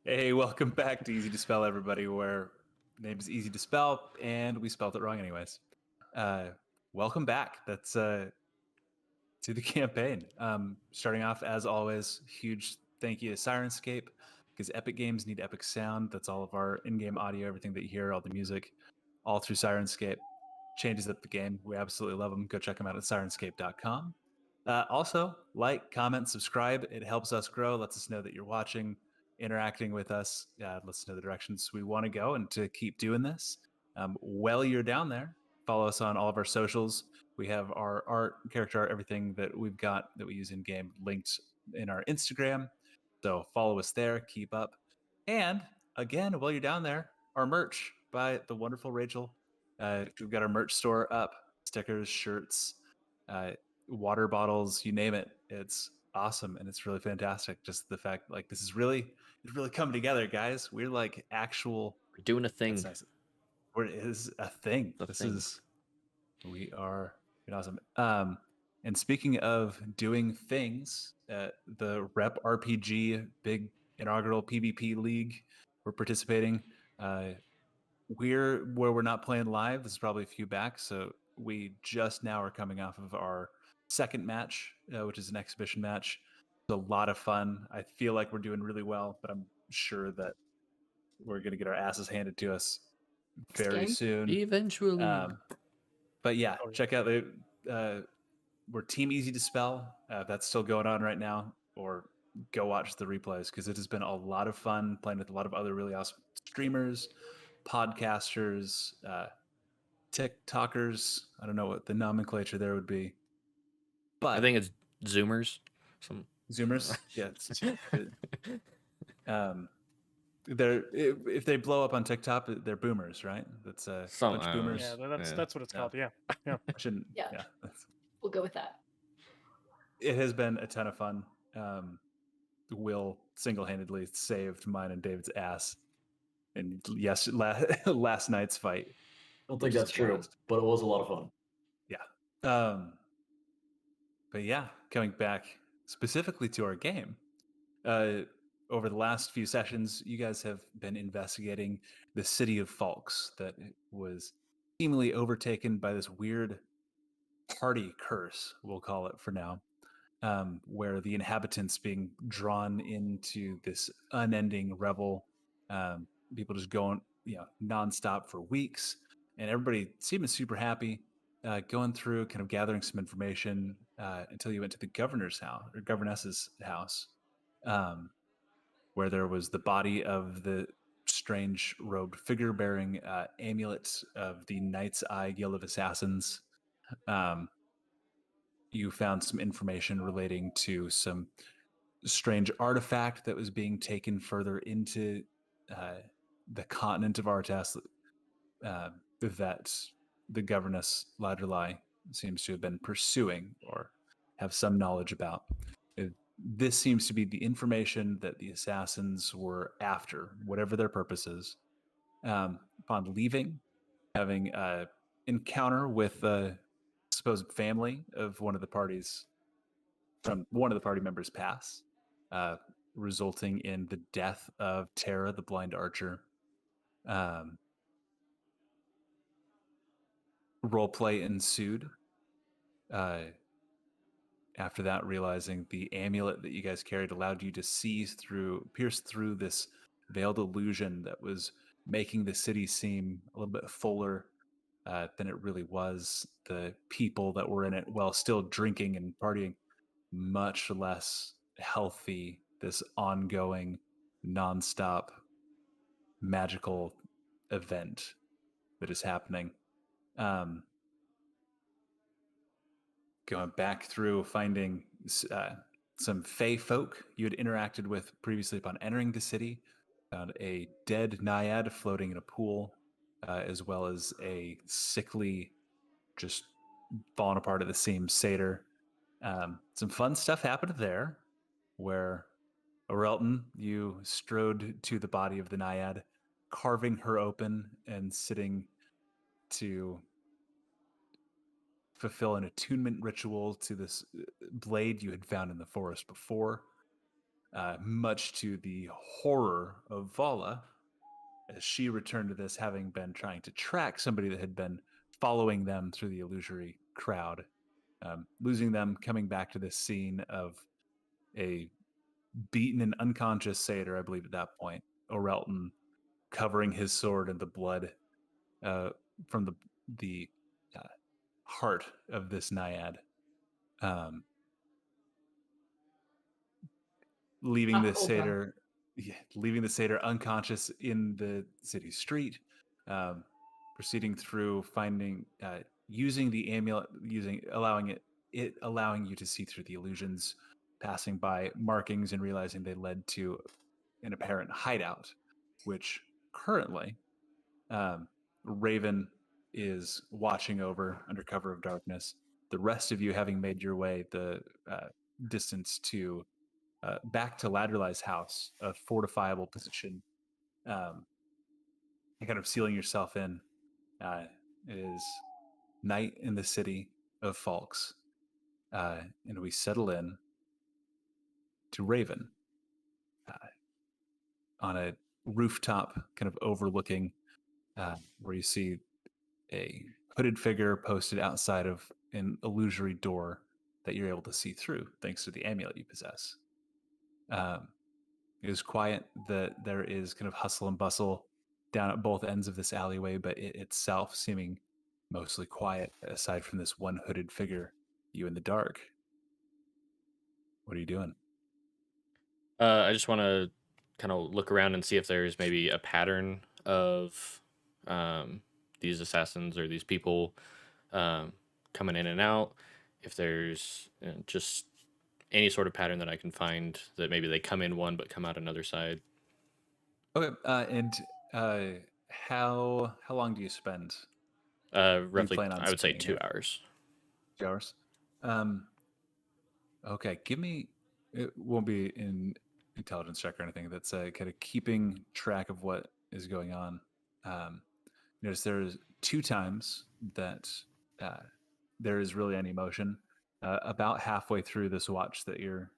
Hey, welcome back to Easy Dispel, everybody. Where name is Easy Dispel, and we spelled it wrong, anyways. Uh, welcome back. That's to the campaign. Starting off, as always, huge thank you to Syrinscape because Epic Games need epic sound. That's all of our in-game audio, everything that you hear, all the music, all through Syrinscape. Changes up the game. We absolutely love them. Go check them out at Syrinscape.com. Also, like, comment, subscribe. It helps us grow, lets us know that you're watching, interacting with us, lets us know the directions we want to go and to keep doing this. While you're down there, follow us on all of our socials. We have our art, character art, everything that we've got that we use in game linked in our Instagram. So follow us there, keep up. And again, while you're down there, our merch by the wonderful Rachel. We've got our merch store up, stickers, shirts, water bottles, you name it. It's awesome and it's really fantastic. Just the fact like this is really coming together, guys. We're like actual We're doing a thing. That's nice. It is a thing. We are awesome. And speaking of doing things, the Rep RPG big inaugural PvP league, we're participating. We're not playing live. This is probably a few back, so we just now are coming off of our second match, which is an exhibition match. It's a lot of fun. I feel like we're doing really well, but I'm sure that we're going to get our asses handed to us very soon. Eventually. But yeah, check out we're Team Easy Dispel. That's still going on right now, or go watch the replays because it has been a lot of fun playing with a lot of other really awesome streamers, podcasters, TikTokers. I don't know what the nomenclature there would be, but I think it's Zoomers. Zoomers. Yeah. They're if they blow up on TikTok, they're boomers, right? That's a bunch of boomers. Yeah, that's what it's called. Yeah. I shouldn't. Yeah. Yeah. We'll go with that. It has been a ton of fun. Will single-handedly saved mine and David's ass. And yes, last night's fight. I don't think that's true, but it was a lot of fun. Yeah. But yeah, coming back specifically to our game, over the last few sessions, you guys have been investigating the city of Falks that was seemingly overtaken by this weird party curse, we'll call it for now, where the inhabitants being drawn into this unending revel, people just going, nonstop for weeks, and everybody seeming super happy, going through, kind of gathering some information until you went to the governor's house or governess's house, where there was the body of the strange robed figure bearing amulets of the Knight's Eye Guild of Assassins. You found some information relating to some strange artifact that was being taken further into the continent of Artas that the governess Ladrelai seems to have been pursuing or have some knowledge about. This seems to be the information that the assassins were after, whatever their purposes. Upon leaving, having an encounter with the supposed family of one of the parties from one of the party members pass, resulting in the death of Tara, the blind archer. Roleplay ensued. After that, realizing the amulet that you guys carried allowed you to pierce through this veiled illusion that was making the city seem a little bit fuller than it really was. The people that were in it, while still drinking and partying, much less healthy. This ongoing, nonstop, magical event that is happening. Going back through, finding some Fey folk you had interacted with previously upon entering the city. Found a dead naiad floating in a pool, as well as a sickly, just falling apart at the seams satyr. Some fun stuff happened there, where Orelton, you strode to the body of the naiad, carving her open and sitting to fulfill an attunement ritual to this blade you had found in the forest before. much to the horror of Vala, as she returned to this having been trying to track somebody that had been following them through the illusory crowd, losing them, coming back to this scene of a beaten and unconscious satyr, I believe at that point, Orelton covering his sword in the blood from the heart of this naiad, leaving the satyr, leaving the satyr unconscious in the city street, proceeding through finding, using the amulet, allowing you to see through the illusions, passing by markings and realizing they led to an apparent hideout, which currently Raven is watching over under cover of darkness. The rest of you having made your way the distance to back to Ladderlai's house, a fortifiable position, and kind of sealing yourself in. It is night in the city of Falks, and we settle in to Raven on a rooftop, kind of overlooking, where you see a hooded figure posted outside of an illusory door that you're able to see through thanks to the amulet you possess. It is quiet. There is kind of hustle and bustle down at both ends of this alleyway, but it itself seeming mostly quiet aside from this one hooded figure, you in the dark. What are you doing? I just want to kind of look around and see if there's maybe a pattern of these assassins or these people coming in and out. If there's just any sort of pattern that I can find that maybe they come in one but come out another side. Okay, and how long do you spend? Roughly, plan on I would say spending 2 here? hours. 2 hours. Okay, give me. It won't be an intelligence check or anything. That's kind of keeping track of what is going on. Notice there's 2 times that there is really any motion. About halfway through this watch that you're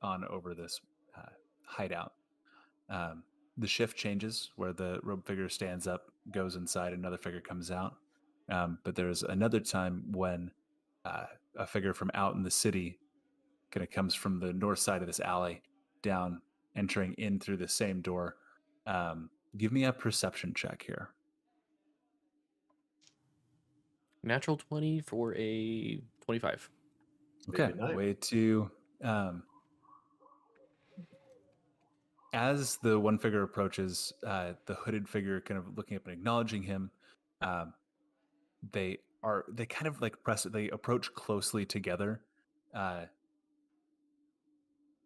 on over this hideout, the shift changes where the robe figure stands up, goes inside, another figure comes out. But there's another time when a figure from out in the city kind of comes from the north side of this alley down, entering in through the same door. Give me a perception check here. Natural 20 for a 25. Okay, way to. As the one figure approaches, the hooded figure kind of looking up and acknowledging him, they kind of like they approach closely together,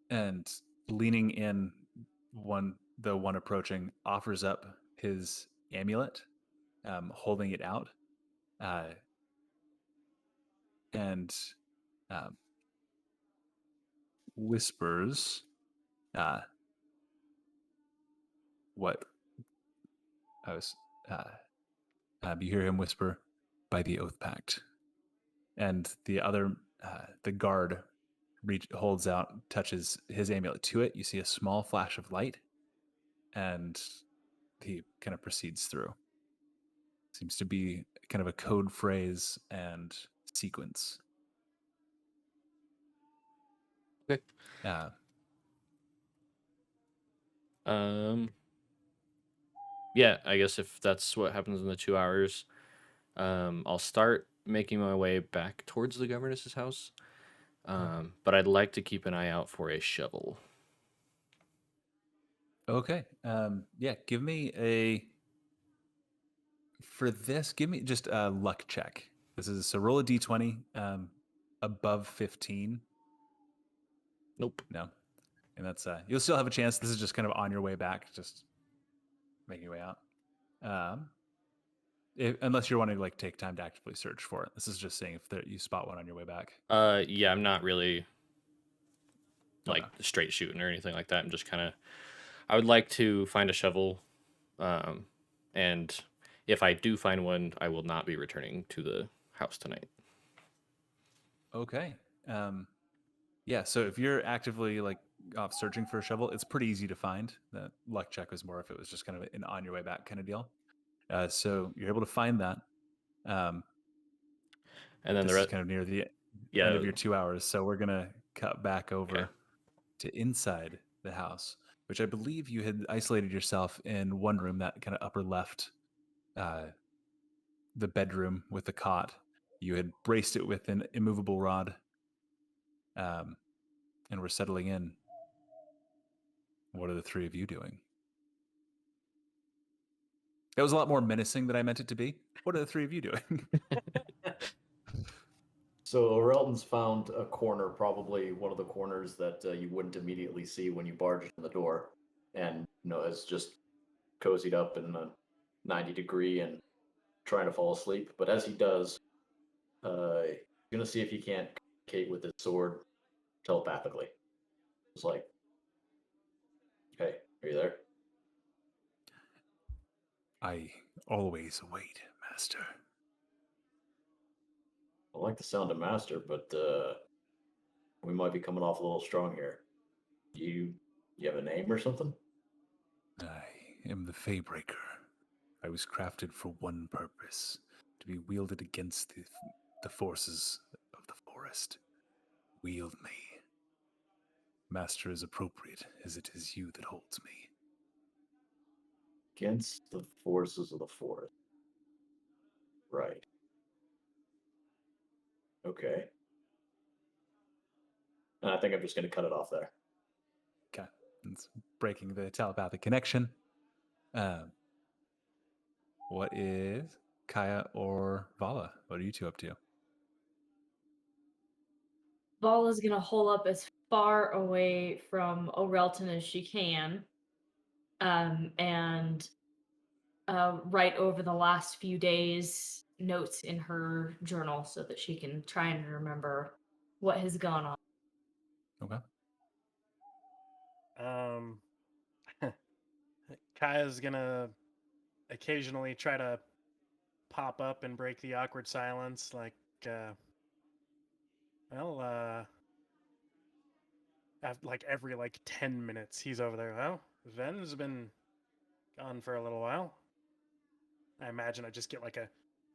and leaning in, the one approaching offers up his amulet, holding it out, and whispers what I was. You hear him whisper, "By the oath pact," and the other, the guard, holds out, touches his amulet to it. You see a small flash of light, and he kind of proceeds through. Seems to be kind of a code phrase and sequence. Okay. Yeah, I guess if that's what happens in the 2 hours, I'll start making my way back towards the governess's house. But I'd like to keep an eye out for a shovel. Okay. Yeah, give me give me just a luck check. This is, so roll a d20, above 15. Nope. No. And that's, you'll still have a chance. This is just kind of on your way back, just making your way out. Unless you're wanting to like take time to actively search for it. This is just seeing if you spot one on your way back. Yeah, I'm not really like straight shooting or anything like that. I'm just kind of, I would like to find a shovel, and if I do find one, I will not be returning to the house tonight. Okay. Yeah, so if you're actively like off searching for a shovel. It's pretty easy to find. The luck check was more if it was just kind of an on your way back kind of deal. So you're able to find that. And then this the is rest, kind of near the yeah, end of your 2 hours. So we're gonna cut back over Okay. to inside the house, which I believe you had isolated yourself in one room, that kind of upper left, the bedroom with the cot. You had braced it with an immovable rod, and we're settling in. What are the three of you doing? That was a lot more menacing than I meant it to be. What are the three of you doing? So Orelton's found a corner, probably one of the corners that you wouldn't immediately see when you barged in the door, and has just cozied up in a 90-degree and trying to fall asleep. But as he does, he's gonna see if he can't communicate with his sword telepathically. It's like, "Hey, are you there?" I always wait, master. I like the sound of master, but we might be coming off a little strong here. You have a name or something? I am the Faybreaker. I was crafted for one purpose, to be wielded against the forces of the forest. Wield me. Master is appropriate, as it is you that holds me. Against the forces of the forest. Right. Okay. And I think I'm just going to cut it off there. Okay. It's breaking the telepathic connection. What is Kaya or Vala? What are you two up to? Vala's gonna hole up as far away from Orelton as she can, and write over the last few days notes in her journal so that she can try and remember what has gone on. Okay. Kaya's gonna occasionally try to pop up and break the awkward silence, like, like every 10 minutes he's over there. Well, Ven's been gone for a little while. I imagine I just get like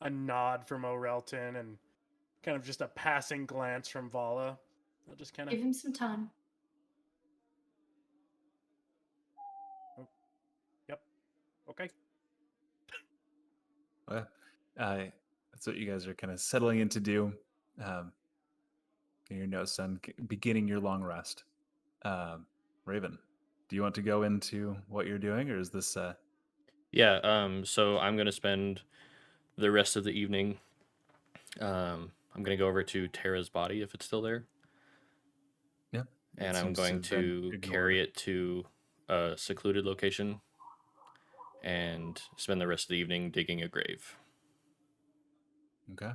a nod from Orelton and kind of just a passing glance from Vala. I'll just kind of Give him some time. Yep. Okay. Okay. That's what you guys are kind of settling in to do. In your notes, son, beginning your long rest. Raven, do you want to go into what you're doing, or is this? Yeah. So I'm gonna spend the rest of the evening. I'm gonna go over to Tara's body if it's still there. Yeah. And I'm going to carry it to a secluded location and spend the rest of the evening digging a grave. Okay.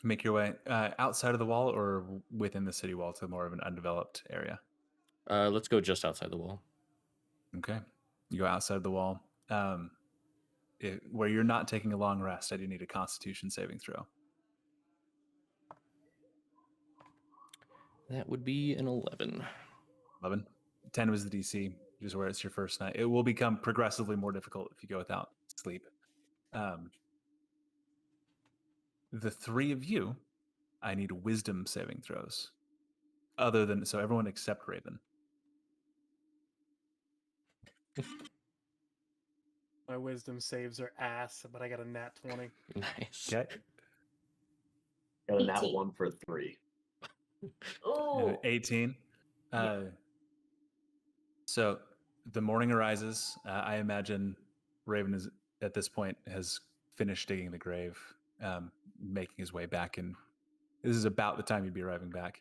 Make your way outside of the wall or within the city wall to more of an undeveloped area. Let's go just outside the wall. Okay. You go outside the wall. Where you're not taking a long rest, I do need a Constitution saving throw. That would be an 11. 11. 10 was the DC, just where it's your first night. It will become progressively more difficult if you go without sleep. The three of you, I need wisdom saving throws. So everyone except Raven. My wisdom saves are ass, but I got a nat 20. Nice. Okay. Got a nat 18. 1 for 3. Oh, 18. Yeah. So the morning arises. I imagine Raven is at this point has finished digging the grave, making his way back, and this is about the time you'd be arriving back.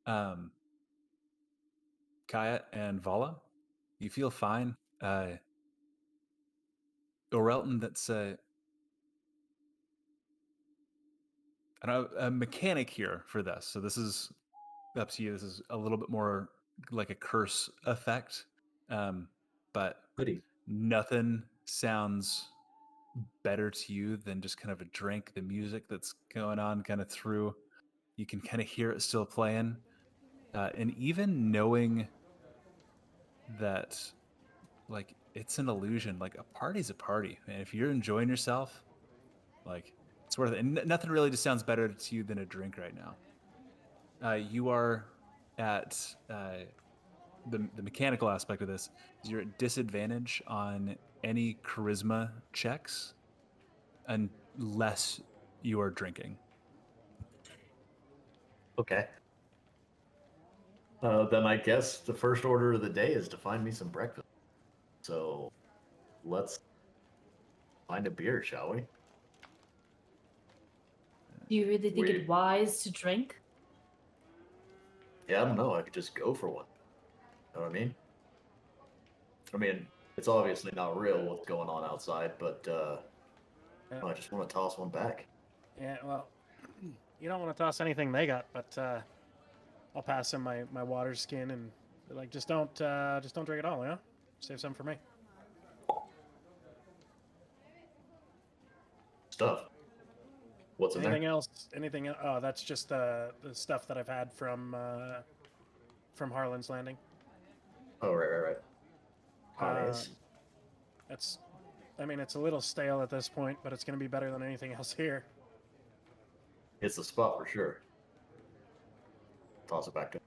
Kaya and Vala, you feel fine. Orelton, that's a mechanic here for this. So this is up to you. This is a little bit more like a curse effect, but Goody. nothing sounds better to you than just kind of a drink. The music that's going on kind of through, you can kind of hear it still playing. and even knowing that, like, it's an illusion. Like, a party's a party, and if you're enjoying yourself, like, it's worth it. And nothing really just sounds better to you than a drink right now. You are at the mechanical aspect of this. You're at disadvantage on any charisma checks unless you are drinking. Okay. Then I guess the first order of the day is to find me some breakfast. So let's find a beer, shall we? Do you really think We- it wise to drink? Yeah, I don't know. I could just go for one. You know what I mean? I mean, it's obviously not real what's going on outside, but Yeah. I just want to toss one back. Yeah, well, you don't want to toss anything they got, but I'll pass them my water skin and be like, just don't drink it all, yeah? Save some for me. Stuff. What's in Anything there? else? Anything? Oh, that's just the stuff that I've had from Harlan's Landing. Oh, right. Honey's. That's, I mean, it's a little stale at this point, but it's going to be better than anything else here. It's the spot for sure. Toss it back to him.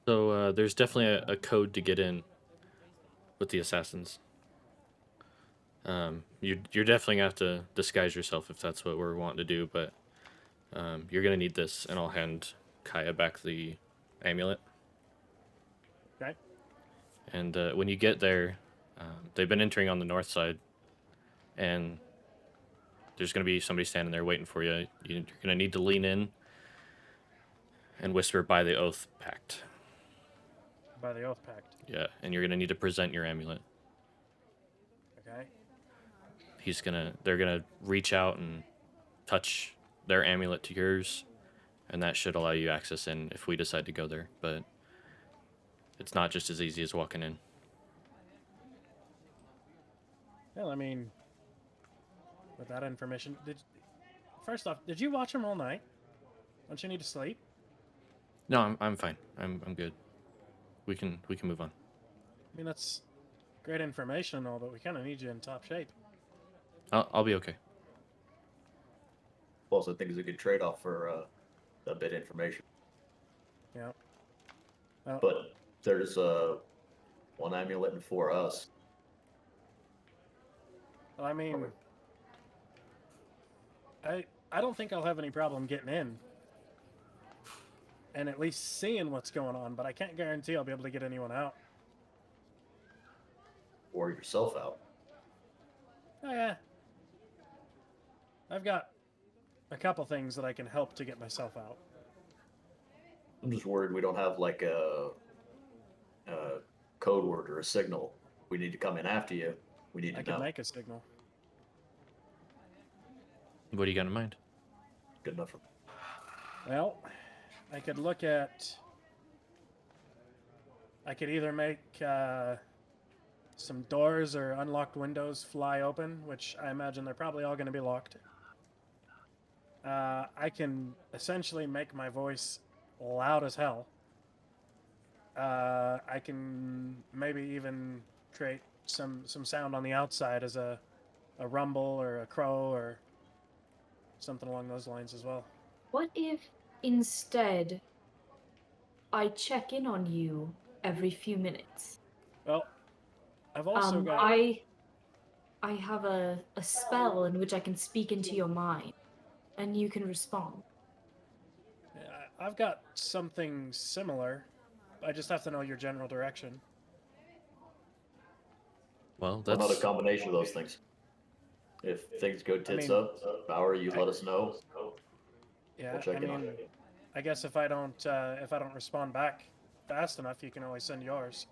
So there's definitely a code to get in with the assassins. You're definitely gonna have to disguise yourself if that's what we're wanting to do, but you're gonna need this, and I'll hand Kaya back the amulet. Okay. And when you get there, they've been entering on the north side, and there's gonna be somebody standing there waiting for you. You're gonna need to lean in and whisper by the oath pact. By the Oath Pact. Yeah, and you're gonna need to present your amulet. Okay. They're gonna reach out and touch their amulet to yours, and that should allow you access in if we decide to go there. But it's not just as easy as walking in. Well, I mean, with that information, first off, did you watch him all night? Don't you need to sleep? No, I'm fine. I'm good. We can move on. I mean, that's great information and all, but we kind of need you in top shape. I'll be okay. Also, I think it's a good trade-off for a bit of information. Yeah. Well, But there's one amulet and 4 us. well, I mean, I don't think I'll have any problem getting in and at least seeing what's going on, but I can't guarantee I'll be able to get anyone out. Or yourself out. Oh yeah. I've got a couple things that I can help to get myself out. I'm just worried we don't have like a code word or a signal. We need to come in after you. We need I to could know. make a signal. What do you got in mind? Good enough for Well, I could look at. I could either make some doors or unlocked windows fly open, which I imagine they're probably all going to be locked. I can essentially make my voice loud as hell. I can maybe even create some sound on the outside as a rumble or a crow or something along those lines as well. What if instead I check in on you every few minutes? Well, I've also got. I have a spell in which I can speak into your mind, and you can respond. I've got something similar. I just have to know your general direction. Well, Well, that's not a combination of those things. If things go tits mean, up, Bauer, you let us know. Yeah, We'll check I in on mean, it. I guess if I don't respond back fast enough, you can always send yours.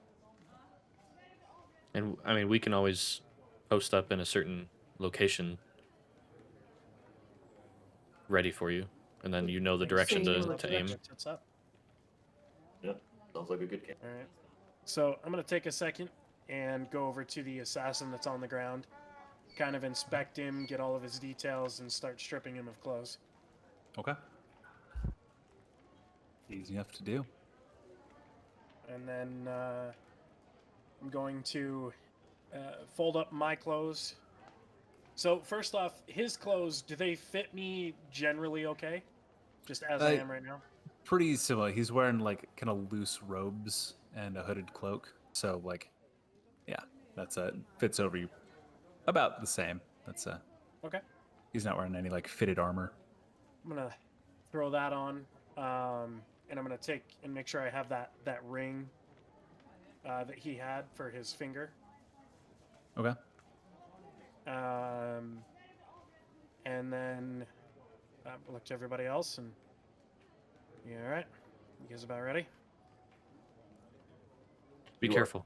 and I mean we can always post up in a certain location ready for you, and then you know the direction So you to, know to aim. What's up? Yeah, sounds like a good game. All right. So I'm gonna take a second and go over to the assassin that's on the ground, kind of inspect him, get all of his details, and start stripping him of clothes. Okay. Easy enough to do. And then I'm going to fold up my clothes. So first off, his clothes, do they fit me generally okay? Just as I am right now? Pretty similar. He's wearing like kind of loose robes and a hooded cloak. So like, yeah, that's fits over you about the same. That's Okay. He's not wearing any like fitted armor. I'm gonna throw that on, and I'm gonna take and make sure I have that ring that he had for his finger. Okay. And then look to everybody else, and you all right? You guys about ready? Be You are. careful.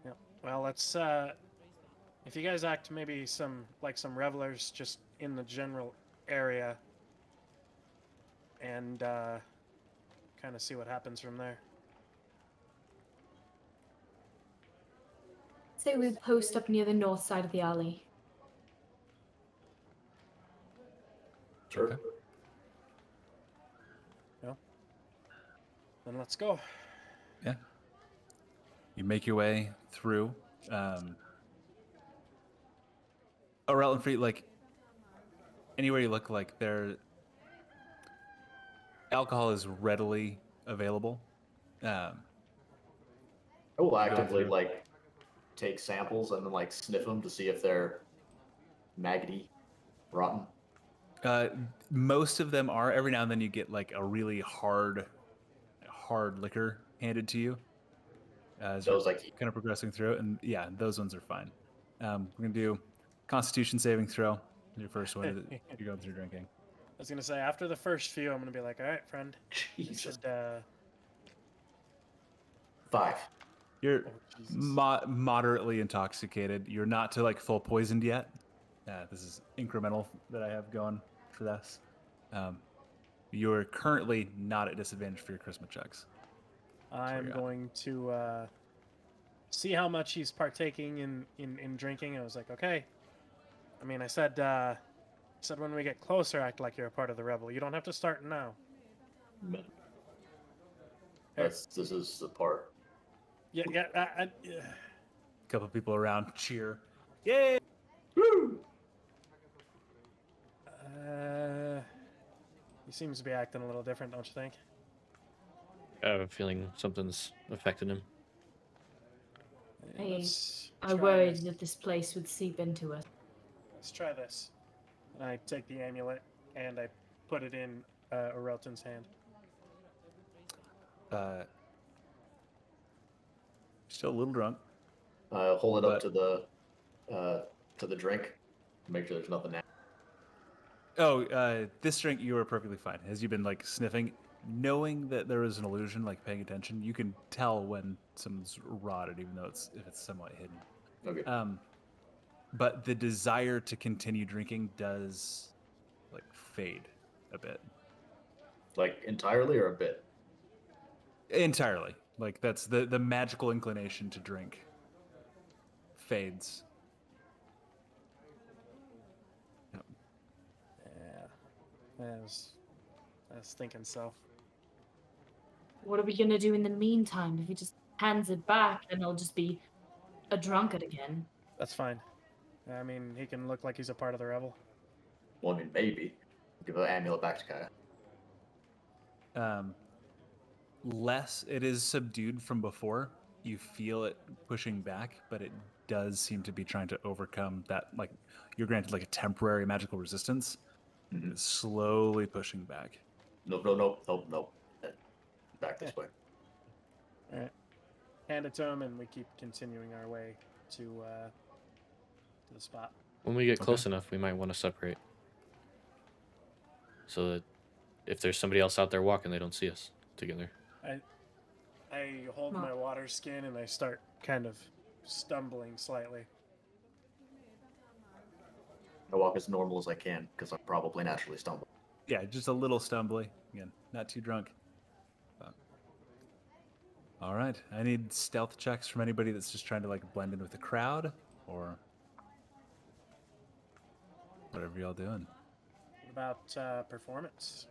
Yep. Well, let's. If you guys act maybe some revelers just in the general area, and kind of see what happens from there. Say we post up near the north side of the alley. Sure. Okay. Then let's go. Yeah. You make your way through. Around Free, like anywhere you look, like there, alcohol is readily available. I will actively through. like take samples and then like sniff them to see if they're maggoty, rotten. Most of them are. Every now and then you get like a really hard liquor handed to you as Those you're like kind of progressing through it, and yeah, those ones are fine. We're gonna do Constitution saving throw. Your first one that you're going through drinking. I was gonna say after the first few, I'm gonna be like, all right, friend. You Jesus. should. 5. You're Oh, Jesus. moderately intoxicated. You're not to like full poisoned yet. This is incremental that I have going for this. You're currently not at disadvantage for your charisma checks. I'm you're at. going to see how much he's partaking in drinking. I was like, okay. I mean, I said when we get closer, act like you're a part of the revel. You don't have to start now. This is the part. Yeah. A couple people around cheer. Yay! Woo! He seems to be acting a little different, don't you think? I have a feeling something's affected him. Let's I try worried this. that this place would seep into us. Let's try this. I take the amulet and I put it in Orelton's hand. Still a little drunk. Hold it up But- to the drink. Make sure there's nothing. This drink you are perfectly fine. As you've been like sniffing, knowing that there is an illusion, like paying attention, you can tell when something's rotted, even though if it's somewhat hidden. Okay. But the desire to continue drinking does like fade a bit. Like entirely or a bit? Entirely. Like that's the magical inclination to drink fades. Yeah. I was thinking so. What are we gonna do in the meantime? If he just hands it back, then he'll just be a drunkard again. That's fine. I mean, he can look like he's a part of the revel. Well, I mean, maybe. Give the amulet back to Kaya. Less, it is subdued from before. You feel it pushing back, but it does seem to be trying to overcome that. Like you're granted like a temporary magical resistance. Mhm. It's slowly pushing back. Nope. Back this way. All right. Hand it to him, and we keep continuing our way to the spot. When we get Okay. close enough, we might want to separate. So that if there's somebody else out there walking, they don't see us together. I hold my water skin, and I start kind of stumbling slightly. I walk as normal as I can because I'm probably naturally stumbling. Yeah, just a little stumbly. Again, not too drunk. But... All right, I need stealth checks from anybody that's just trying to like blend in with the crowd, or whatever y'all doing. What about performance?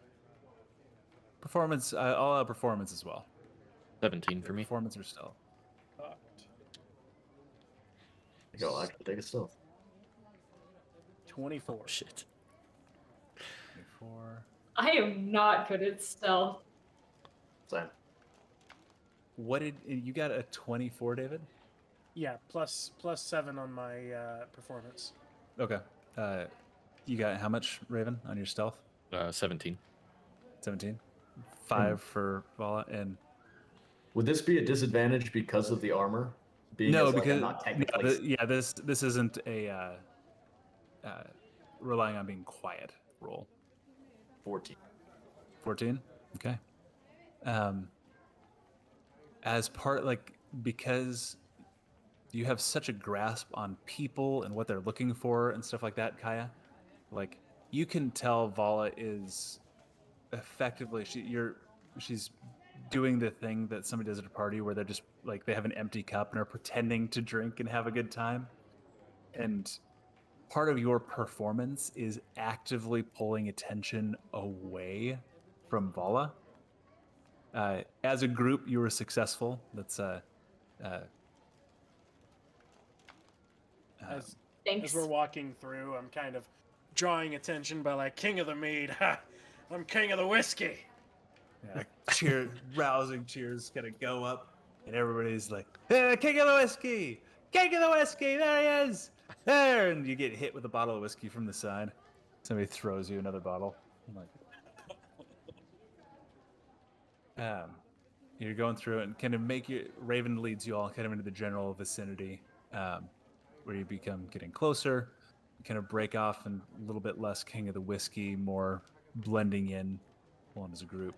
Performance. I'll allow performance as well. 17 for me. Performance or stealth. Fucked. Go, I can take a stealth. 24. Oh, shit. 24. I am not good at stealth. Same. What did you got? A 24, David? Yeah, plus 7 on my performance. Okay. You got how much, Raven, on your stealth? 17. 17. 5 for Vala, and Would this be a disadvantage because of the armor? Being no, as, like, I'm because not technically. this isn't a relying on being quiet roll. 14. 14. Okay. As part because you have such a grasp on people and what they're looking for and stuff like that, Kaya. Like you can tell Vala is effectively she's doing the thing that somebody does at a party where they're just like they have an empty cup and are pretending to drink and have a good time. And part of your performance is actively pulling attention away from Vala. As a group, you were successful. That's As Thanks. we're walking through, I'm kind of drawing attention by like king of the mead. Ha! I'm king of the whiskey. cheer, rousing cheers kind of go up, and everybody's like, hey, "King of the whiskey! King of the whiskey! There he is! There!" And you get hit with a bottle of whiskey from the side. Somebody throws you another bottle. I'm like, you're going through it and kind of Raven leads you all kind of into the general vicinity, where you become getting closer, kind of break off and a little bit less king of the whiskey, more blending in, one as a group,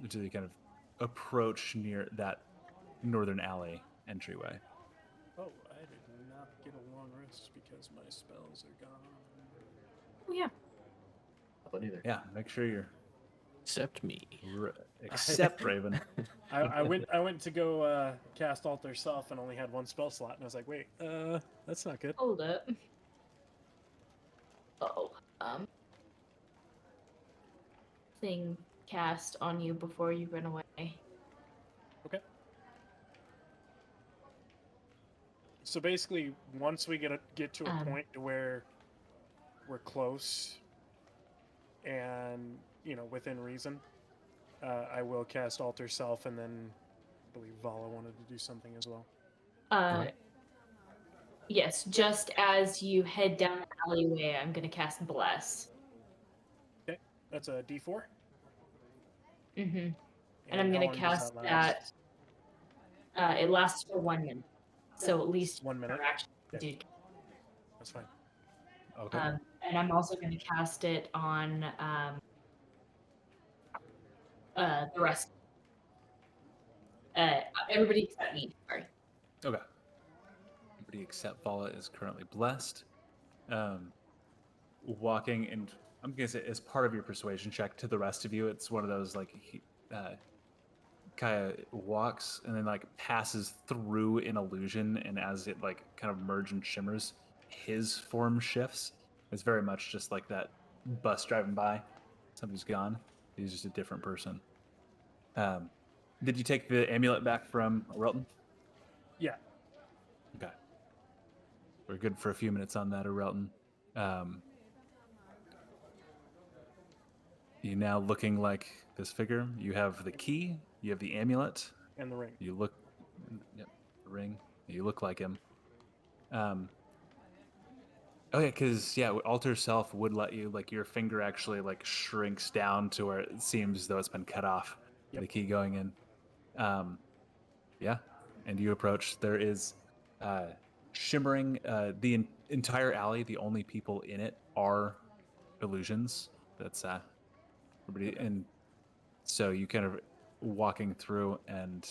until you kind of approach near that northern alley entryway. Oh, I did not get a long rest because my spells are gone. Oh, yeah. But neither. Yeah, make sure you're Except me. except Raven. I went to go cast Alter Self and only had 1 spell slot, and I was like, wait, that's not good. Hold up. Oh, thing cast on you before you run away. Okay. So basically, once we get to a point to where we're close and within reason, I will cast Alter Self, and then I believe Vala wanted to do something as well. Yes, just as you head down the alleyway, I'm gonna cast Bless. Okay, that's a D4. Mm-hmm. And I'm how gonna long does cast last? that. It lasts for 1 minute, so at least 1 minute. Action, Okay. dude. That's fine. Okay. And I'm also gonna cast it on the rest. Everybody except me. Sorry. Okay. Everybody except Vala is currently blessed. Walking, and I'm gonna say as part of your persuasion check to the rest of you, it's one of those like Kaya walks and then like passes through an illusion, and as it like kind of merges and shimmers, his form shifts. It's very much just like that bus driving by. Somebody's gone. He's just a different person. Did you take the amulet back from Relton? Yeah. Okay. We're good for a few minutes on that, Relton. You now looking like this figure. You have the key. You have the amulet. And the ring. You look, yep, the ring. You look like him. Oh yeah, because Alter Self would let you like your finger actually like shrinks down to where it seems as though it's been cut off. Yep. The key going in. Yeah, and you approach. There is shimmering the entire alley. The only people in it are illusions. That's everybody, and so you kind of walking through and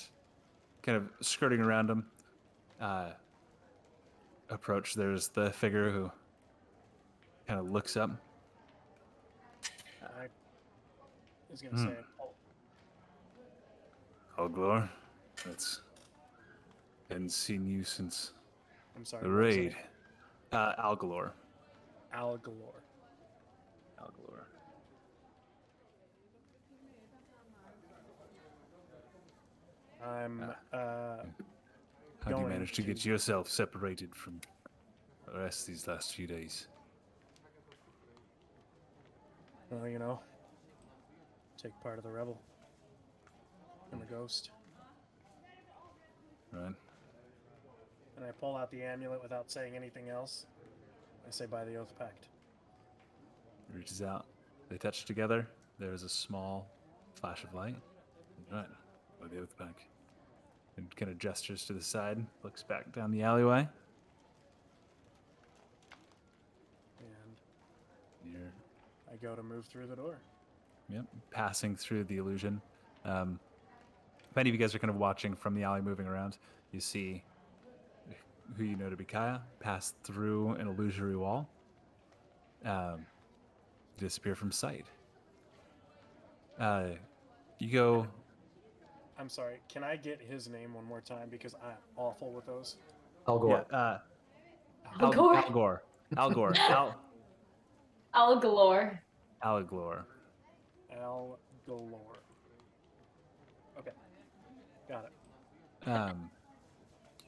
kind of skirting around them. Approach. There's the figure who kind of looks up. I was gonna say, Alglor, that's hadn't seen you since I'm sorry. the what was it? raid. Alglor. Al Galore. Alglor. I'm How do you going manage to get to- yourself separated from the rest these last few days? well, you know, take part of the rebel. I'm a ghost. Right? And I pull out the amulet without saying anything else. I say, by the oath pact. He reaches out. They touch together. There is a small flash of light. Right. By the oath pact. And kind of gestures to the side, looks back down the alleyway. And You're I go to move through the door. passing through the illusion. If any of you guys are kind of watching from the alley moving around, you see who you know to be Kaya pass through an illusory wall, disappear from sight. You go. I'm sorry, can I get his name one more time? Because I'm awful with those. Al Gore. Yeah, Al Gore? Al Gore. Al Gore. Al galore. Alglor. Al Galore. Okay. Got it.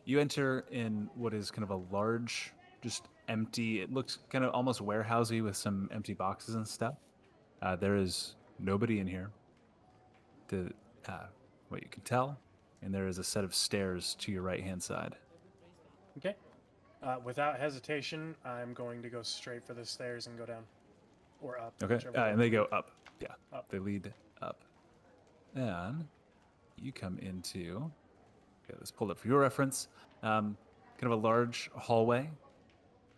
You enter in what is kind of a large, just empty. It looks kind of almost warehousey with some empty boxes and stuff. There is nobody in here, to what you can tell, and there is a set of stairs to your right-hand side. Okay. Without hesitation, I'm going to go straight for the stairs and go down. Or up. Okay, whichever and way. they go up. Yeah, Up. they lead up. And you come into. Okay, let's pull it for your reference. Kind of a large hallway.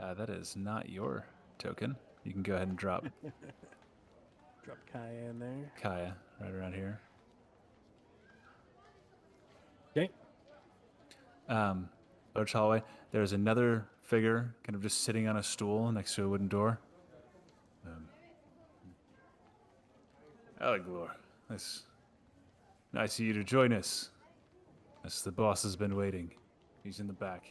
That is not your token. You can go ahead and drop Drop Kaya in there. Kaya right around here. Okay. Large hallway. There's another figure kind of just sitting on a stool next to a wooden door. Alleglor, nice of you to join us. As the boss has been waiting. He's in the back.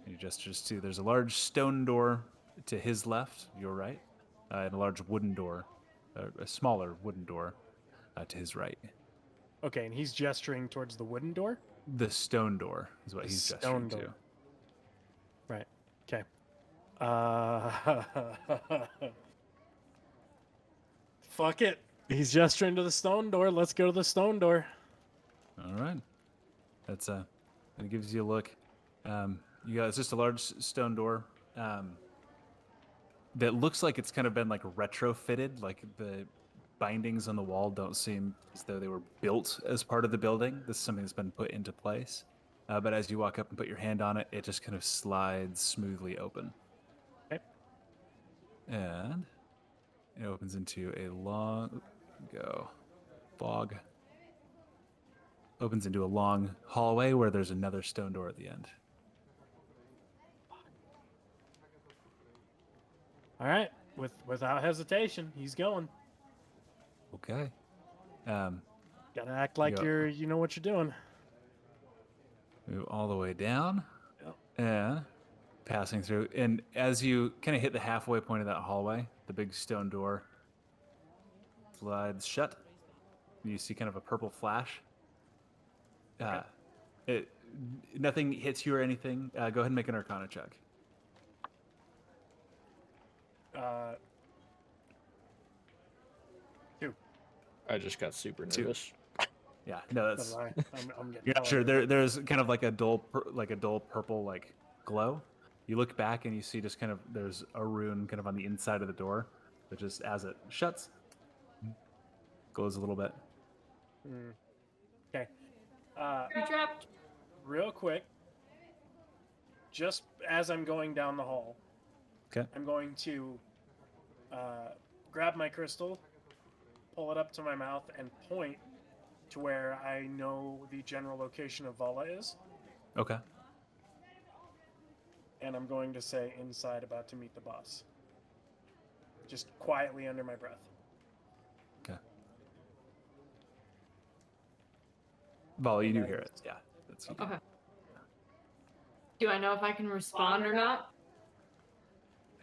And he gestures too. There's a large stone door to his left, your right, and a large wooden door, a smaller wooden door to his right. Okay, and he's gesturing towards the wooden door? The stone door is what The he's stone gesturing door. Right. Okay. Fuck it. He's gesturing to the stone door. Let's go to the stone door. to. All right. That's it gives you a look. It's just a large stone door that looks like it's kind of been like retrofitted. Like the bindings on the wall don't seem as though they were built as part of the building. This is something that's been put into place. But as you walk up and put your hand on it, it just kind of slides smoothly open. Okay. And it opens into a opens into a long hallway where there's another stone door at the end. All right. Without hesitation, he's going. Okay. Gotta act like Go. you know what you're doing. Move all the way down. Yep. And passing through. And as you kind of hit the halfway point of that hallway, the big stone door slides shut. You see kind of a purple flash. Nothing hits you or anything. Go ahead and make an Arcana check. Two. I just got super Two. nervous. Yeah, no, that's. I'm getting You're not hella sure. nervous. There's kind of like a dull purple like glow. You look back and you see just kind of there's a rune kind of on the inside of the door, that just as it shuts, glows a little bit. Okay. You're trapped. Real quick, just as I'm going down the hall, Okay. I'm going to grab my crystal, pull it up to my mouth, and point to where I know the general location of Vala is. Okay. And I'm going to say inside, about to meet the boss. Just quietly under my breath. Okay. Vala, you do hear it. Yeah. That's you do. Okay. Do I know if I can respond or not?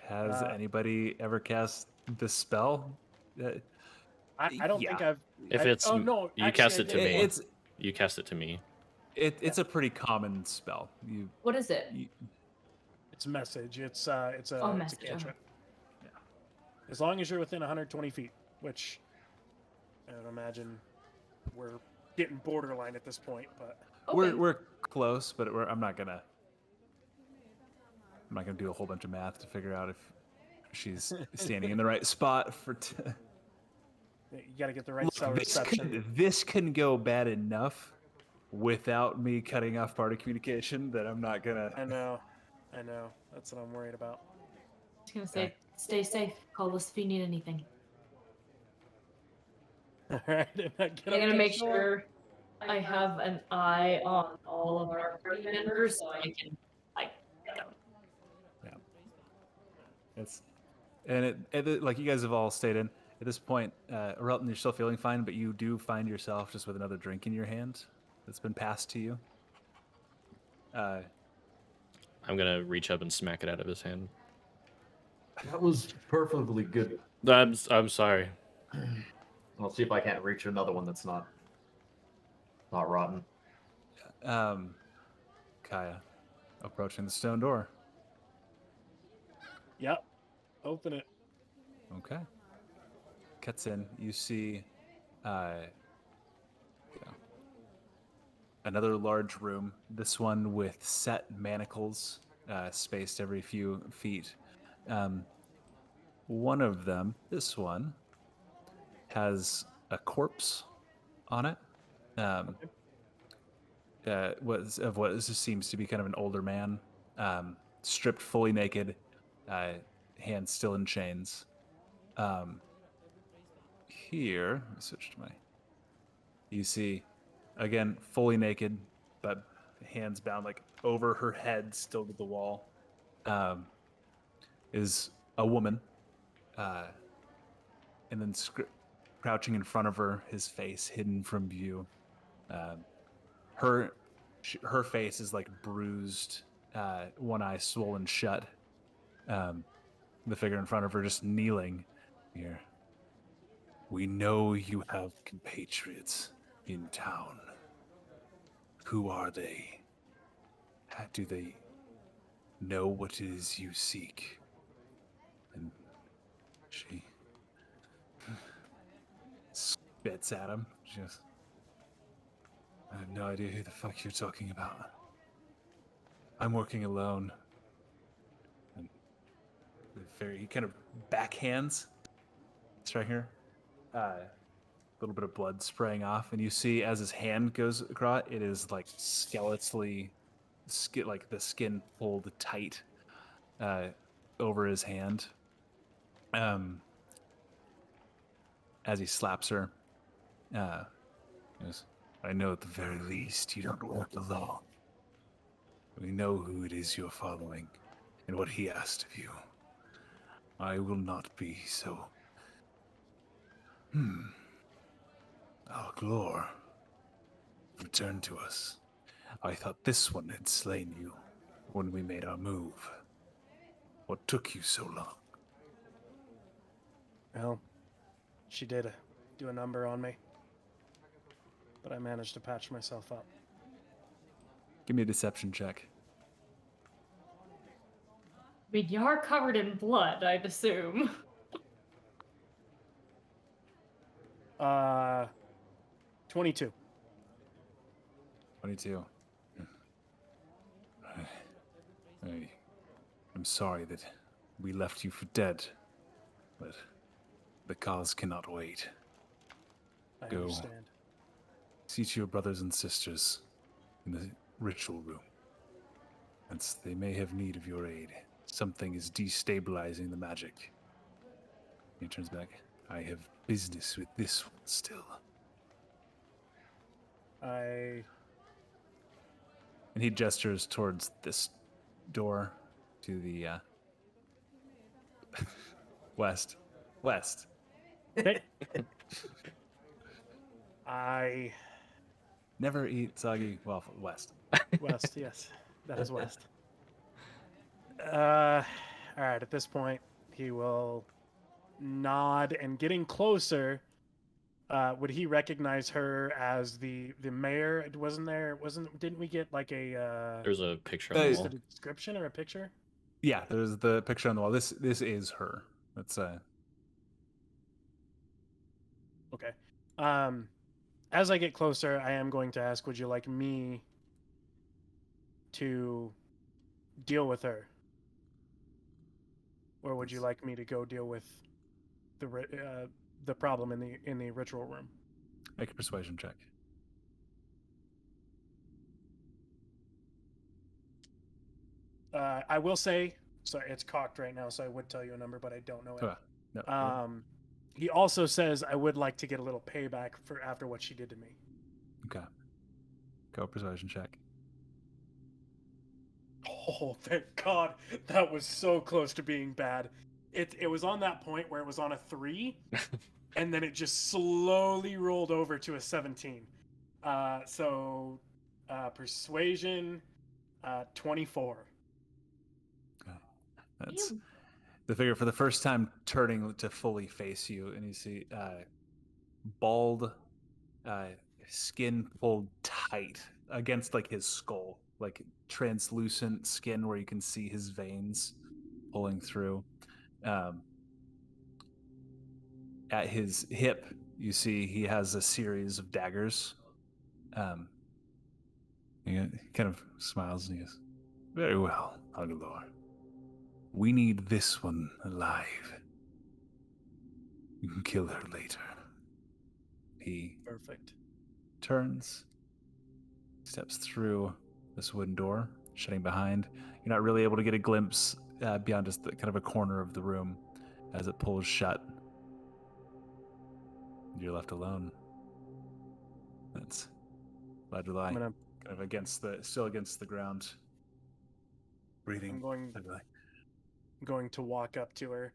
Has anybody ever cast Dispel? I don't think Yeah. I've. If it's oh no, you actually, cast I it to did. me. It's You cast it to me. It's a pretty common spell. What is it? It's message. It's Oh, it's a message, okay. cantrip. Yeah. As long as you're within 120 feet, which I would imagine we're getting borderline at this point, but Okay. We're close, but I'm not gonna do a whole bunch of math to figure out if she's standing in the right spot for. you got to get the right Look, cell reception. this can go bad enough without me cutting off part of communication that I'm not gonna. I know. That's what I'm worried about. I was gonna say, stay safe. Call us if you need anything. All right, and I get I'm up gonna to make shore. sure I have an eye on all of our party members so I can, like, It's like you guys have all stated at this point, Relton, you're still feeling fine, but you do find yourself just with another drink in your hand that's been passed to you. I'm gonna reach up and smack it out of his hand. That was perfectly good. I'm sorry. I'll see if I can't reach another one that's not rotten. Kaya, approaching the stone door. Yep. Open it. Okay. Cuts in. You see another large room. This one with set manacles spaced every few feet. One of them, this one, has a corpse on it. What seems to be kind of an older man, stripped fully naked, hands still in chains. Here, let me switch to my. You see, again, fully naked, but hands bound like over her head, still to the wall. Is a woman, and then crouching in front of her, his face hidden from view. Her face is like bruised, one eye swollen shut. The figure in front of her just kneeling here. We know you have compatriots in town. Who are they? Do they know what it is you seek? And she spits at him. She goes, I have no idea who the fuck you're talking about. I'm working alone. And he kind of backhands Striker. A little bit of blood spraying off, and you see as his hand goes across, it is like skeletally, like the skin pulled tight over his hand. As he slaps her, he goes, I know at the very least you don't walk alone. We know who it is you're following and what he asked of you. I will not be so. Our Glor returned to us. I thought this one had slain you when we made our move. What took you so long? Well, she did do a number on me, but I managed to patch myself up. Give me a deception check. I mean, you are covered in blood, I'd assume. 22. 22. I'm sorry that we left you for dead, but the cause cannot wait. I Go. understand. See to your brothers and sisters in the ritual room. They may have need of your aid. Something is destabilizing the magic. He turns back. I have business with this one still. And he gestures towards this door to the west. Okay. I Never eat soggy waffle. West. west, yes, that is west. All right. At this point, he will nod and, getting closer, would he recognize her as the mayor? Didn't we get like a There's a picture on Uh, the just wall. a description or a picture? Yeah, there's the picture on the wall. This is her. That's Okay. As I get closer, I am going to ask, would you like me to deal with her? Or would you like me to go deal with the problem in the ritual room? make a persuasion check. I will say, sorry, it's cocked right now, so I would tell you a number, but I don't know it. Oh, no. He also says I would like to get a little payback for after what she did to me. Okay. Go persuasion check. Oh, thank God. That was so close to being bad. It was on that point where it was on a 3, and then it just slowly rolled over to a 17. Persuasion, 24. That's Ew. the figure for the first time turning to fully face you, and you see bald, skin pulled tight against like his skull, like translucent skin where you can see his veins pulling through. At his hip, you see he has a series of daggers. He kind of smiles and he goes, "Very well, Agalor. We need this one alive. You can kill her later." He Perfect. turns, steps through this wooden door, shutting behind. You're not really able to get a glimpse beyond just the kind of a corner of the room as it pulls shut. You're left alone. That's Ladulai, I'm gonna kind of still against the ground, breathing. I'm heavily. going to walk up to her.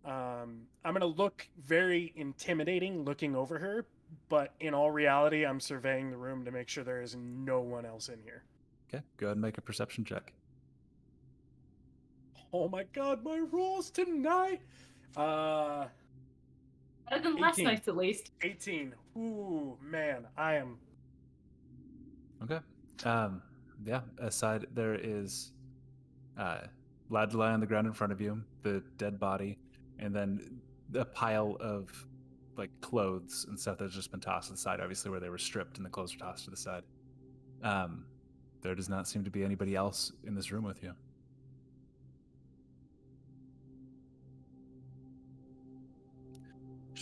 I'm gonna look very intimidating looking over her, but in all reality, I'm surveying the room to make sure there is no one else in here. Okay, go ahead and make a perception check. Oh my God, my rolls tonight! Better than last 18. night's, at least. 18. Ooh, man, I am. Okay. Yeah, aside there is Ladulai on the ground in front of you, the dead body, and then a pile of like clothes and stuff that's just been tossed to the side, obviously where they were stripped and the clothes were tossed to the side. There does not seem to be anybody else in this room with you.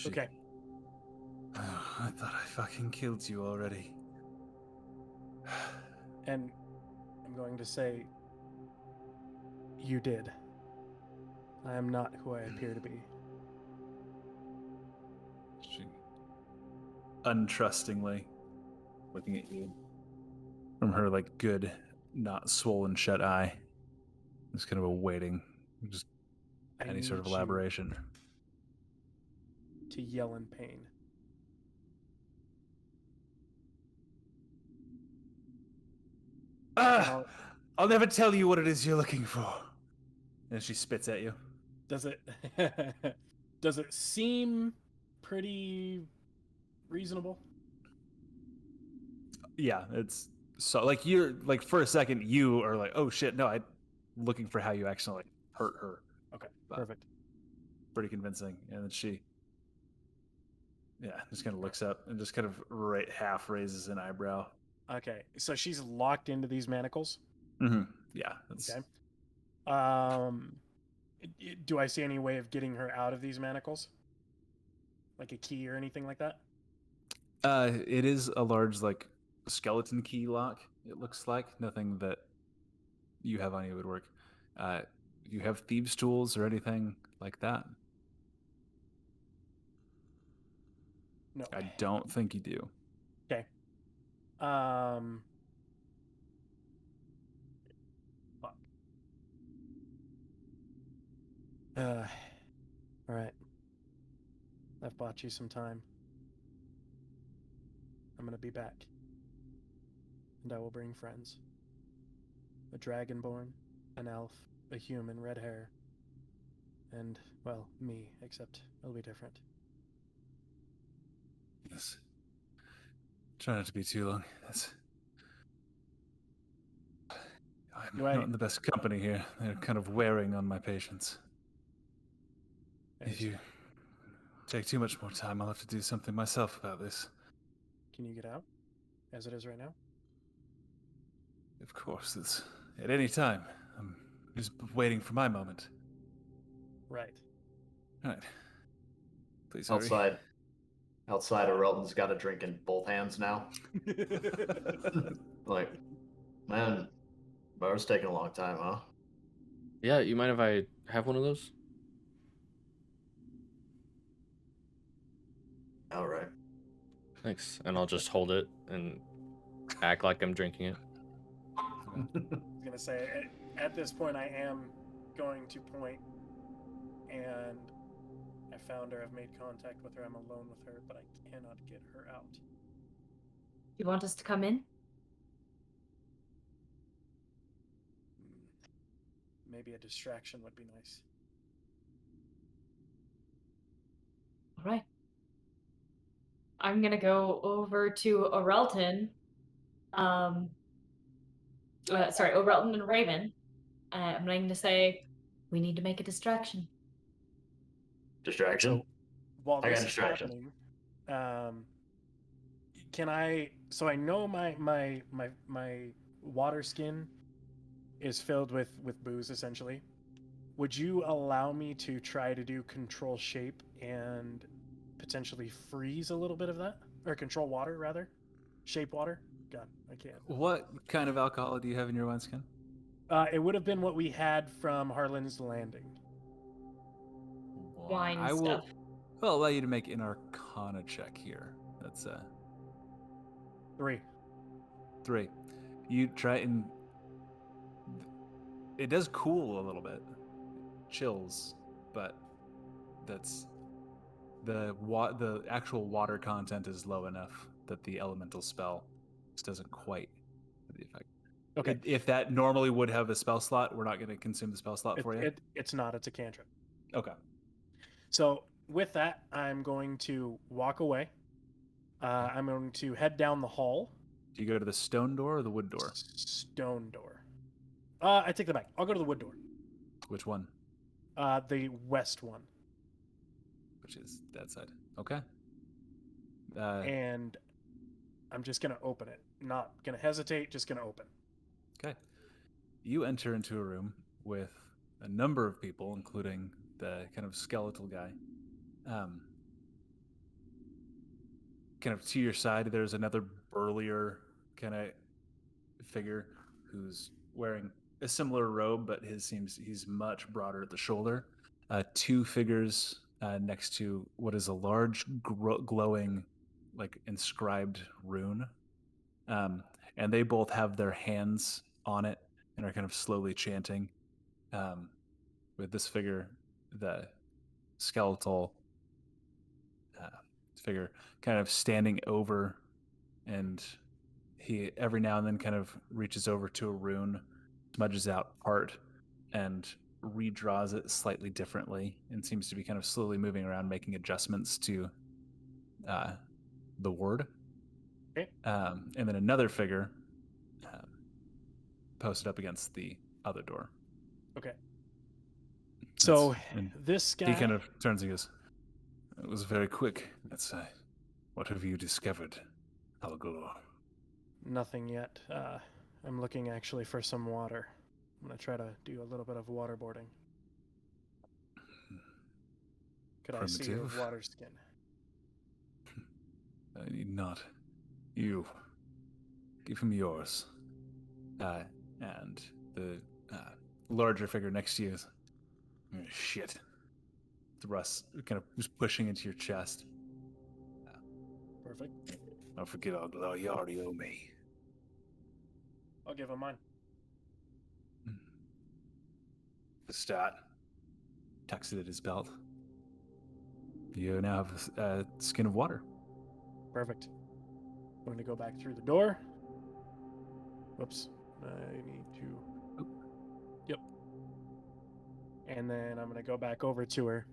Okay. I thought I fucking killed you already. And I'm going to say, you did. I am not who I appear to be. She untrustingly looking at you from her like good, not swollen shut eye. Just kind of awaiting just I any sort of need you elaboration. to yell in pain. Ah! I'll never tell you what it is you're looking for. And she spits at you. Does it does it seem pretty reasonable? Yeah, it's so like you're like for a second you are like, oh shit, no, I'm looking for how you actually like, hurt her. Okay, But perfect. pretty convincing. And then she just kind of looks up and just kind of half raises an eyebrow. Okay, so she's locked into these manacles. Mm-hmm. Yeah. That's, Okay. Do I see any way of getting her out of these manacles? Like a key or anything like that? It is a large like skeleton key lock. It looks like nothing that you have on you would work. You have thieves' tools or anything like that? No. I don't think you do. Okay. Fuck. All right. I've bought you some time. I'm gonna be back. And I will bring friends. A dragonborn, an elf, a human, red hair. And, well, me, except it'll be different. Yes. Try not to be too long. I'm Do I- not in the best company here. They're kind of wearing on my patience. If you take too much more time, I'll have to do something myself about this. Can you get out as it is right now? Of course, it's at any time. I'm just waiting for my moment. Right. All right. Please hurry. Outside, Orelton's got a drink in both hands now. Like, man, bar's taking a long time, huh? Yeah, you mind if I have one of those? All right. Thanks. And I'll just hold it and act like I'm drinking it. I was gonna say, at this point, I am going to point, and I found her. I've made contact with her. I'm alone with her, but I cannot get her out. You want us to come in? Maybe a distraction would be nice. All right. I'm gonna go over to Orelton. Sorry, Orelton and Raven. I'm going to say, we need to make a distraction. Distraction? So while I got this is distraction. happening, can I? So I know my water skin is filled with booze essentially. Would you allow me to try to do control shape and potentially freeze a little bit of that, or control water rather, shape water? God, I can't. What kind of alcohol do you have in your wineskin? It would have been what we had from Harlan's Landing. Wine I will. stuff. I'll allow you to make an Arcana check here. That's 3. 3. You try and it does cool a little bit, chills, but that's the actual water content is low enough that the elemental spell just doesn't quite have the effect. Okay. If that normally would have a spell slot, we're not going to consume the spell slot for you. It's not. It's a cantrip. Okay. So with that, I'm going to walk away. I'm going to head down the hall. Do you go to the stone door or the wood door? Stone door. I take that back. I'll go to the wood door. Which one? The west one. Which is that side. Okay. And I'm just going to open it. Not going to hesitate, just going to open. Okay. You enter into a room with a number of people, including the kind of skeletal guy. Kind of to your side, there's another burlier kind of figure who's wearing a similar robe, but he's much broader at the shoulder. 2 figures next to what is a large glowing, like inscribed rune, and they both have their hands on it and are kind of slowly chanting. With this figure, the skeletal figure, kind of standing over, and he every now and then kind of reaches over to a rune, smudges out part, and redraws it slightly differently, and seems to be kind of slowly moving around, making adjustments to the word. Okay. And then another figure posted up against the other door. Okay. So And this guy. he kind of turns and goes, "It was very quick. That's what have you discovered, Algolor?" Nothing yet. I'm looking actually for some water. I'm going to try to do a little bit of waterboarding. Could I see your Primitive. water skin? I need not. You. Give him yours. And the larger figure next to you is, shit. Thrust, kind of just pushing into your chest. Perfect. Don't forget, Algolor, you already owe me. I'll give him mine. The start. Tucks it at his belt. You now have a skin of water. Perfect. I'm going to go back through the door. Whoops. I need to... Yep. And then I'm going to go back over to her.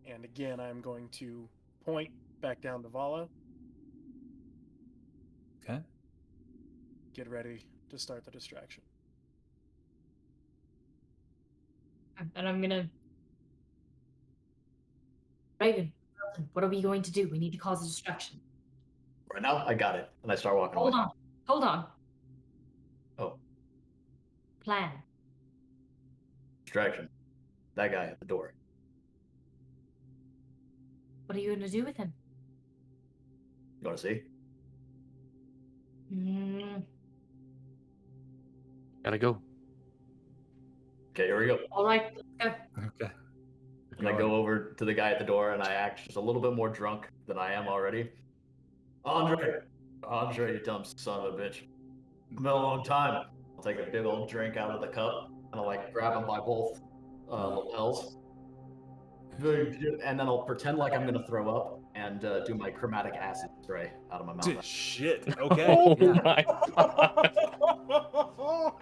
And again, I'm going to point back down to Vala. Okay. Get ready to start the distraction. And I'm gonna. Raven, what are we going to do? We need to cause a distraction. Right now, I got it. And I start walking Hold away. on. Hold on. Oh, Plan. distraction. That guy at the door. What are you gonna do with him? You want to see? Gotta go. Okay, here we go. All right, let's go. Okay. And I go over to the guy at the door, and I act just a little bit more drunk than I am already. Andre, you dumb son of a bitch. It's been a long time. I'll take a big old drink out of the cup, and I'll like grab him by both lapels. And then I'll pretend like I'm gonna throw up and do my chromatic acid spray out of my mouth. Shit. Okay. Oh Yeah. my god.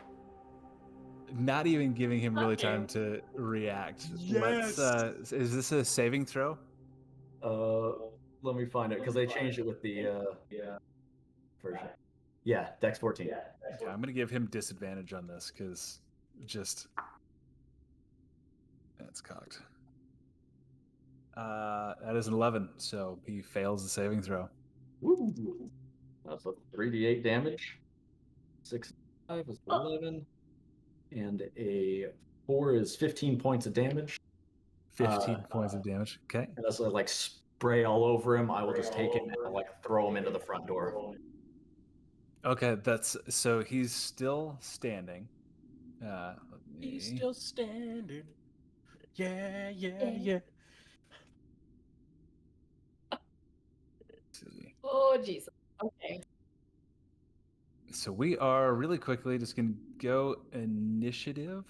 Not even giving him really Okay. time to react. Yes. Let's. Is this a saving throw? Let me find it because they changed it with the version. Yeah, Dex 14. Yeah, I'm gonna give him disadvantage on this because just that's cocked. That is an 11, so he fails the saving throw. Woo. That's a 3d8 damage. 6 5 is 11. And a 4 is 15 points of damage. 15 points of damage. Okay. And as I like spray all over him, I will just take him and I'll, like throw him into the front door. Okay, that's so he's still standing. Let He's me- still standing. Yeah. see. Oh, Jesus. Okay. So we are really quickly just gonna go initiative.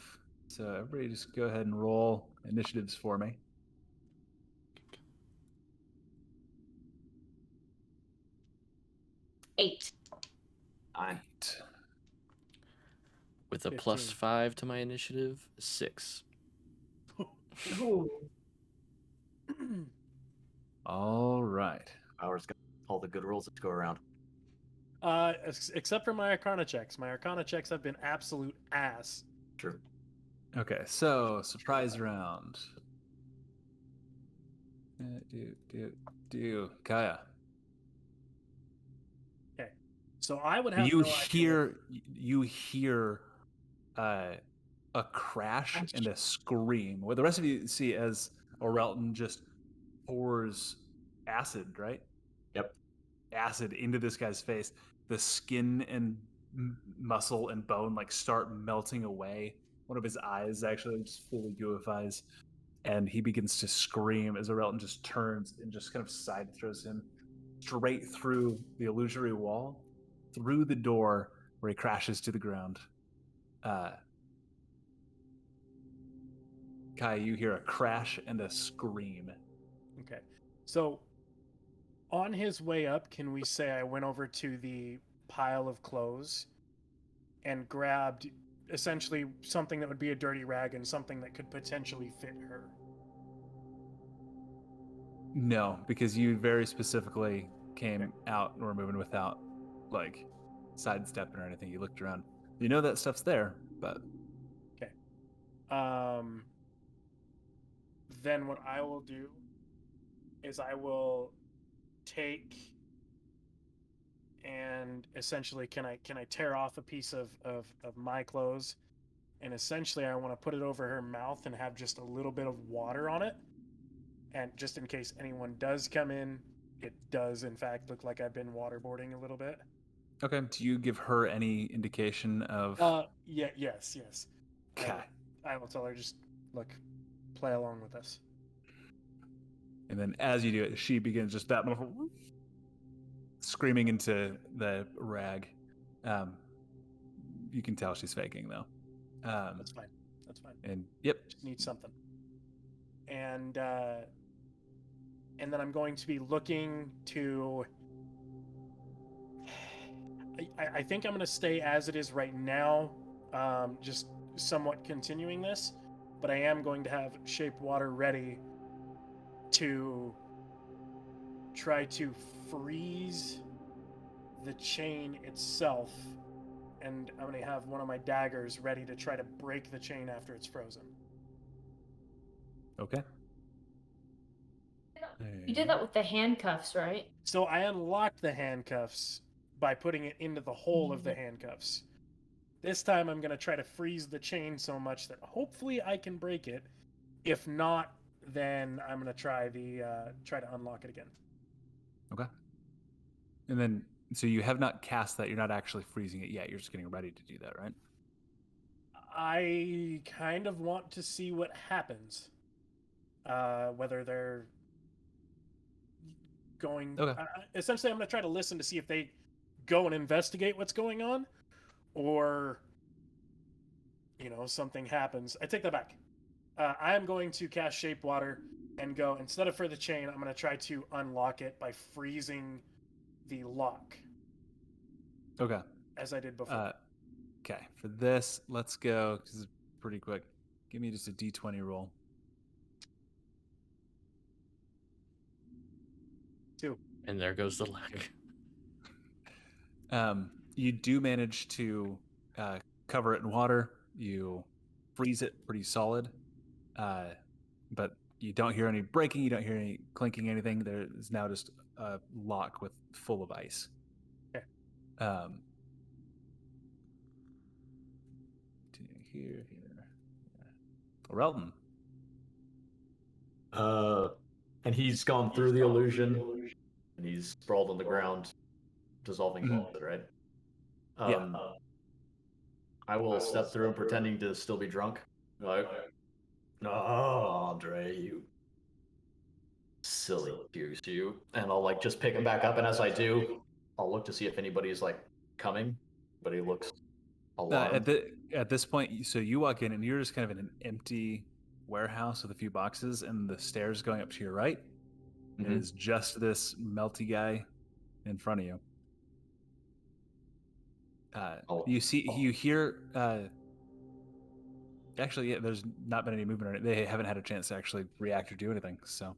So everybody just go ahead and roll initiatives for me. Eight. 9. With a 15. +5 to my initiative, 6. Ooh. All right. Hours got all the good rolls that go around. Except for my Arcana checks. My Arcana checks have been absolute ass. True. Okay, so surprise round. Do Kaya. So I would have You no hear a crash and a scream. What the rest of you see as Orelton just pours acid, right? Yep. Acid into this guy's face. The skin and muscle and bone like start melting away. One of his eyes actually just fully gooifies, and he begins to scream as Orelton just turns and just kind of side throws him straight through the illusory wall, through the door where he crashes to the ground. Kai, you hear a crash and a scream. Okay. So on his way up, can we say I went over to the pile of clothes and grabbed essentially something that would be a dirty rag and something that could potentially fit her? No, because you very specifically came out and were moving without, like, sidestepping or anything. You looked around. You know that stuff's there, but Then what I will do is I will take and essentially can I tear off a piece of my clothes, and essentially I want to put it over her mouth and have just a little bit of water on it, and just in case anyone does come in, it does in fact look like I've been waterboarding a little bit. okay. Do you give her any indication of? Yes. Okay. I will tell her, just look, play along with us. And then as you do it, she begins just that screaming into the rag. You can tell she's faking though. That's fine. And yep. Just need something. And then I'm going to be looking to. I think I'm going to stay as it is right now, just somewhat continuing this, but I am going to have Shape Water ready to try to freeze the chain itself, and I'm going to have one of my daggers ready to try to break the chain after it's frozen. Okay. You did that with the handcuffs, right? So I unlocked the handcuffs by putting it into the hole of the handcuffs. This time I'm going to try to freeze the chain so much that hopefully I can break it. If not, then I'm going to try to unlock it again. Okay. And then, so you have not cast that. You're not actually freezing it yet. You're just getting ready to do that, right? I kind of want to see what happens. Whether they're going... Okay. Essentially, I'm going to try to listen to see if they go and investigate what's going on, or, something happens. I take that back. I am going to cast Shape Water and go, instead of for the chain, I'm going to try to unlock it by freezing the lock. Okay. As I did before. Okay. For this, let's go, because it's pretty quick. Give me just a D20 roll. 2. And there goes the leg. You do manage to cover it in water. You freeze it pretty solid, but you don't hear any breaking. You don't hear any clinking, anything. There is now just a lock full of ice. Okay. Here. Relton. And he's gone through the illusion, and he's sprawled on the ground, dissolving it, right? Yeah. I will step through him pretending to still be drunk. Like, no, Andre, you silly goose, you. And I'll just pick him back up, and as I do, I'll look to see if anybody's coming, but he looks alarmed. At this point, so you walk in and you're just kind of in an empty warehouse with a few boxes, and the stairs going up to your right. Mhm. It is just this melty guy in front of you. You hear. Actually, yeah, there's not been any movement on it. They haven't had a chance to actually react or do anything. So.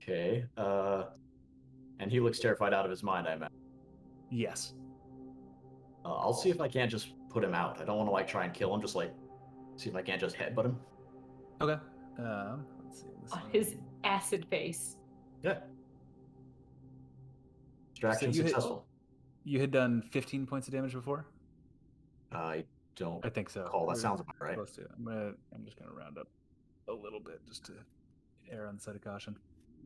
Okay. And he looks terrified out of his mind, I imagine. Yes. I'll see if I can't just put him out. I don't want to try and kill him. Just see if I can't just headbutt him. Okay. Let's see. On his acid face. Yeah. Distraction successful. You had done 15 points of damage before? I don't I think so. recall. That sounds about right. Close to it. I'm just gonna round up a little bit just to err on the side of caution.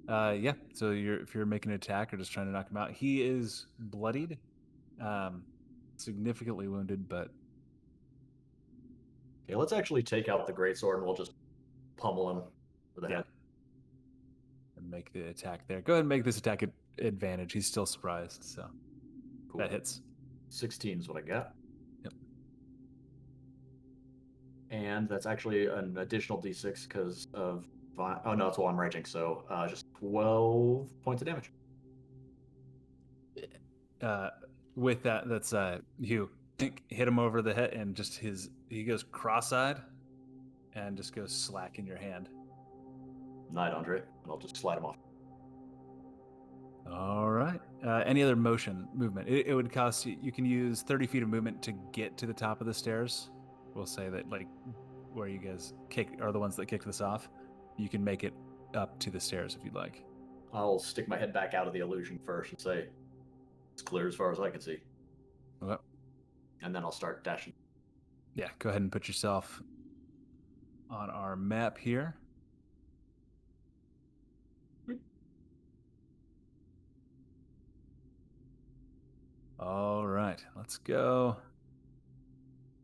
Yeah. So if you're making an attack or just trying to knock him out, he is bloodied, significantly wounded, but. Okay, let's actually take out the greatsword and we'll just pummel him with the head. And make the attack there. Go ahead and make this attack advantage. He's still surprised, so Cool. that hits. 16 is what I got. Yep. And that's actually an additional d6 because of... Oh, no, it's while I'm raging, so just 12 points of damage. With that, that's you hit him over the head, and just he goes cross-eyed and just goes slack in your hand. Night, Andre. And I'll just slide him off. All right. Any other movement? It would cost you. You can use 30 feet of movement to get to the top of the stairs. We'll say that where you guys are the ones that kicked this off. You can make it up to the stairs if you'd like. I'll stick my head back out of the illusion first and say, it's clear as far as I can see. Okay. And then I'll start dashing. Yeah, go ahead and put yourself on our map here. All right, let's go.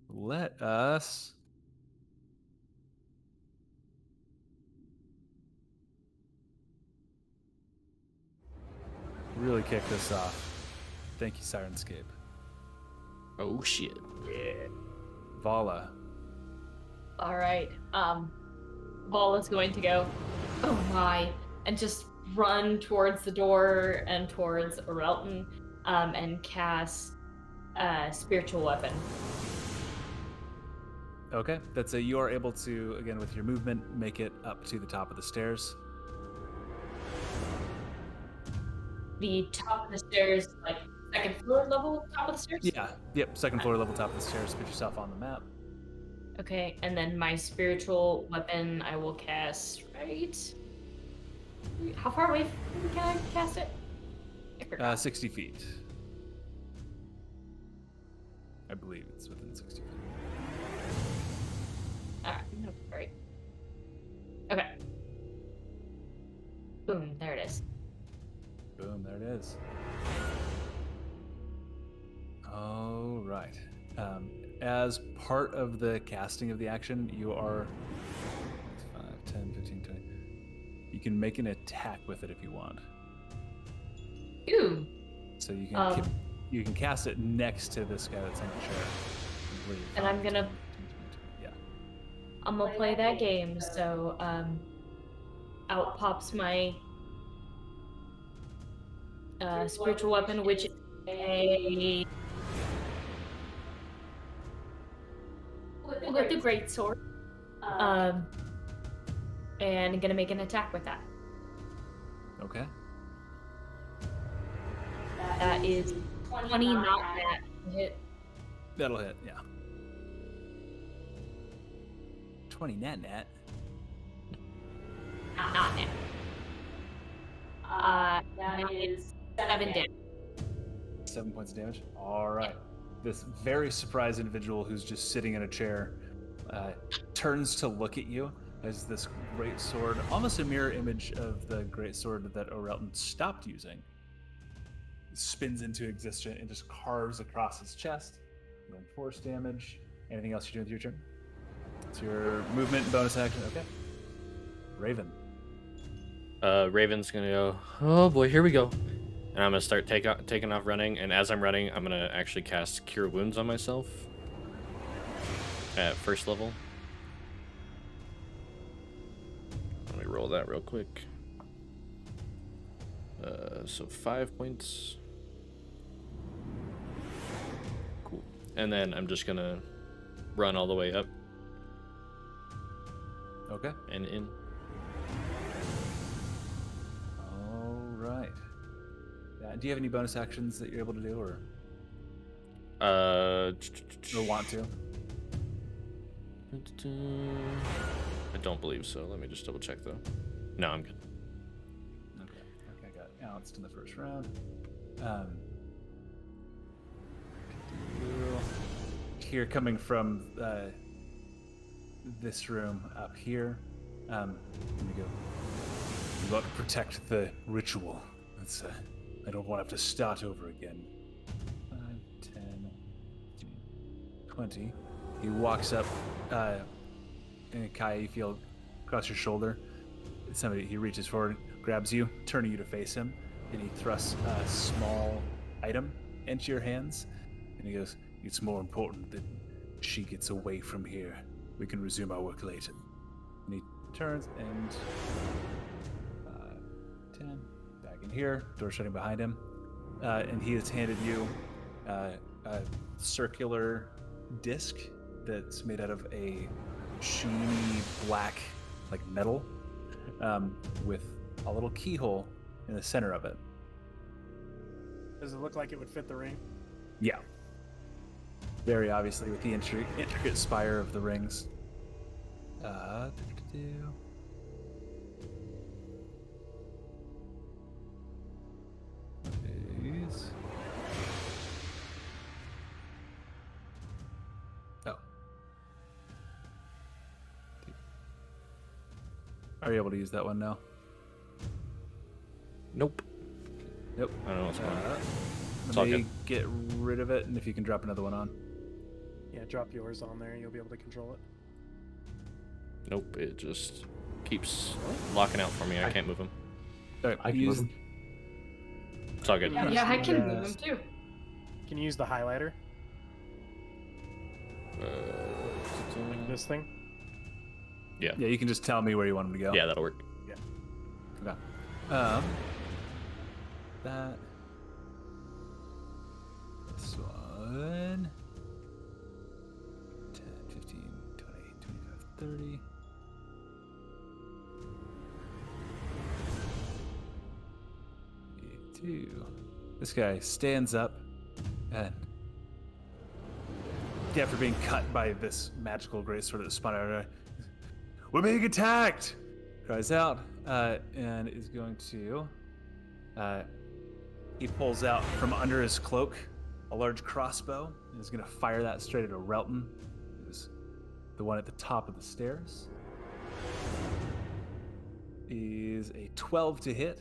Let us really kick this off. Thank you, Syrinscape. Oh shit. Yeah. Vala. All right. Vala's going to go, oh my, and just run towards the door and towards Orelton, and cast Spiritual Weapon. Okay, that's a you are able to, again, with your movement, make it up to the top of the stairs. The top of the stairs, like second floor level, top of the stairs. Yeah, yep, second floor level, top of the stairs. Put yourself on the map. Okay, and then my spiritual weapon, I will cast right. How far away can I cast it? I forgot. 60 feet. I believe it's within 60 feet. Alright, right. Okay. Boom, there it is. Boom, there it is. All right. As part of the casting of the action, you are 5, 10, 15, 20. You can make an attack with it if you want. Ooh. So you can cast it next to this guy that's on the chair. I believe. And I'm gonna Yeah. I'm gonna play that game, so out pops my spiritual weapon, which is a with the great sword. And I'm gonna make an attack with that. Okay. That is 20, not that hit. That'll hit, yeah. 20 nat. Not that. That is 7 damage. 7 points of damage. All right. This very surprised individual who's just sitting in a chair turns to look at you as this great sword, almost a mirror image of the great sword that Orelton stopped using, spins into existence and just carves across his chest. And then force damage. Anything else you do with your turn? It's your movement and bonus action. Okay. Raven. Raven's gonna go, oh boy, here we go. And I'm gonna start taking off running, and as I'm running, I'm gonna actually cast Cure Wounds on myself at first level. Let me roll that real quick. So 5 points. Cool. And then I'm just gonna run all the way up Okay. and in. All right. Do you have any bonus actions that you're able to do, or want to? I don't believe so. Let me just double check though. No, I'm good. Okay. I got ounced in the first round. Here, coming from this room up here. Let me go. We got to protect the ritual. That's I don't want to have to start over again. 5, 10, 15, 20. He walks up, and Kai, you feel across your shoulder. He reaches forward, grabs you, turning you to face him, and he thrusts a small item into your hands. And he goes, "It's more important that she gets away from here. We can resume our work later." And he turns and 10, back in here, door shutting behind him. And he has handed you a circular disc that's made out of a sheeny black, like metal, with a little keyhole in the center of it. Does it look like it would fit the ring? Yeah. Very obviously with the intricate spire of the rings. These. Oh. Are you able to use that one now? Nope. Nope. I don't know what's going on. It's Let all me good. get rid of it, and if you can drop another one on. Yeah, drop yours on there and you'll be able to control it. Nope, it just keeps locking out for me. I can't move him. All right, I can use move It's all good. Yeah, I can move him too. Can you use the highlighter? Uh, Like this thing? Yeah, you can just tell me where you want him to go. yeah, that'll work. Okay. That. This one. 10, 15, 30. Two. This guy stands up and, after being cut by this magical greatsword that spun out, we're being attacked! Cries out and is going to. He pulls out from under his cloak a large crossbow and is going to fire that straight at Relton, who's the one at the top of the stairs. Is a 12 to hit.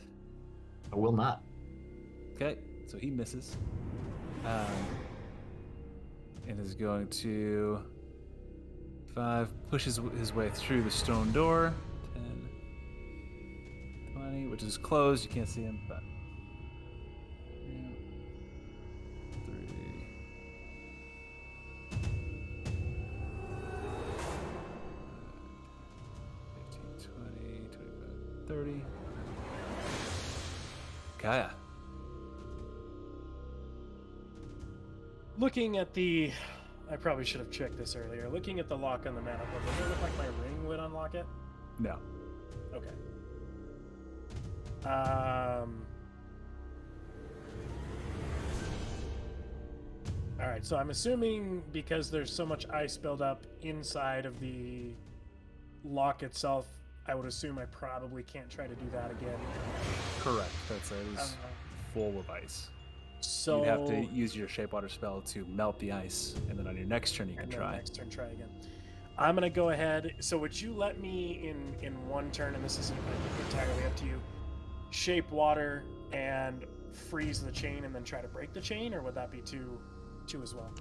I will not. Okay, so he misses. And is going to 5, pushes his way through the stone door. 10, 20, which is closed. You can't see him, but 3. 15, 20, 25, 30. Kaya. Looking at the, I probably should have checked this earlier. Looking at the lock on the manifold, does it look like my ring would unlock it? No. Okay. All right, so I'm assuming because there's so much ice buildup inside of the lock itself, I would assume I probably can't try to do that again. Correct. That's it. It's full of ice. So You'd have to use your Shapewater spell to melt the ice, and then on your next turn you can and then try. next turn try again. I'm gonna go ahead. So would you let me in one turn, and this is entirely up to you, shape water and freeze the chain and then try to break the chain, or would that be two as well?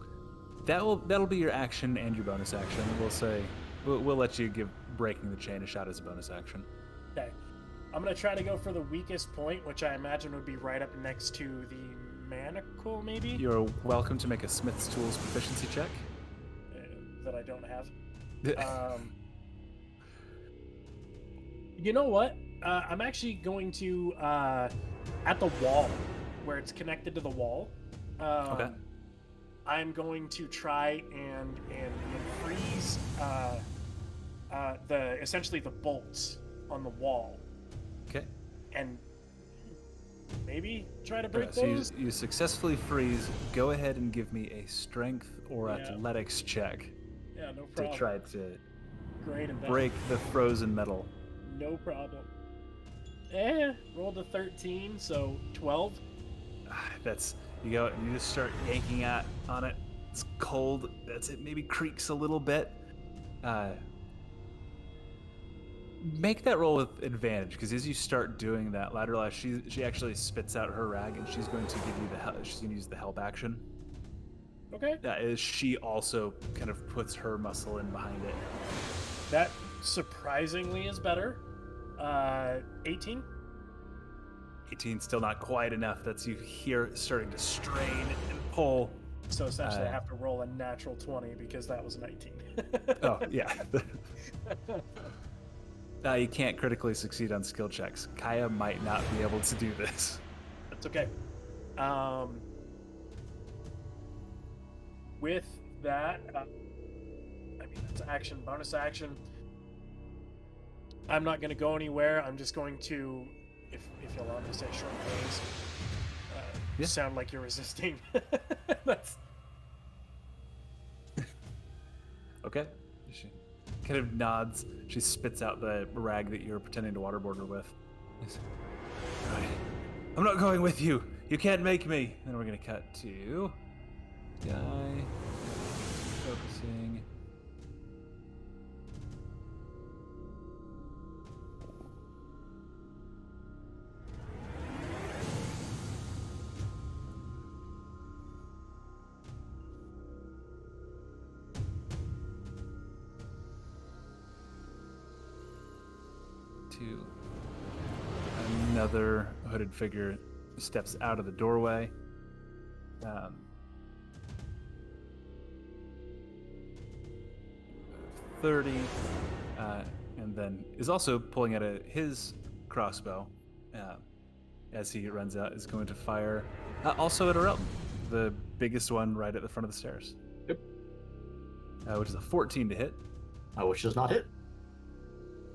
That'll be your action and your bonus action. We'll say we'll let you give breaking the chain a shot as a bonus action. Okay. I'm gonna try to go for the weakest point, which I imagine would be right up next to the manacle, maybe? You're welcome to make a Smith's Tools proficiency check. That I don't have. You know what? I'm actually going to at the wall where it's connected to the wall. Okay. I'm going to try and freeze essentially the bolts on the wall, Okay. and maybe try to break So those. you successfully freeze. Go ahead and give me a strength or Yeah. athletics check Yeah, no to problem. try to Great and break the frozen metal. No problem. Rolled a 13, so 12. That's you go and you just start yanking on it. It's cold. That's it. Maybe creaks a little bit. Make that roll with advantage, because as you start doing that, Lateral, she actually spits out her rag and she's going to give you she's going to use the help action. Okay. As she also kind of puts her muscle in behind it. That surprisingly is better. 18. 18 still not quite enough. That's you hear starting to strain and pull. So essentially I have to roll a natural 20 because that was 19. Oh yeah. You can't critically succeed on skill checks. Kaya might not be able to do this. That's okay. With that, I mean, that's action, bonus action. I'm not going to go anywhere. I'm just going to, if you'll allow me to say short phrase, Yeah. sound like you're resisting. That's Okay. She kind of nods. She spits out the rag that you're pretending to waterboard her with. Right. I'm not going with you. You can't make me. Then we're gonna cut to guy focusing. Another hooded figure steps out of the doorway. 30, and then is also pulling out his crossbow as he runs out, is going to fire also at Relton, the biggest one right at the front of the stairs. Yep. Which is a 14 to hit. which does not hit.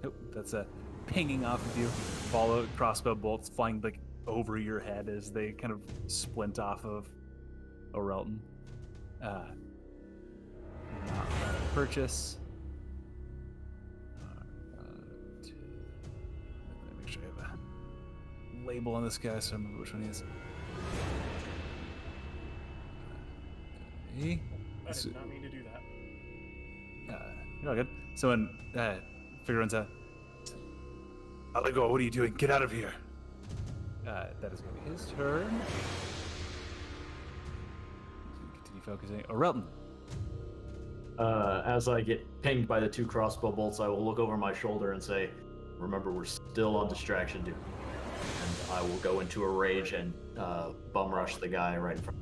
Nope, that's a pinging off of you. Follow crossbow bolts flying like over your head as they kind of splint off of Orelton. Not a purchase. Let me make sure I have a label on this guy so I remember which one he is. I did not mean to do that. You're all good. Someone figure runs out. Aligo, what are you doing? Get out of here. That is going to be his turn. Continue focusing. Orelton. As I get pinged by the 2 crossbow bolts, I will look over my shoulder and say, remember, we're still on distraction duty. And I will go into a rage and bum rush the guy right in front.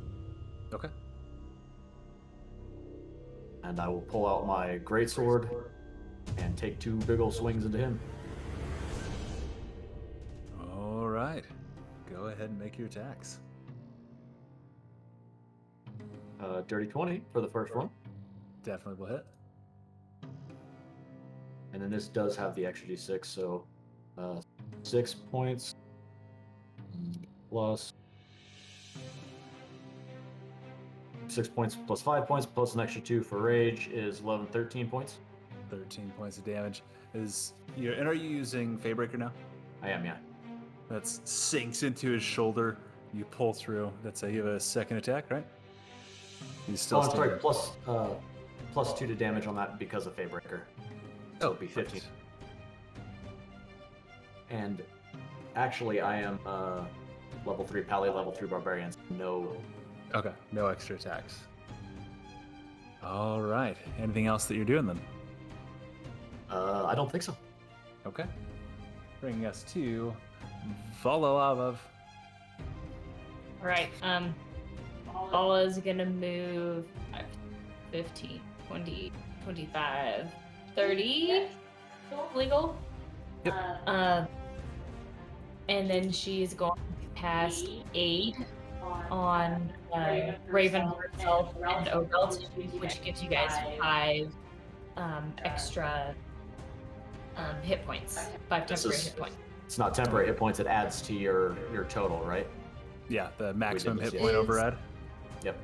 Okay. And I will pull out my greatsword and take 2 big ol' swings into him. All right. Go ahead and make your attacks. Dirty 20 for the first one. Definitely will hit. And then this does have the extra d6, so 6 points plus 6 points plus 5 points plus an extra 2 for rage is 11, 13 points. 13 points of damage. And are you using Faybreaker now? I am, yeah. That sinks into his shoulder. You pull through. You have a second attack, right? He's still Oh, I'm sorry, standing. plus 2 to damage on that because of Faybreaker. So it'd be 15. perfect. And actually, I am level 3 Pally, level 3 Barbarians. No. Okay, no extra attacks. All right. Anything else that you're doing then? I don't think so. Okay. Bringing us to Volovov. All right. Bala's gonna move 15, 20, 25, 30. Legal. Yep. And then she's going to cast Aid on Raven herself and O'Belt, which gives you guys 5 extra hit points. 5 temporary hit points. It's not temporary hit points, it adds to your total, right? Yeah, the maximum this, hit yeah. point override. Yep.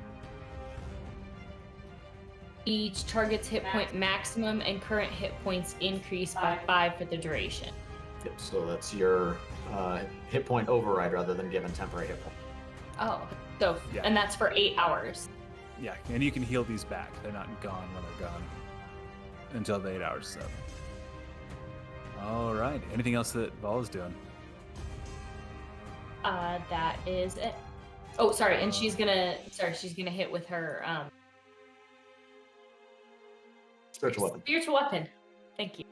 Each target's hit point maximum and current hit points increase by 5 for the duration. Yep, so that's your hit point override rather than given temporary hit point. Oh, so Yeah. and that's for 8 hours. Yeah, and you can heal these back. They're not gone when they're gone until the 8 hours is up. All right. Anything else that Vol is doing? That is it. Oh, sorry, and she's gonna hit with her Spiritual weapon. Spiritual weapon. Thank you.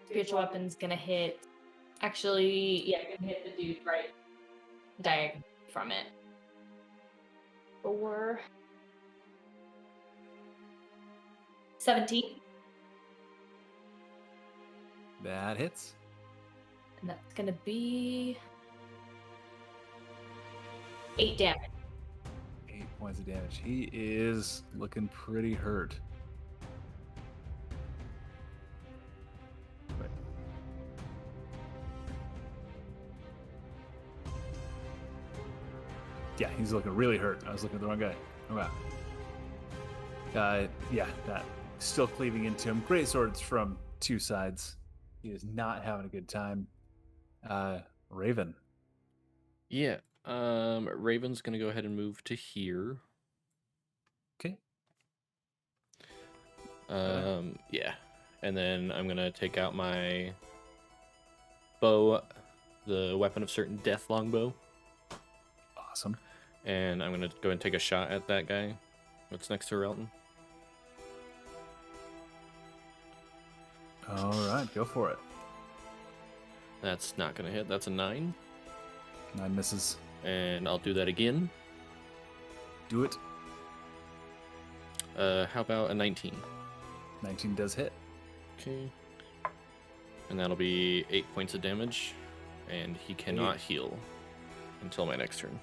Spiritual weapon's gonna hit. Actually, yeah, gonna hit the dude right diagonal from it. For 17. That hits. And that's gonna be 8 damage. 8 points of damage. He is looking pretty hurt. Wait. Yeah, he's looking really hurt. I was looking at the wrong guy. Oh, wow. Yeah, that still cleaving into him. Great swords from 2 sides. He is not having a good time. Raven. Yeah. Raven's gonna go ahead and move to here. Okay. Yeah. And then I'm gonna take out my bow, the weapon of certain death longbow, Awesome. and I'm gonna go and take a shot at that guy that's next to Relton. All right, go for it. That's not gonna hit. That's a 9. 9 misses. And I'll do that again. Do it. How about a 19? 19 does hit. Okay. And that'll be 8 points of damage. And he cannot heal until my next turn.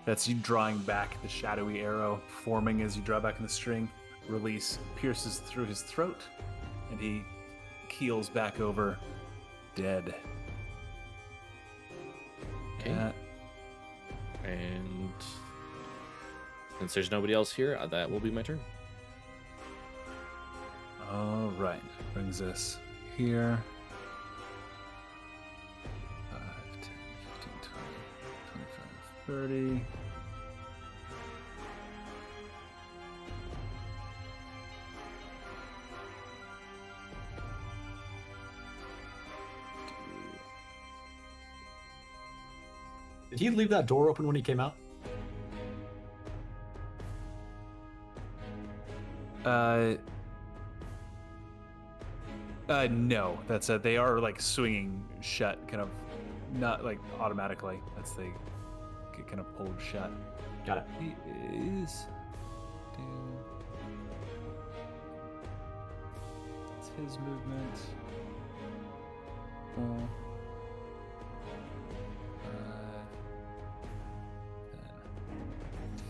That's you drawing back the shadowy arrow, forming as you draw back in the string. release pierces through his throat, and he keels back over, dead. Okay. And since there's nobody else here, that will be my turn. All right, brings us here. 5, 10, 15, 20, 25, 30. Did he leave that door open when he came out? No, that's they are like swinging shut, kind of not like automatically. That's they get kind of pulled shut. Got it. He is. It's his movement.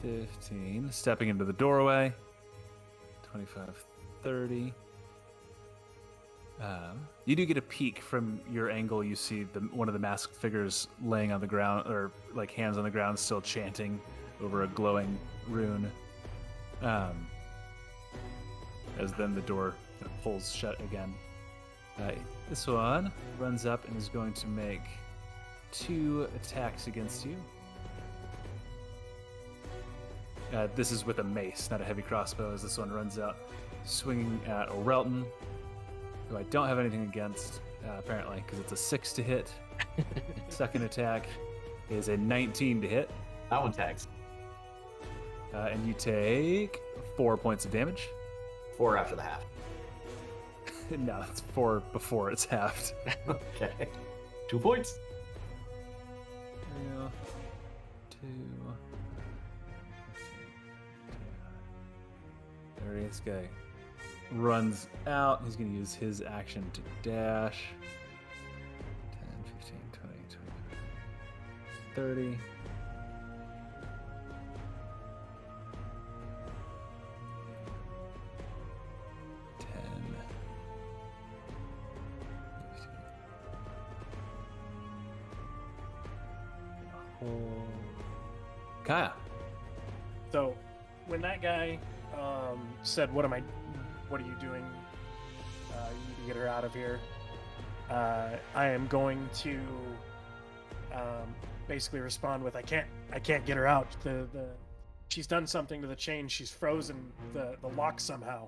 15. Stepping into the doorway. 25, 30. You do get a peek from your angle. You see one of the masked figures laying on the ground, or like hands on the ground, still chanting over a glowing rune. As then the door kind of pulls shut again. This one runs up and is going to make 2 attacks against you. This is with a mace, not a heavy crossbow, as this one runs out, swinging at Orelton, who I don't have anything against, apparently, because it's a 6 to hit. Second attack is a 19 to hit. That one tags. And you take 4 points of damage. 4 after the half. No, it's 4 before it's halved. Okay. 2 points. 2. There this guy runs out. He's going to use his action to dash. 10, 15, 20, 30. Kaya. So, when that guy said, "What are you doing? You need to get her out of here." I am going to basically respond with, "I can't get her out. She's done something to the chain. She's frozen the lock somehow."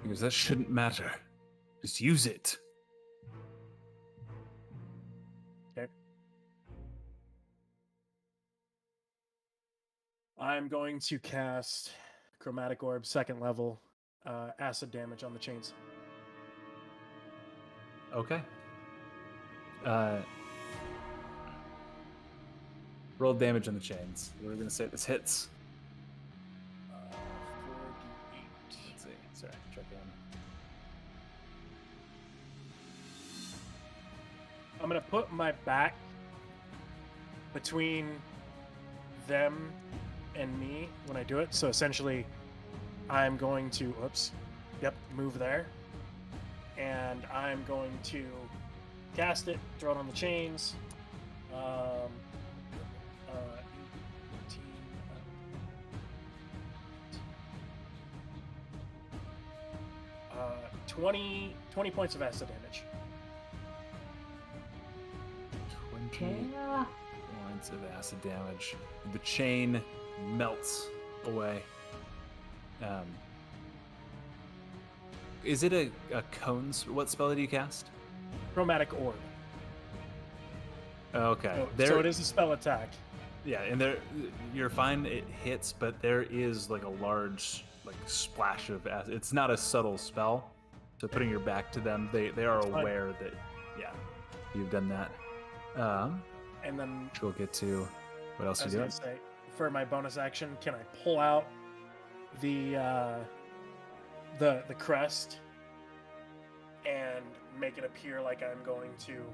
Because that shouldn't matter. Just use it. Okay. I'm going to cast Chromatic Orb, 2nd level, acid damage on the chains. Okay. Roll damage on the chains. We're going to say this hits. 4d8. Let's see. Sorry, check in. I'm going to put my back between them and me when I do it. So essentially, I'm going to, move there. And I'm going to cast it, throw it on the chains. 20 points of acid damage. 20 points of acid damage. The chain melts away. Is it a cone? What spell did you cast? Chromatic Orb. Okay. So it is a spell attack. Yeah, and you're fine. It hits, but there is like a large splash of acid. It's not a subtle spell. So putting your back to them, they are aware that you've done that. And then Which we'll get to. What else I you was doing? gonna say, for my bonus action, can I pull out the crest and make it appear like I'm going to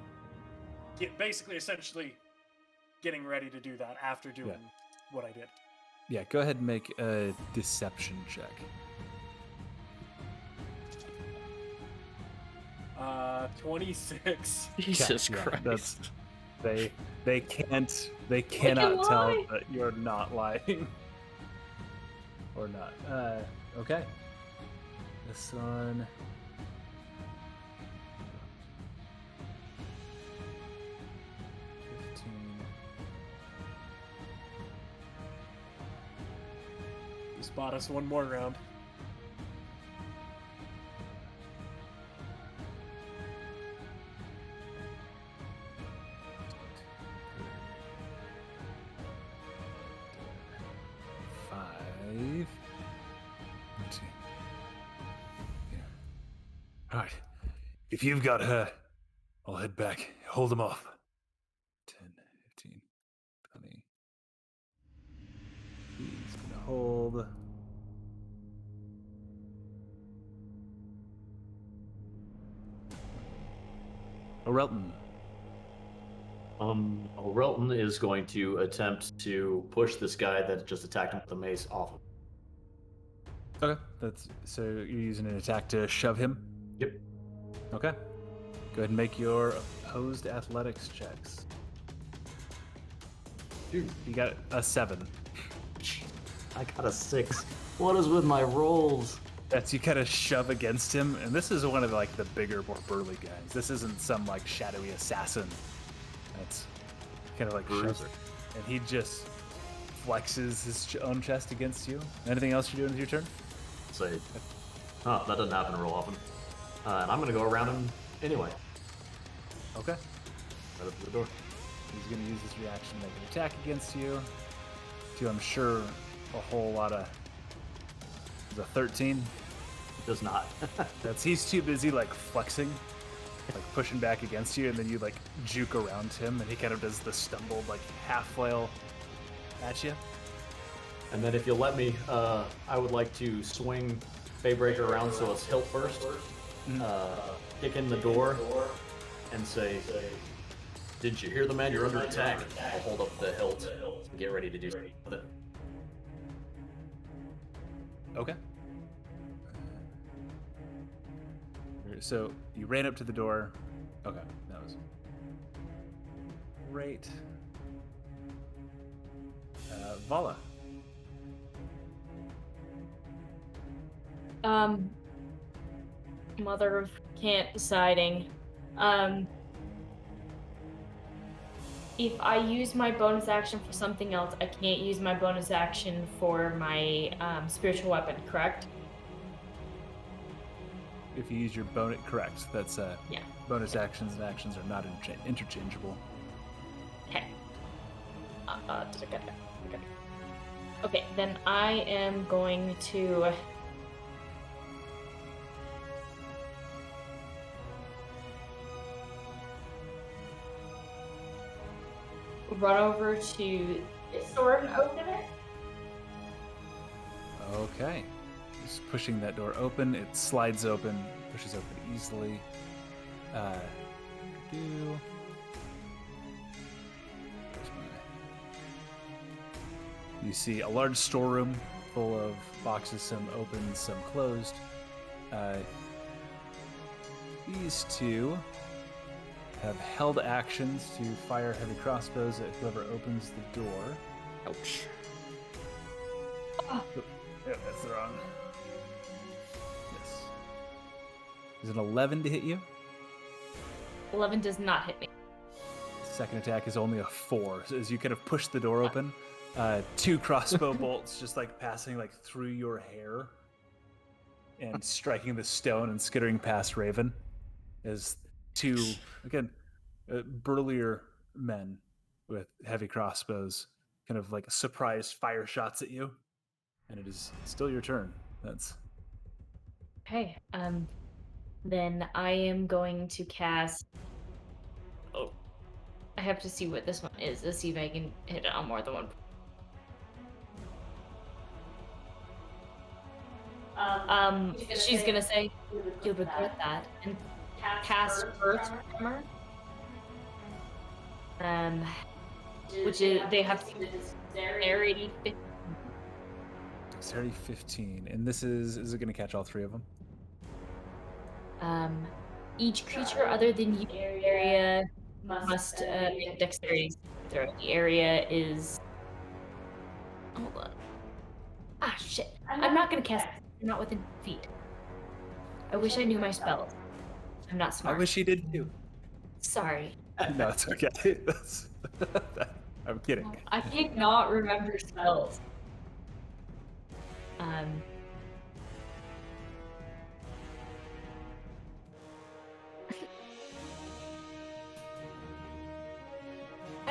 essentially getting ready to do that after doing what I did? Yeah, go ahead and make a deception check. 26. Jesus Yeah, Christ. that's they can cannot tell lie. that you're not lying. Or not. Okay. This one. Just bought us one more round. Five. Let's see. Yeah. All right. If you've got her, I'll head back. Hold them off. 10, 15, 20. He's gonna hold. Orelton. Relton is going to attempt to push this guy that just attacked him with the mace off him. Okay. That's so you're using an attack to shove him? Yep. Okay. Go ahead and make your opposed athletics checks. Dude, You got a 7. I got a 6. What is with my rolls? That's you kind of shove against him, and this is one of like the bigger, more burly guys. This isn't some like shadowy assassin. That's kind of like shoves her, and he just flexes his own chest against you. Anything else you're doing with your turn? Say, oh, that doesn't happen real often. And I'm gonna go around him anyway. Okay. Right up to the door. He's going to use his reaction to make an attack against you. To, I'm sure, a whole lot of. The 13. Does not. He's too busy like flexing, like pushing back against you, and then you like juke around him, and he kind of does the stumbled like half flail at you. And then if you'll let me, I would like to swing Faybreaker around so it's hilt first. Kick in the door and say, "Did you hear the man? You're under attack." I'll hold up the hilt and get ready to do something with it. Okay. So you ran up to the door. Okay, that was great. Vala. Mother of can't deciding. If I use my bonus action for something else, I can't use my bonus action for my spiritual weapon, correct? If you use your bonus, correct. That's Yeah. bonus actions and actions are not interchangeable. Okay. Okay, then I am going to run over to this door and open it. Okay. Just pushing that door open. It slides open, pushes open easily. Where's my- You see a large storeroom full of boxes, some open, some closed. These two have held actions to fire heavy crossbows at whoever opens the door. Ouch. Oh, yeah, that's the wrong. Yes. Is it 11 to hit you? 11 does not hit me. Second attack is only a 4. So as you kind of push the door open, 2 crossbow bolts just like passing like through your hair and striking the stone and skittering past Raven as 2, again, burlier men with heavy crossbows kind of like surprise fire shots at you. And it is still your turn. That's Okay, then I am going to cast. Oh, I have to see what this one is. Let's see if I can hit it on more than one. She's gonna say, "You'll regret that," and cast Earth Tremor. Which is they have dexterity Dexterity 15. And this is it going to catch all three of them? Each creature other than you area must make a dexterity throw. The area is. Hold on. Ah, shit. I'm not gonna cast it. You're not within feet. I wish I knew my spells. I'm not I smart. wish he did too. Sorry. No, it's okay. I'm kidding. I cannot remember spells. I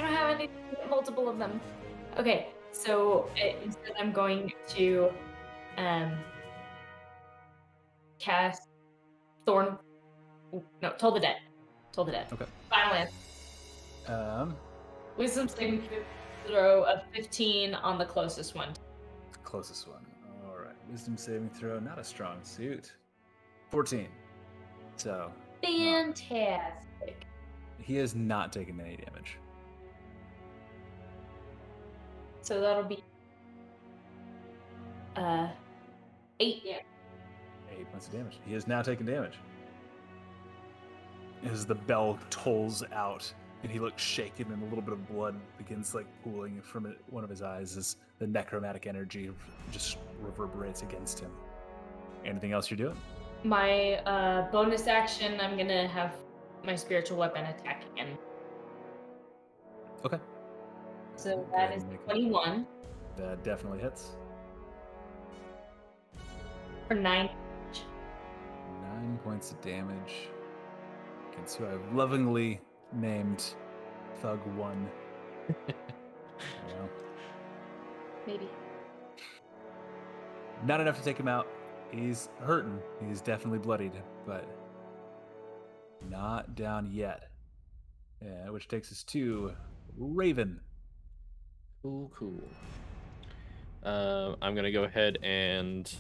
don't have any multiple of them. Okay, so instead I'm going to cast Thorn. No, Toll the Dead. Toll the Dead. Okay. Final answer. Wisdom saving throw of 15 on the closest one. Closest one. All right. Wisdom saving throw. Not a strong suit. 14. So. Fantastic. He has not taken any damage. So that'll be 8. Yeah. 8 points of damage. He has now taken damage. As the bell tolls out, and he looks shaken, and a little bit of blood begins pooling from one of his eyes as the necromantic energy just reverberates against him. Anything else you're doing? My bonus action, I'm gonna have my spiritual weapon attack again. Okay. So that is 21. That definitely hits. For 9. 9 points of damage against who I've lovingly named Thug 1. Well, Maybe. not enough to take him out. He's hurting. He's definitely bloodied, but not down yet. Yeah, which takes us to Raven. Cool. I'm gonna go ahead and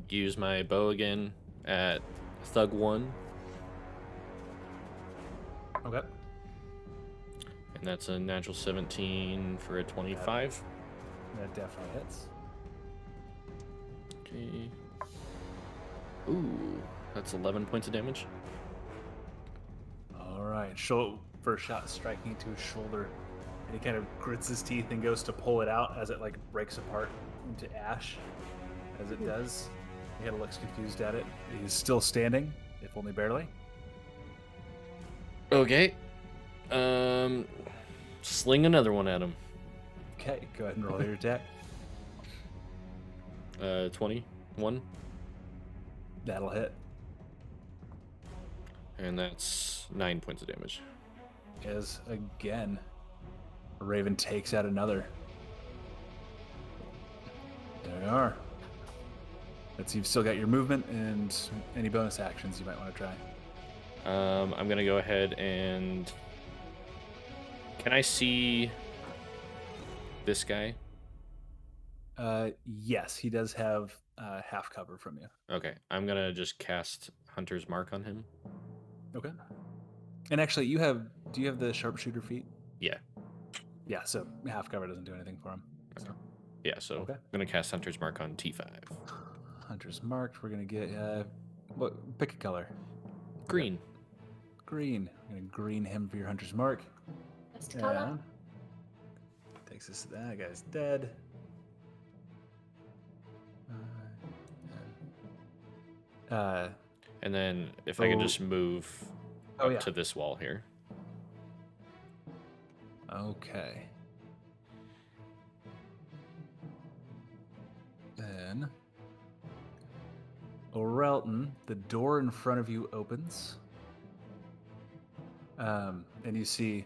use my bow again at Thug 1. Okay. And that's a natural 17 for a 25. That definitely hits. Okay. Ooh, that's 11 points of damage. All right. First shot striking into his shoulder, and he kind of grits his teeth and goes to pull it out as it breaks apart into ash. As it does, he kind of looks confused at it. He's still standing, if only barely. Okay. Sling another one at him. Okay, go ahead and roll your attack. 21. That'll hit. And that's 9 points of damage. As again, Raven takes out another. There you are. Let's see, you've still got your movement and any bonus actions you might want to try. I'm gonna go ahead and... Can I see this guy? Yes, he does have half cover from you. Okay, I'm gonna just cast Hunter's Mark on him. Okay. And actually, do you have the sharpshooter feat? Yeah. Yeah, so half cover doesn't do anything for him. So. Yeah, so Okay. I'm gonna cast Hunter's Mark on T5. Hunter's marked. We're gonna get pick a color. Green. Green. I'm gonna green him for your Hunter's mark. That's the color. And takes us to that guy's dead. And then if I can just move up to this wall here. Okay. Then, Orelton, the door in front of you opens. And you see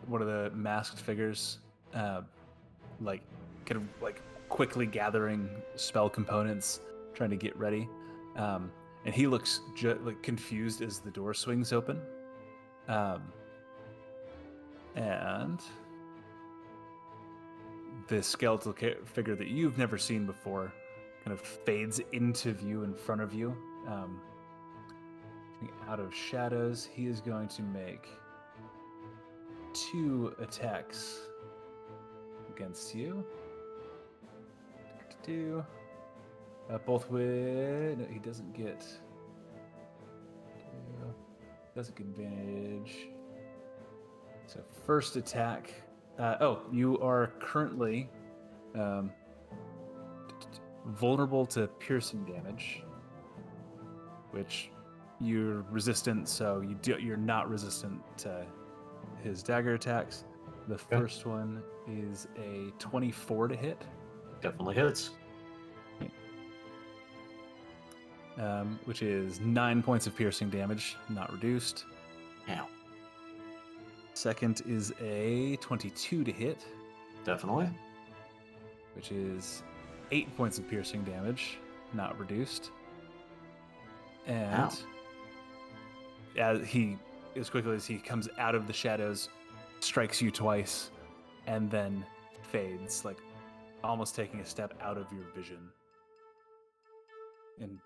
one of the masked figures, quickly gathering spell components, trying to get ready. And he looks confused as the door swings open. And the skeletal figure that you've never seen before kind of fades into view in front of you. Out of shadows, he is going to make 2 attacks against you. 2. Both with... No, he doesn't get... Doesn't get advantage. So first attack. You are currently vulnerable to piercing damage, which you're resistant, so you're not resistant to his dagger attacks. The first one is a 24 to hit. Definitely hits. Which is 9 points of piercing damage, not reduced. Ow. Second is a 22 to hit, Definitely. which is 8 points of piercing damage, not reduced. And as quickly as he comes out of the shadows, strikes you twice, and then fades, like almost taking a step out of your vision, and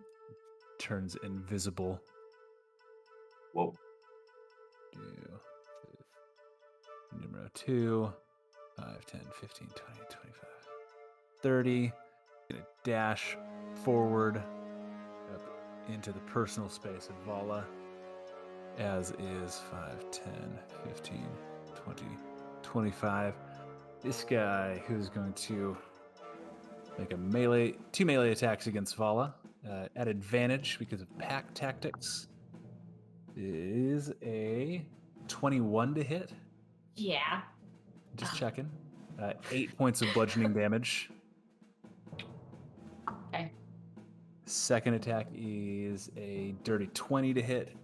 turns invisible. Whoa. Numero 2, 5, 10, 15, 20, 25, 30. Gonna dash forward up into the personal space of Vala, as is 5, 10, 15, 20, 25. This guy who's going to make two melee attacks against Vala at advantage because of pack tactics is a 21 to hit. Yeah. Just checking. 8 points of bludgeoning damage. Okay. Second attack is a dirty 20 to hit,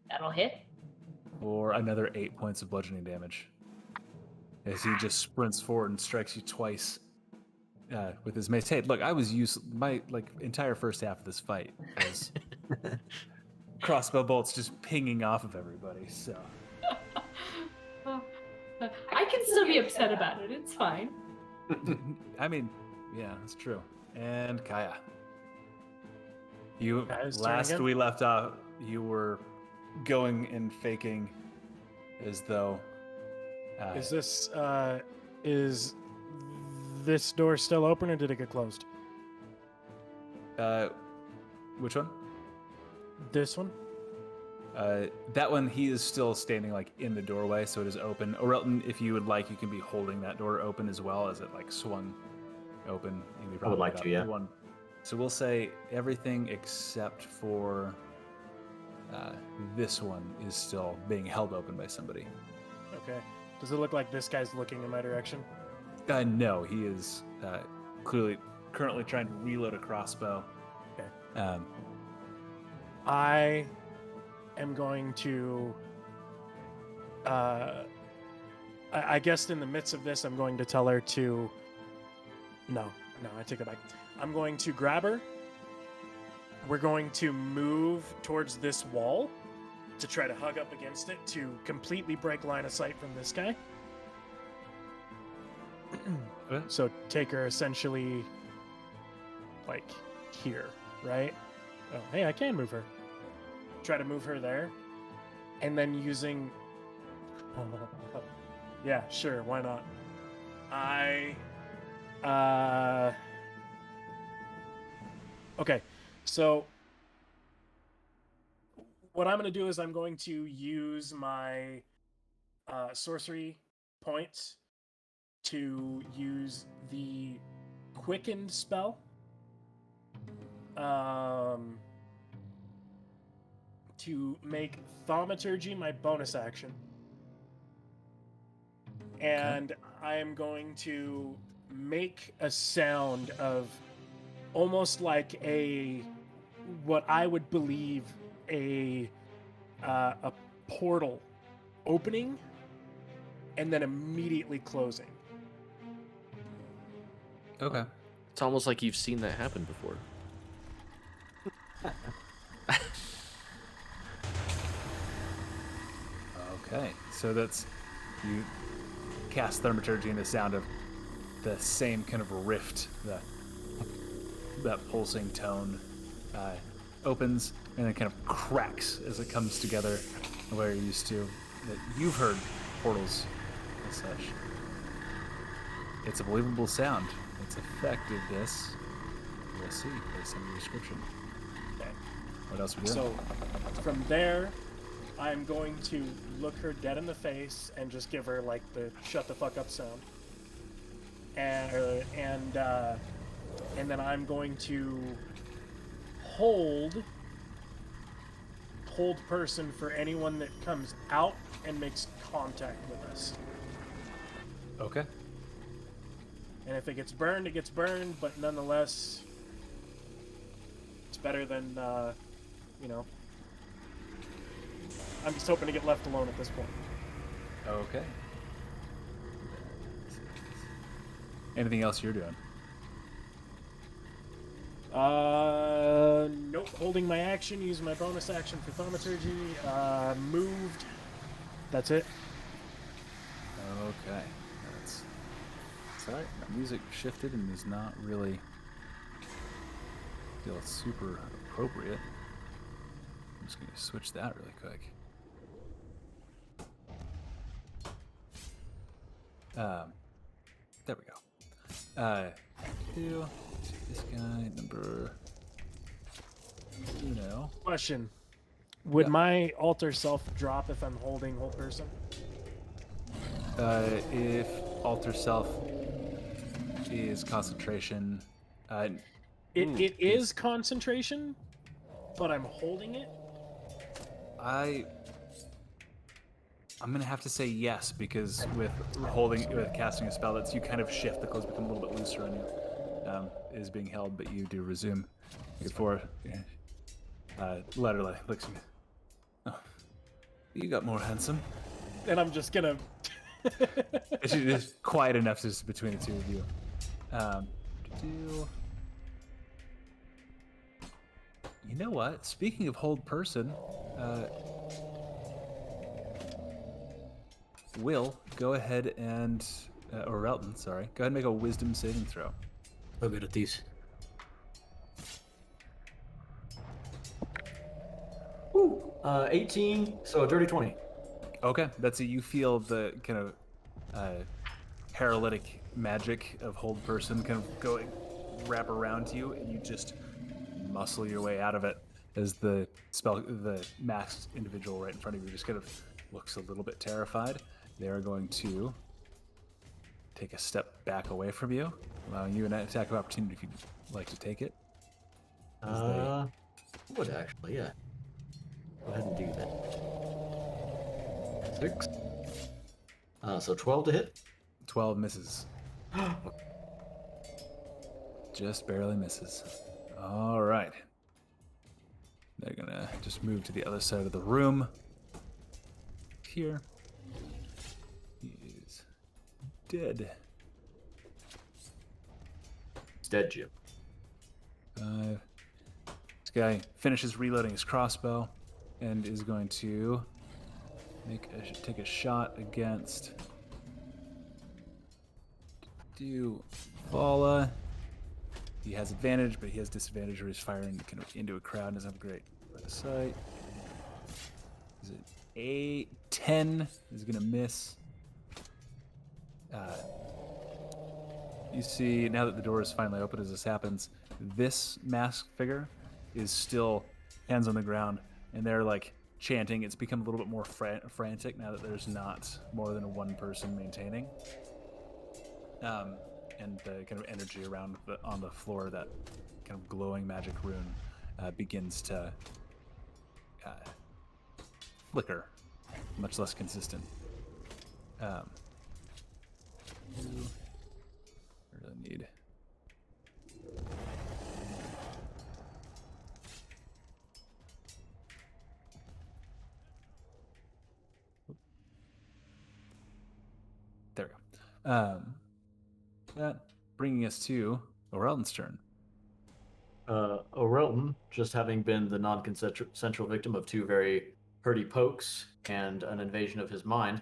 That'll hit. or another 8 points of bludgeoning damage. As he just sprints forward and strikes you twice with his mace. Hey, look, I was my entire first half of this fight was crossbow bolts just pinging off of everybody. So I can still be upset about it. It's fine. I mean, yeah, that's true. And Kaya, you Kaya's turn last again? we left off, you were going and faking as though. Is this door still open, or did it get closed? Which one? This one? That one, he is still standing like in the doorway, so it is open. Orelton, if you would like, you can be holding that door open as well as it like swung open. You can I would like probably to, yeah. one. So we'll say everything except for this one is still being held open by somebody. Okay. Does it look like this guy's looking in my direction? No, he is currently trying to reload a crossbow. Okay. I am going to. I guess in the midst of this, I'm going to tell her to. No, I take that back. I'm going to grab her. We're going to move towards this wall to try to hug up against it to completely break line of sight from this guy. Okay. So take her essentially like here, right? Oh, hey, I can move her. Try to move her there. And then using... yeah, sure, why not? Okay, so what I'm going to do is I'm going to use my sorcery points to use the quickened spell. To make thaumaturgy my bonus action. And I am going to make a sound of almost like what I would believe a portal opening and then immediately closing. Okay. It's almost like you've seen that happen before. Okay, so that's you cast thaumaturgy and the sound of the same kind of rift, that pulsing tone opens and then kind of cracks as it comes together, where you're used to that you've heard portals and such. It's a believable sound. its effectiveness, we'll see based on the description. Okay. What else are we doing? So from there, I'm going to look her dead in the face and just give her like the shut the fuck up sound. And then I'm going to hold person for anyone that comes out and makes contact with us. Okay. And if it gets burned, it gets burned, but nonetheless, it's better than, you know, I'm just hoping to get left alone at this point. Okay. Anything else you're doing? Nope. Holding my action, using my bonus action for thaumaturgy, moved. That's it. Okay. That's alright. My music shifted and is not really feel super appropriate. I'm just gonna switch that really quick. There we go. Two. This guy, number uno. Question. Would Yeah. my alter self drop if I'm holding whole person? If alter self is concentration, It is concentration, but I'm holding it? I'm gonna have to say yes, because with casting a spell, that's you kind of shift, the clothes become a little bit looser on you. It is being held, but you do resume. Before, Letterly looks at me. Oh, you got more handsome. And I'm just gonna... It's quiet enough just between the two of you. You know what? Speaking of hold person, Will, go ahead and, or Relton, sorry, go ahead and make a wisdom saving throw. So good at these. Ooh, 18, so a dirty 20. Okay, that's it. You feel the kind of paralytic magic of hold person kind of wrap around you, and you just muscle your way out of it as the masked individual right in front of you just kind of looks a little bit terrified. They are going to take a step back away from you, allowing you an attack of opportunity if you'd like to take it. Would actually, yeah. Go ahead and do that. 6. So 12 to hit. 12 misses. Just barely misses. All right. They're gonna just move to the other side of the room. Here. He is dead. It's dead, Jim. This guy finishes reloading his crossbow and is going to take a shot against Fala. He has advantage, but he has disadvantage where he's firing kind of into a crowd and doesn't have a great line of sight. Is it a 10? Is going to miss. You see, now that the door is finally open as this happens, this masked figure is still hands on the ground, and they're like chanting. It's become a little bit more frantic now that there's not more than one person maintaining. And the kind of energy around on the floor, that kind of glowing magic rune, begins to flicker, much less consistent. Where do I need? There we go. That bringing us to Orelton's turn. Orelton, just having been the non-consensual victim of 2 very hurty pokes and an invasion of his mind,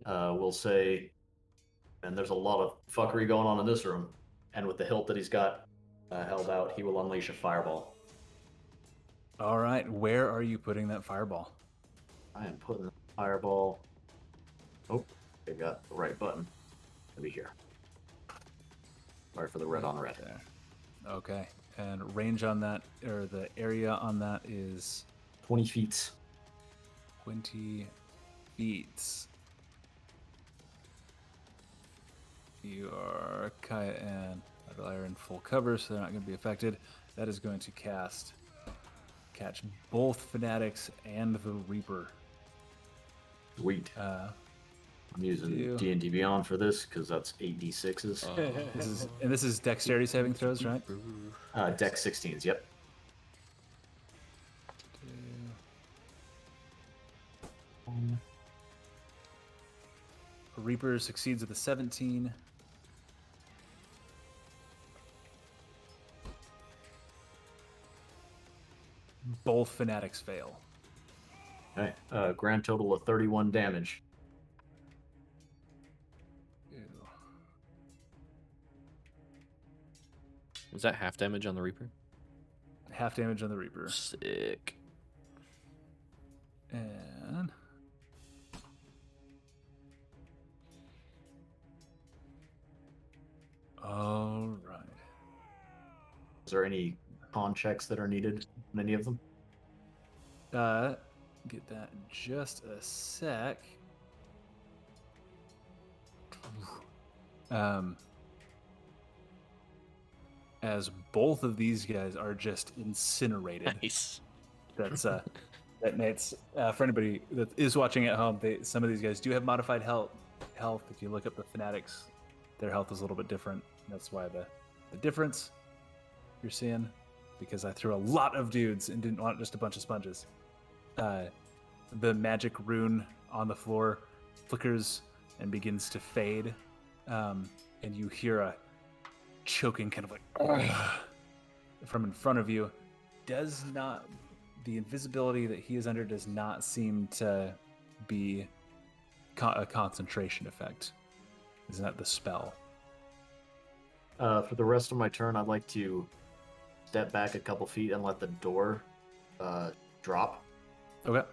will say, and there's a lot of fuckery going on in this room, and with the hilt that he's got held out, he will unleash a fireball. All right, where are you putting that fireball? I am putting the fireball... Oh, I got the right button. It'll be here. Sorry for the red on red. There. Okay. And range on that, or the area on that is 20 feet. 20 feet. You are Kaya and Adelaire in full cover, so they're not going to be affected. That is going to catch both Fanatics and the Reaper. Sweet. I'm using D&D Beyond for this because that's 8d6s. This is dexterity saving throws, right? Dex 16s, yep. Reaper succeeds with a 17. Both Fanatics fail. Okay. Grand total of 31 damage. Ew. Was that half damage on the Reaper? Half damage on the Reaper. Sick. And all right. Is there any con checks that are needed in any of them? Get that in just a sec. As both of these guys are just incinerated. Nice. That's that Nate's for anybody that is watching at home. Some of these guys do have modified health. If you look up the Fanatics, their health is a little bit different. That's why the difference you're seeing, because I threw a lot of dudes and didn't want just a bunch of sponges. The magic rune on the floor flickers and begins to fade, and you hear a choking kind of like from in front of you. The invisibility that he is under does not seem to be a concentration effect. Isn't that the spell? For the rest of my turn, I'd like to step back a couple feet and let the door drop. Okay.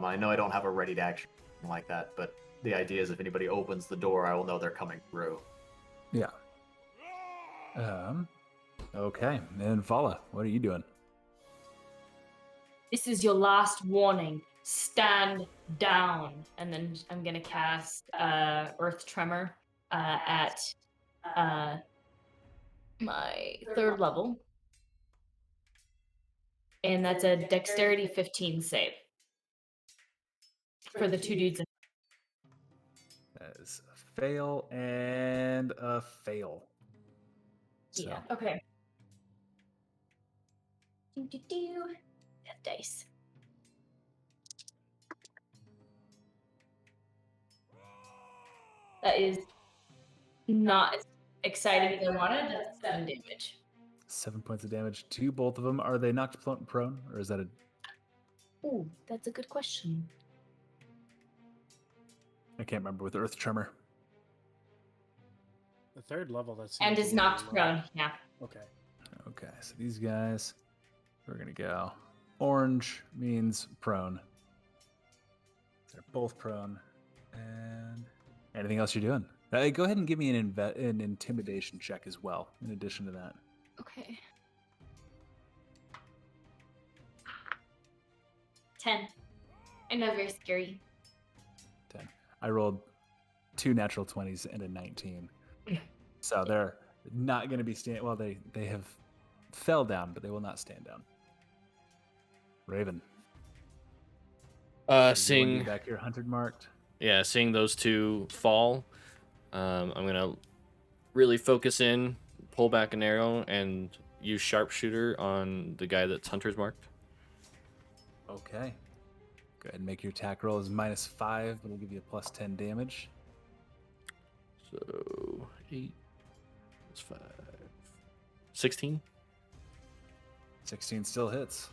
I know I don't have a ready to action like that, but the idea is if anybody opens the door, I will know they're coming through. Yeah. Okay. And Vala, what are you doing? This is your last warning. Stand down. And then I'm going to cast Earth Tremor at my 3rd level. And that's a Dexterity 15 save. For the 2 dudes. That is a fail and a fail. So. Yeah, okay. That dice. That is not as exciting as I wanted. That's 7 damage. 7 points of damage to both of them. Are they knocked prone, or is that a... Ooh, that's a good question. I can't remember with Earth Tremor. The 3rd level, that's. And is knocked prone, yeah. Okay. Okay, so these guys, we're going to go. Orange means prone. They're both prone. And anything else you're doing? Go ahead and give me an intimidation check as well, in addition to that. Okay. 10. I know, very scary. 10. I rolled 2 natural 20s and a 19. So they're not going to be well, they have fell down, but they will not stand down. Raven. Seeing back here 100 marked. Yeah, seeing those two fall, I'm gonna really focus in, pull back an arrow, and use sharpshooter on the guy that's hunter's marked. Okay. Go ahead and make your attack roll as -5, but it'll give you a +10 damage. So 8 plus 5, 16. 16 still hits.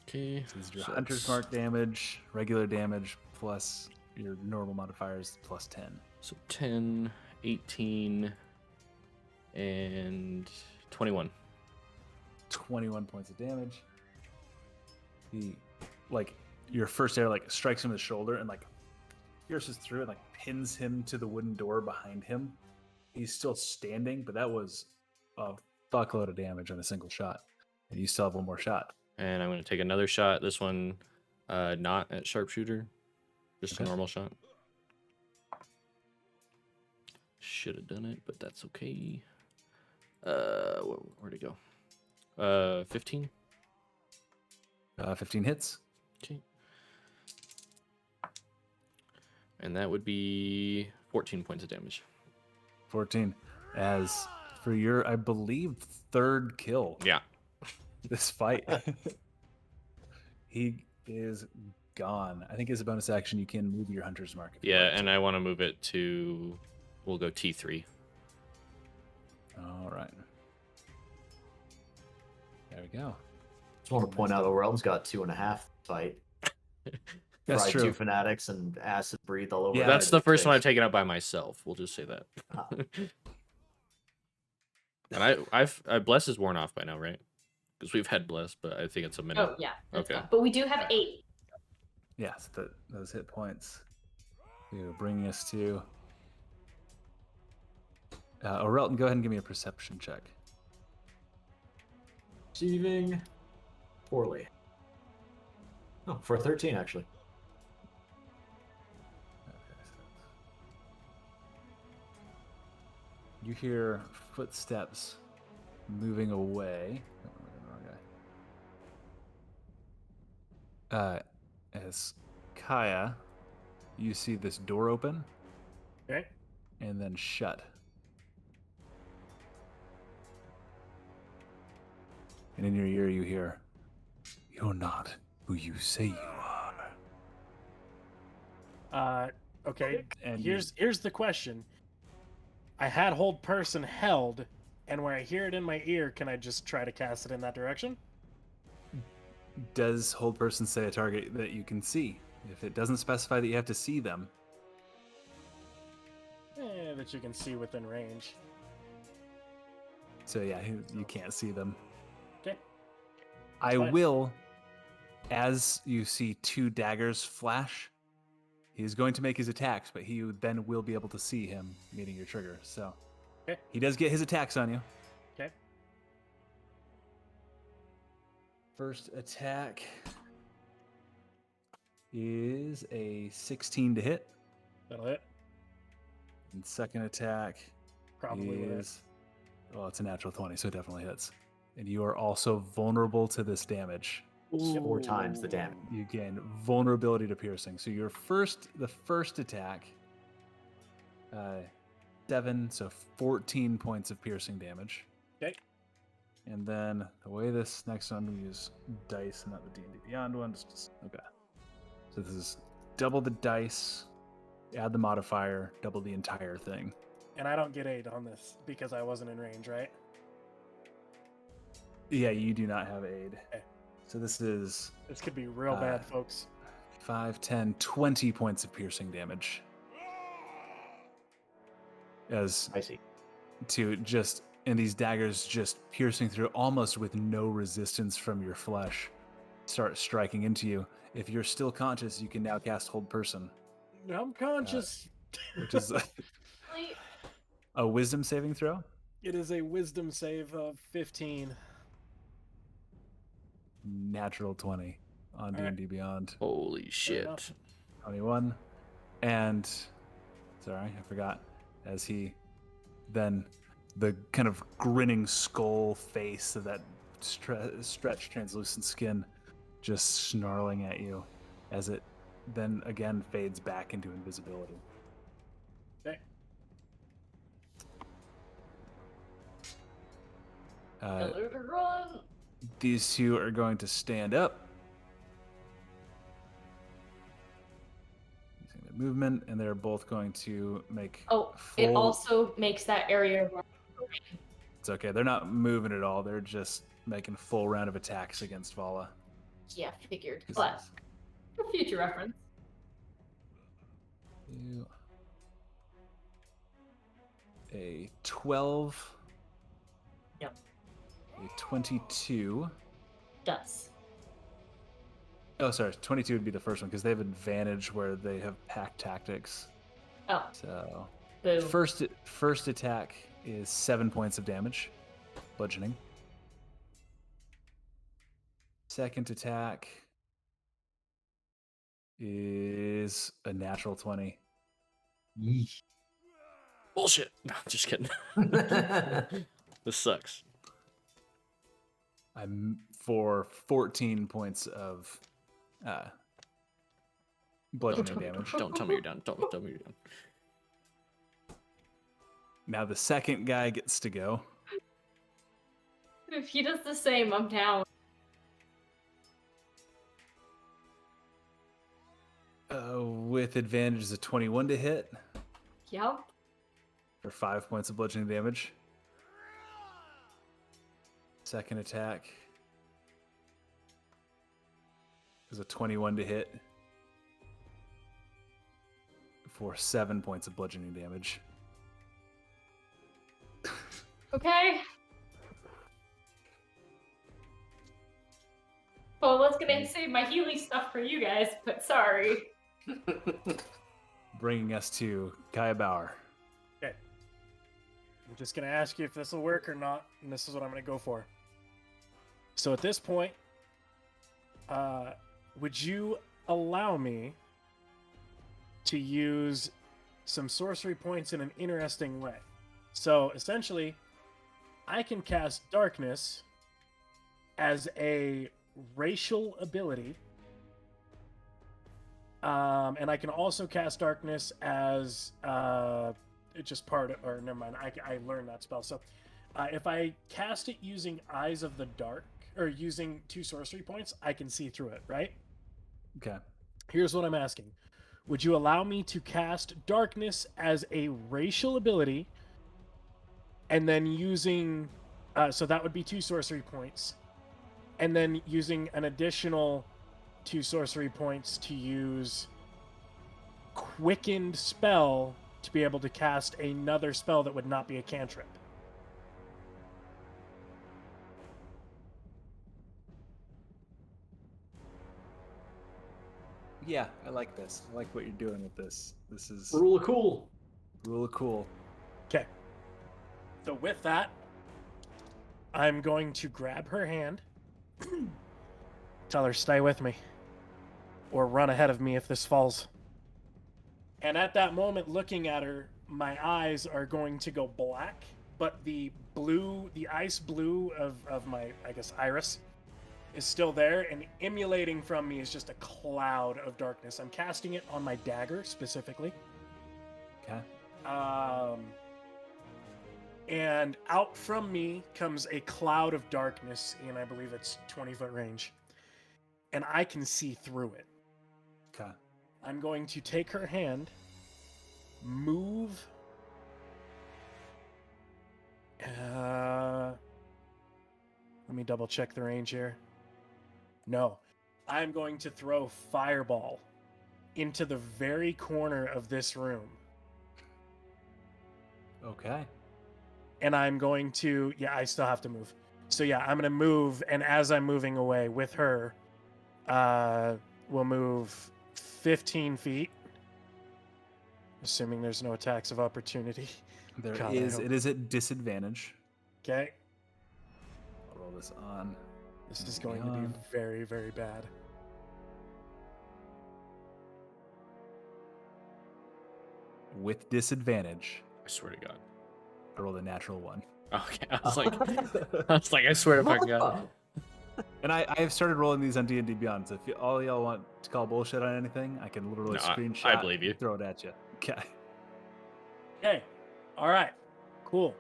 Okay. So this is your hunter's mark damage, regular damage, plus your normal modifiers, +10. So 10, 18, and 21. 21 points of damage. Your first arrow strikes him in the shoulder and pierces through and pins him to the wooden door behind him. He's still standing, but that was a fuckload of damage on a single shot. And you still have one more shot. And I'm going to take another shot. This one, not at sharpshooter, just a Okay. normal shot. Should have done it, but that's okay. Where'd it go? 15. 15 hits. Okay. And that would be 14 points of damage. 14. As for your, I believe, third kill Yeah. this fight. He is gone. I think as a bonus action, you can move your hunter's mark. if you Yeah, want and I want to move it to, we'll go T3. to. All right. There we go. Just want to point out Orel's got 2.5 fight. That's Fried true. 2 fanatics and acid breathe all over. Yeah, That's the everybody's first one I've face. taken out by myself. We'll just say that. Ah. And I bless is worn off by now, right? Because we've had bless, but I think it's a minute. Oh yeah. That's Okay. fine. But we do have 8. Yes, those hit points. Bringing us to Orelton. Go ahead and give me a perception check. Receiving poorly. Oh, for a 13 actually. You hear footsteps moving away. Oh, I'm looking at the wrong guy. As Kaya, you see this door open Okay. and then shut. And in your ear, you hear, "You're not who you say you are." Okay. And Here's the question. I had hold person held, and when I hear it in my ear, can I just try to cast it in that direction? Does hold person say a target that you can see? If it doesn't specify that you have to see them, That you can see within range. so yeah, you can't see them. Okay. I fine. will, as you see 2 daggers flash, he's going to make his attacks, but he then will be able to see him meeting your trigger. So Okay. he does get his attacks on you. Okay. First attack is a 16 to hit, That'll hit. and second attack Probably will hit. is, well, it's a natural 20, so it definitely hits. And you are also vulnerable to this damage. 4 times the damage. You gain vulnerability to piercing. So the first attack, 7, so 14 points of piercing damage. Okay. And then the way this next one, I'm going to use dice and not the D&D Beyond one. Okay. So this is double the dice, add the modifier, double the entire thing. And I don't get 8 on this because I wasn't in range, right? Yeah, you do not have aid. Okay. So this is This could be real bad, folks. 5, 10, 20 points of piercing damage. As I see. to just, and these daggers just piercing through almost with no resistance from your flesh start striking into you. If you're still conscious, you can now cast Hold Person, I'm conscious. which is a wisdom saving throw. It is a wisdom save of 15. Natural 20 on All right. D&D Beyond. Holy shit. enough. 21. And, sorry, I forgot. As he then, the kind of grinning skull face of that stretched translucent skin just snarling at you as it then again fades back into invisibility. Okay. Run. These two are going to stand up. Using their movement, and they're both going to make Oh, it full- also makes that area. It's okay. They're not moving at all. They're just making full round of attacks against Vala. Yeah, figured. 'Cause But for future reference. you- A 12. Yep. A 22. Does. Oh, sorry. 22 would be the first one because they have advantage where they have pack tactics. Oh, So Boo. First attack is 7 points of damage, bludgeoning. Second attack is a natural 20. Yeesh. Bullshit. No, just kidding. This sucks. I'm for 14 points of bludgeoning damage. Don't tell me you're done. Don't tell me you're done. Now the second guy gets to go. If he does the same, I'm down. With advantage is a 21 to hit Yep. for 5 points of bludgeoning damage. Second attack is a 21 to hit for 7 points of bludgeoning damage. Okay. Well, I was gonna save my healing stuff for you guys, but sorry. Bringing us to Kaya Bauer. Okay. I'm just gonna ask you if this will work or not, and this is what I'm gonna go for. So at this point, would you allow me to use some sorcery points in an interesting way? So essentially, I can cast Darkness as a racial ability. And I can also cast Darkness as just part of, or never mind, I learned that spell. So if I cast it using Eyes of the Dark, or using 2 sorcery points, I can see through it, right? Okay. Here's what I'm asking. Would you allow me to cast Darkness as a racial ability, and then using, so that would be 2 sorcery points, and then using an additional 2 sorcery points to use Quickened Spell to be able to cast another spell that would not be a cantrip? Yeah, I like this. I like what you're doing with this. This is Rule of cool. rule of cool. Okay. So with that, I'm going to grab her hand, tell her stay with me, or run ahead of me if this falls. And at that moment, looking at her, my eyes are going to go black, but the blue, the ice blue of my, I guess, iris is still there, and emulating from me is just a cloud of darkness. I'm casting it on my dagger specifically. Okay. And out from me comes a cloud of darkness in, I believe it's 20-foot range. And I can see through it. Okay. I'm going to take her hand, move. Let me double check the range here. No. I'm going to throw Fireball into the very corner of this room. Okay. And I'm going to, yeah, I still have to move. So yeah, I'm going to move, and as I'm moving away with her, we'll move 15 feet. Assuming there's no attacks of opportunity. There God, is. It is at disadvantage. Okay. I'll roll this on. This is going to be very, very bad. With disadvantage, I swear to God. I rolled a natural 1. Okay, I was like, I swear to fucking God. And I have started rolling these on D&D Beyond, so if all y'all want to call bullshit on anything, I can literally No, screenshot I believe you. throw it at you. Okay. Okay. All right. Cool.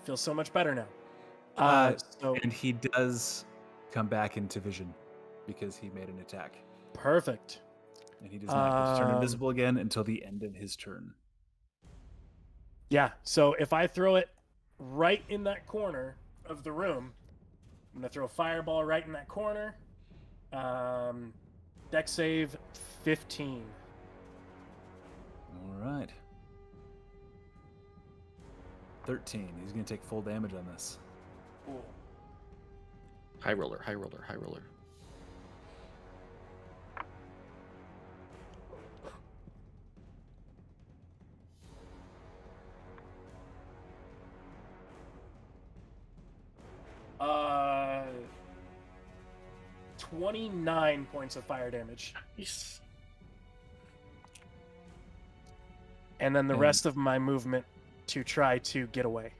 Feels so much better now. So And he does come back into vision because he made an attack. perfect. And he does not get to turn invisible again until the end of his turn. Yeah. So if I throw it right in that corner of the room, I'm gonna throw a fireball right in that corner. Dex save 15. All right. 13. He's going to take full damage on this. Cool. High roller, high roller, high roller. 29 points of fire damage. Nice. And then the And- rest of my movement to try to get away.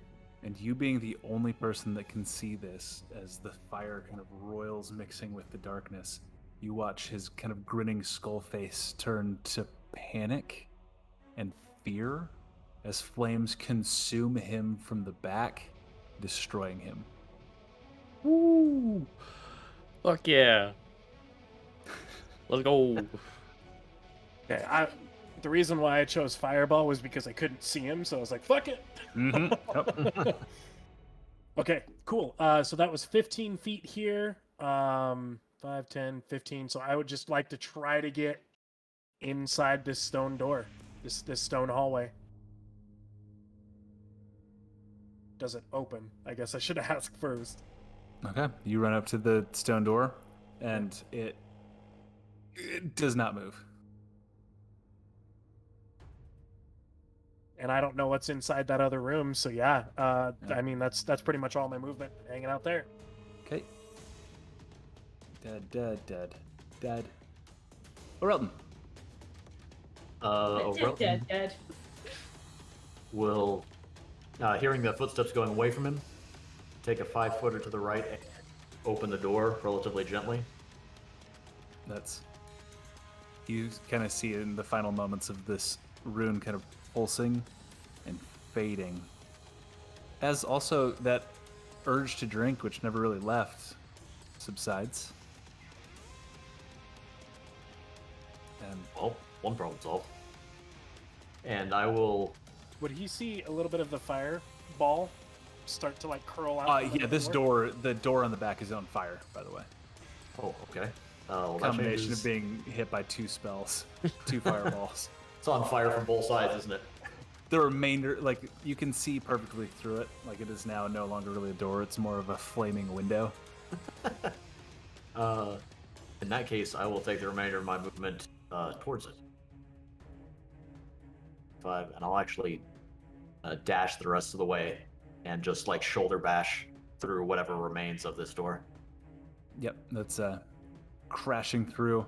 And you being the only person that can see this, as the fire kind of roils mixing with the darkness, you watch his kind of grinning skull face turn to panic and fear as flames consume him from the back, destroying him. Woo! Fuck yeah. Let's go. Okay, the reason why I chose Fireball was because I couldn't see him, so I was like, fuck it. Mm-hmm. Okay, cool. So that was 15 feet here. 5, 10, 15. So I would just like to try to get inside this stone door, this stone hallway. Does it open? I guess I should ask first. Okay, you run up to the stone door, and it does not move. And I don't know what's inside that other room, so yeah. I mean, that's pretty much all my movement hanging out there. Okay. Dead. Orelton. Orelton Dead. will, hearing the footsteps going away from him, take a 5-footer to the right and open the door relatively gently. That's. You kind of see in the final moments of this rune kind of pulsing and fading. As also that urge to drink, which never really left, subsides. And Well, one problem solved. And I will. Would he see a little bit of the fireball start to like curl out? from yeah, the this door, the door on the back is on fire, by the way. Oh, okay. Well, that Combination changes- of being hit by 2 spells, 2 fireballs. It's on fire from both sides, isn't it? The remainder, like, you can see perfectly through it. Like, it is now no longer really a door, it's more of a flaming window. In that case, I will take the remainder of my movement towards it. 5, and I'll actually dash the rest of the way and just like shoulder bash through whatever remains of this door. Yep, that's crashing through,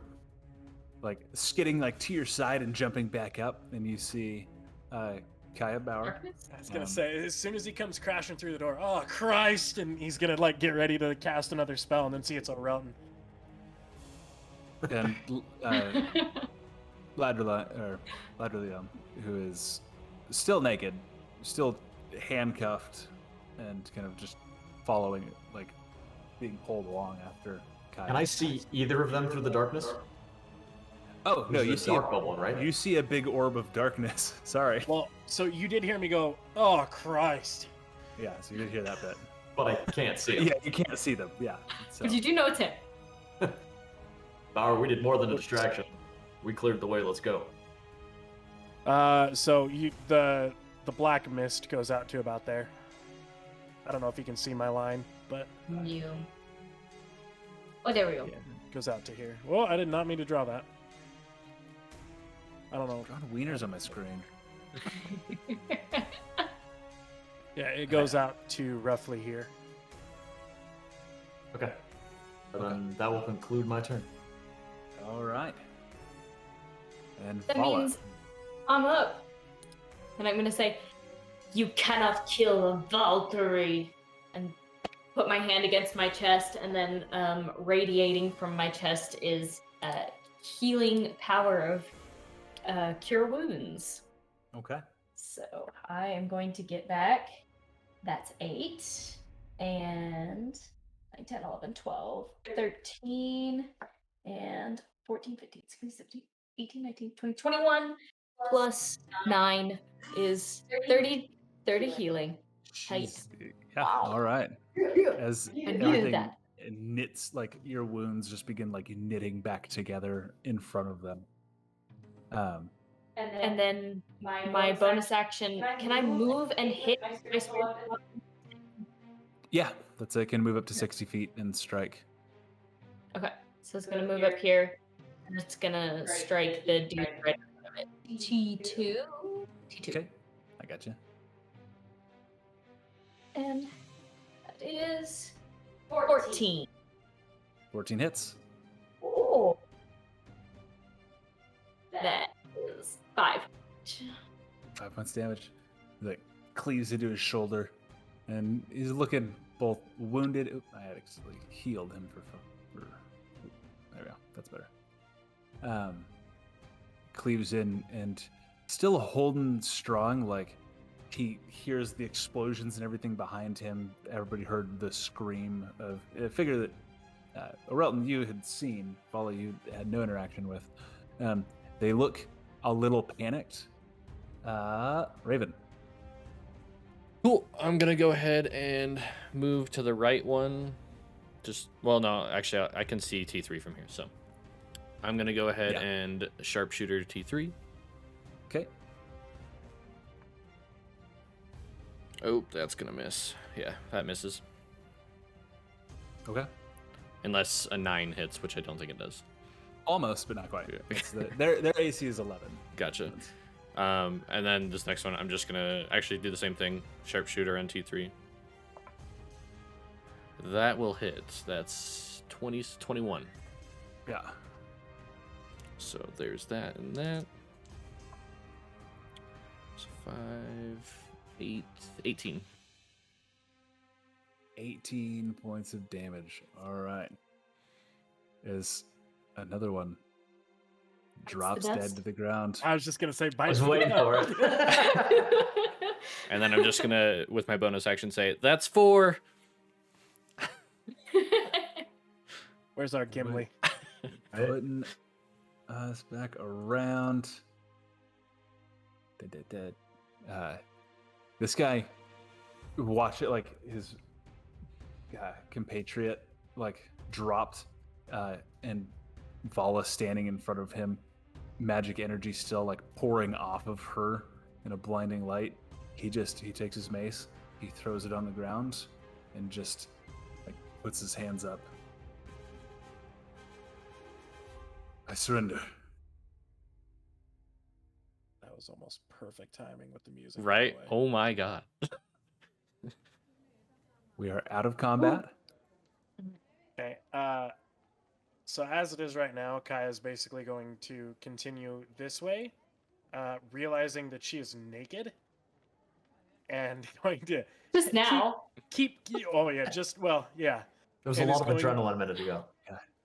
like skidding like to your side and jumping back up, and you see Kaya Bauer. Darkness? I was gonna say, as soon as he comes crashing through the door, oh Christ! And he's gonna like get ready to cast another spell, and then see it's Orelton. And Ladrilium, who is still naked, still handcuffed, and kind of just following, like being pulled along after Kaya. Can I see either of them through the darkness? Oh no, This is you a see dark bubble, right? You see a big orb of darkness. Sorry. Well, so you did hear me go, oh Christ! Yeah, so you did hear that bit. But I can't see them. Yeah, you can't see them. Yeah. So. But you do know it's him. Bauer, we did more than a distraction. We cleared the way. Let's go. So the black mist goes out to about there. I don't know if you can see my line, but You. Oh, there we go. yeah, it goes out to here. Well, I did not mean to draw that. I don't know. Drawing wieners on my screen. Yeah, it goes out to roughly here. Okay. And then that will conclude my turn. All right. And That Vala. means I'm up. And I'm going to say, you cannot kill a Valkyrie. And put my hand against my chest, and then radiating from my chest is healing power of cure wounds. Okay. So I am going to get back. That's 8. And 9, 10, 11, 12, 13, and 14, 15, 16, 17, 18, 19, 20, 21 plus 9 is 30 healing. Tight. Jeez. Yeah. Wow. All right. As I needed everything that. knits, like your wounds just begin like knitting back together in front of them. And then my bonus action, can I move and hit my sword? Yeah, that's it. Can move up to 60 feet and strike. Okay, so it's gonna move up here, and it's gonna strike the dude right in front of it. T2. Okay. I got you. And that is 14. 14 hits. damage. 5 points damage. He, like, cleaves into his shoulder, and he's looking both wounded. Oop, I had actually healed him for there we go. That's better. Cleaves in and still holding strong. Like, he hears the explosions and everything behind him. Everybody heard the scream of a figure that Orelton, you had seen. Vala, you had no interaction with. They look a little panicked. Raven. Cool. I'm gonna go ahead and move to the right one. Well, no, actually, I can see T3 from here, so I'm gonna go ahead and sharpshooter T3. Okay. Oh, that's gonna miss. Yeah, that misses. Okay. Unless a 9 hits, which I don't think it does. Almost, but not quite. Yeah. Their AC is 11. Gotcha. And then this next one, I'm just gonna actually do the same thing. Sharpshooter on T3. That will hit. That's 21. Yeah. So there's that and that. So 5, 8, 18. 18 points of damage. All right. Is another one drops dead to the ground. I was just gonna say, I bite. was waiting for it. And then I'm just gonna, with my bonus action, say, that's 4. Where's our Gimli? Putting us back around. This guy, watch it, like his compatriot, like dropped, and Vala standing in front of him, magic energy still like pouring off of her in a blinding light. He takes his mace, he throws it on the ground, and just like puts his hands up. I surrender. That was almost perfect timing with the music. by the Right? way. Oh my god. We are out of combat. Okay. So as it is right now, Kaya is basically going to continue this way, realizing that she is naked, and going to Just now. keep. Oh yeah, yeah. There was a And lot it's of going- adrenaline a minute ago.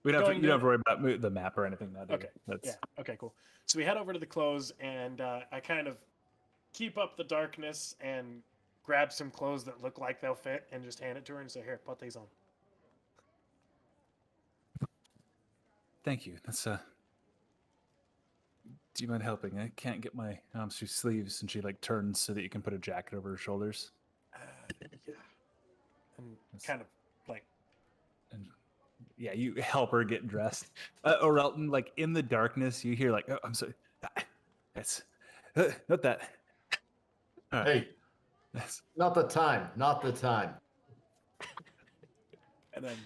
We don't have to, Going you don't to- have to worry about the map or anything. That Okay. Yeah. Okay. Cool. So we head over to the clothes, and I kind of keep up the darkness and grab some clothes that look like they'll fit, and just hand it to her and say, "Here, put these on." Thank you. That's Do you mind helping? I can't get my arms through sleeves, and she like turns so that you can put a jacket over her shoulders. Yeah. And That's- kind of like And yeah, you help her get dressed. Orelton, like in the darkness, you hear like, "Oh, I'm sorry. That's not that." Hey, That's, not the time. Not the time. And then,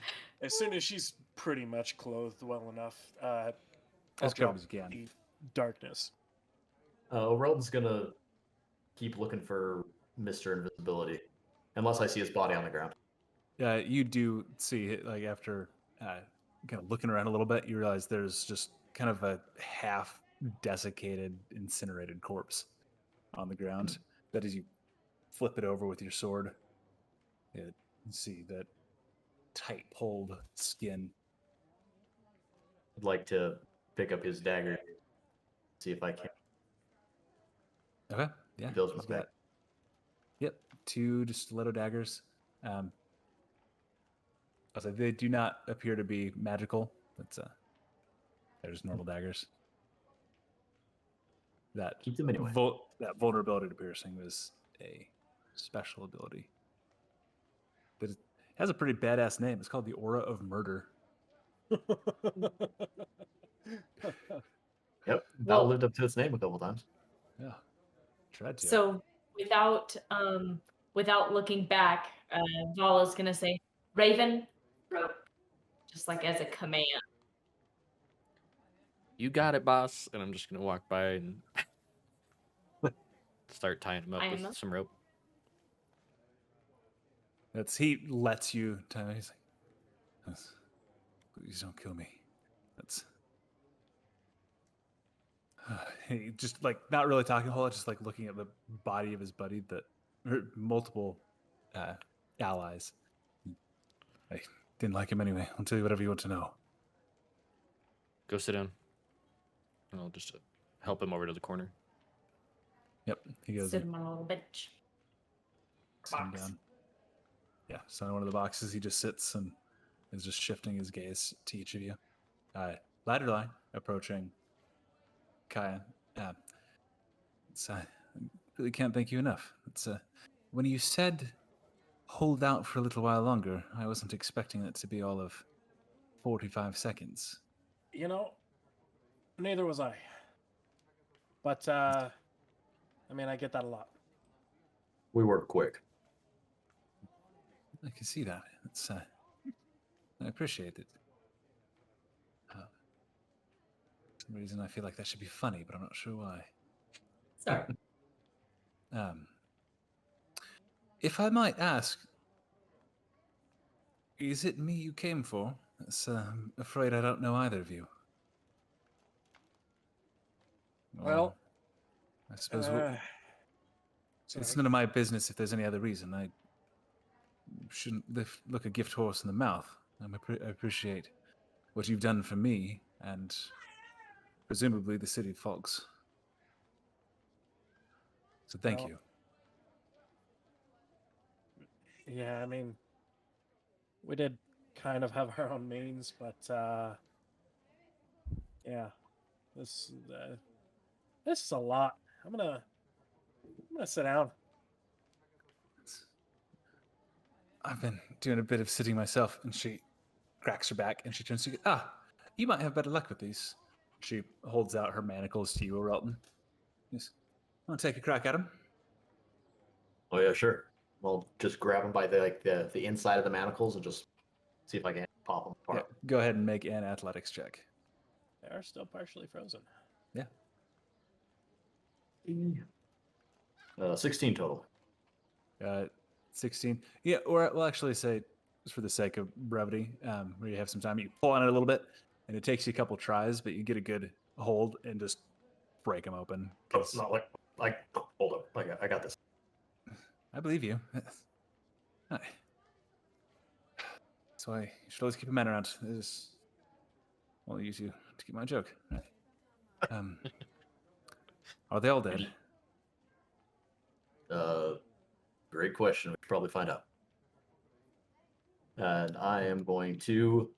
as soon as she's pretty much clothed well enough, I'll as drop covered as you can. the darkness. Relton's gonna keep looking for Mr. Invisibility, unless I see his body on the ground. You do see it, like after kind of looking around a little bit, you realize there's just kind of a half desiccated, incinerated corpse on the ground. That as you flip it over with your sword, you see that tight pulled skin. I'd like to pick up his dagger, see if I can. Okay, yeah. Those he's with me. got, yep, 2 just stiletto daggers. I was like, they do not appear to be magical. That's they're just normal daggers. That Keep them anyway. that vulnerability to piercing was a special ability. But it has a pretty badass name. It's called the Aura of Murder. Yep, that Well- lived up to its name a couple times. Yeah, tried to. So without looking back, Vala's gonna say, "Raven, rope," just like as a command. You got it, boss. And I'm just gonna walk by and start tying him up I with am. some rope. He lets you tie. He's like, please don't kill me. That's He just like not really talking a whole lot, just like looking at the body of his buddy that multiple allies. I didn't like him anyway. I'll tell you whatever you want to know. Go sit down. And I'll just help him over to the corner. Yep, he goes Sit and him on a little bench. sits him down. Yeah, so on one of the boxes, he just sits and is just shifting his gaze to each of you. Ladder line approaching Kaya. I really can't thank you enough. When you said hold out for a little while longer, I wasn't expecting it to be all of 45 seconds. You know, neither was I. But, I mean, I get that a lot. We work quick. I can see that. I appreciate it. For some reason, I feel like that should be funny, but I'm not sure why. Sorry. If I might ask, is it me you came for? I'm afraid I don't know either of you. Well, I suppose sorry. it's none of my business if there's any other reason. I shouldn't look a gift horse in the mouth. I appreciate what you've done for me and presumably the city of Fox. So thank Well, you. Yeah, I mean, we did kind of have our own means, but yeah, this is a lot. I'm gonna sit down. I've been doing a bit of sitting myself, and she cracks her back and she turns to you. You might have better luck with these. She holds out her manacles to you, Orelton. Yes. Want to take a crack at them? Oh yeah, sure. Well, just grab them by the inside of the manacles and just see if I can pop them Yeah. apart. Go ahead and make an athletics check. They are still partially frozen. Yeah. 16 total. 16. Yeah, or we'll actually say, just for the sake of brevity, where you have some time, you pull on it a little bit, and it takes you a couple tries, but you get a good hold and just break them open. Oh, it's not like hold up. I got this. I believe you. Hi. That's why you should always keep a man around. I'll use you to keep my joke. Right. Are they all dead? Great question. We should probably find out. And I am going to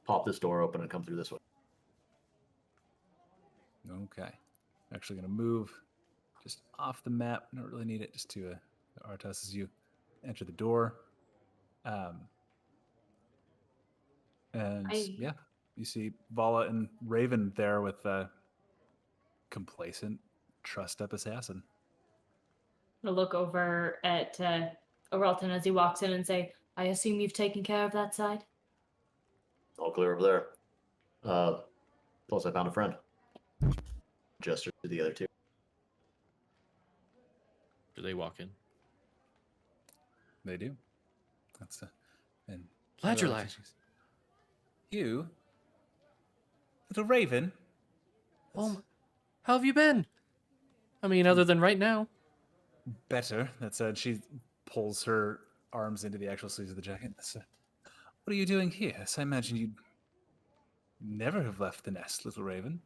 pop this door open and come through this way. Okay. Actually going to move just off the map. Don't really need it. Just to Artas as you enter the door. Yeah, you see Vala and Raven there with a complacent, trussed-up assassin. I'll look over at Orelton as he walks in and say, I assume you've taken care of that side? All clear over there. Plus I found a friend. Gesture to the other two. Do they walk in? They do. That's and Ladder line. You, little Raven. Oh, how have you been? I mean, other than right now. Better. That said, she pulls her arms into the actual sleeves of the jacket. What are you doing here? So I imagine you'd never have left the nest, little Raven.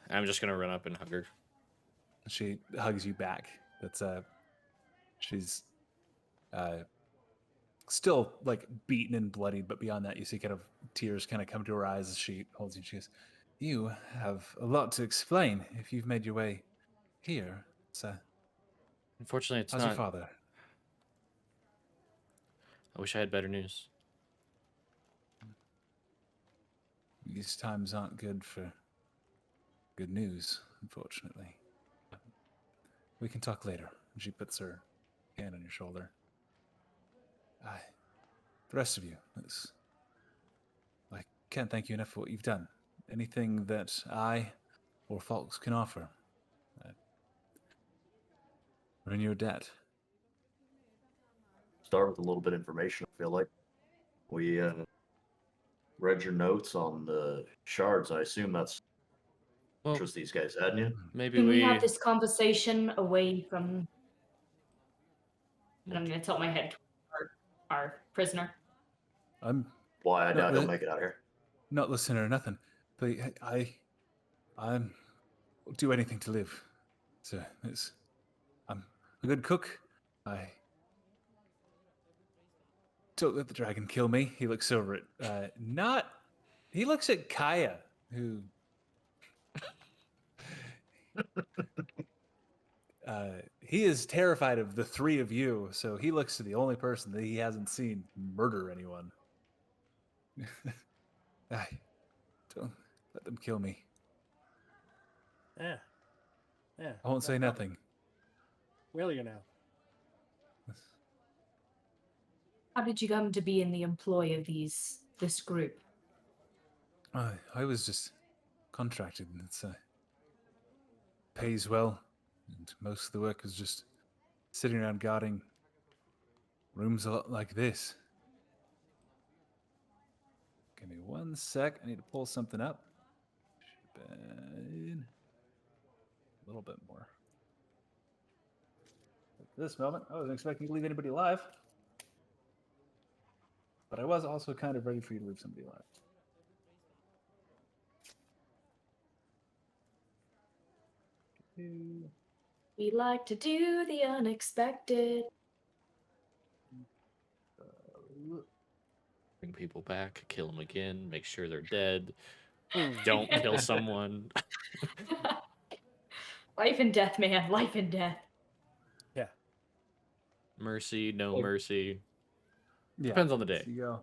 I'm just gonna run up and hug her. She hugs you back. She's still like beaten and bloodied, but beyond that, you see kind of tears kind of come to her eyes as she holds you. She goes, "You have a lot to explain if you've made your way here." Unfortunately, it's how's not. your father? I wish I had better news. These times aren't good for good news, unfortunately. We can talk later. She puts her hand on your shoulder. The rest of you, I can't thank you enough for what you've done. Anything that I or Fox can offer, we're in your debt. Start with a little bit of information. I feel like we read your notes on the shards. I assume that's Well, just these guys, hadn't you? maybe Can we we. have this conversation away from? And I'm going to tilt my head toward our prisoner. I'm Why, I No, doubt he'll the- make it out here. not listening or nothing, but I'm will do anything to live. So I'm a good cook. I don't let the dragon kill me. He looks over at not. He looks at Kaya, who he is terrified of the three of you. So he looks to the only person that he hasn't seen murder anyone. I don't let them kill me. Yeah. Yeah. I won't say no nothing. Will you now? How did you come to be in the employ of this group? I was just contracted, and it's pays well, and most of the work is just sitting around guarding rooms a lot like this. Give me 1 sec. I need to pull something up. Been a little bit more. At this moment, I wasn't expecting to leave anybody alive, but I was also kind of ready for you to leave somebody alive. We like to do the unexpected. Bring people back, kill them again, make sure they're dead. Hmm. Don't kill someone. Life and death, man. Life and death. Yeah. Mercy, no Well, mercy. Yeah, Depends on the day. so you go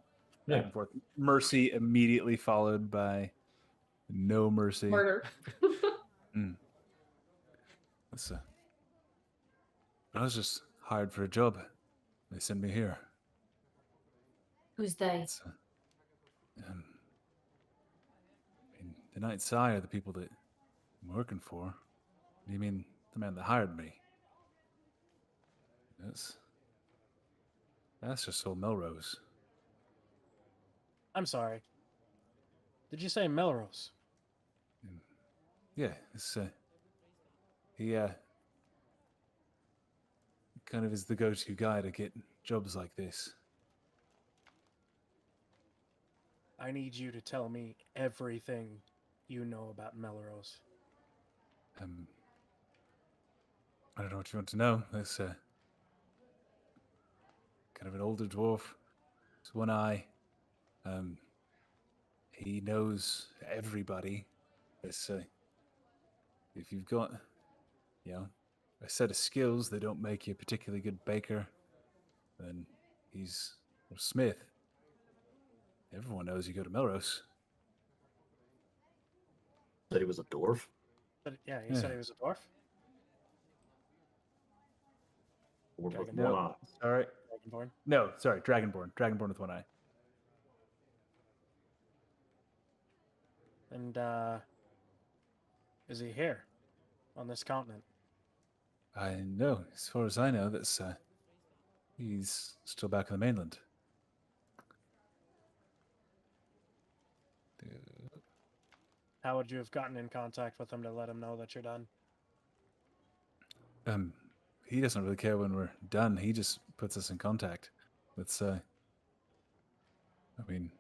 Yeah. back and forth. Mercy immediately followed by no mercy. Murder. That's, I was just hired for a job. They sent me here. Who's they? It's, I mean, the Night Side are the people that I'm working for. What do you mean the man that hired me? That's just old Melrose. I'm sorry. Did you say Melrose? Yeah, it's he kind of is the go-to guy to get jobs like this. I need you to tell me everything you know about Melrose. I don't know what you want to know. There's kind of an older dwarf. It's one eye. He knows everybody. It's if you've got, a set of skills that don't make you a particularly good baker, then he's a smith. Everyone knows you go to Melrose. Said he was a dwarf. But yeah, he said Yeah. he was a dwarf. Dwarf with Dragon one No, eye. sorry. Dragonborn. No, sorry, Dragonborn. Dragonborn with one eye. And is he here on this continent? I know, as far as I know, that's he's still back on the mainland. How would you have gotten in contact with him to let him know that you're done? He doesn't really care when we're done. He just puts us in contact. That's I mean,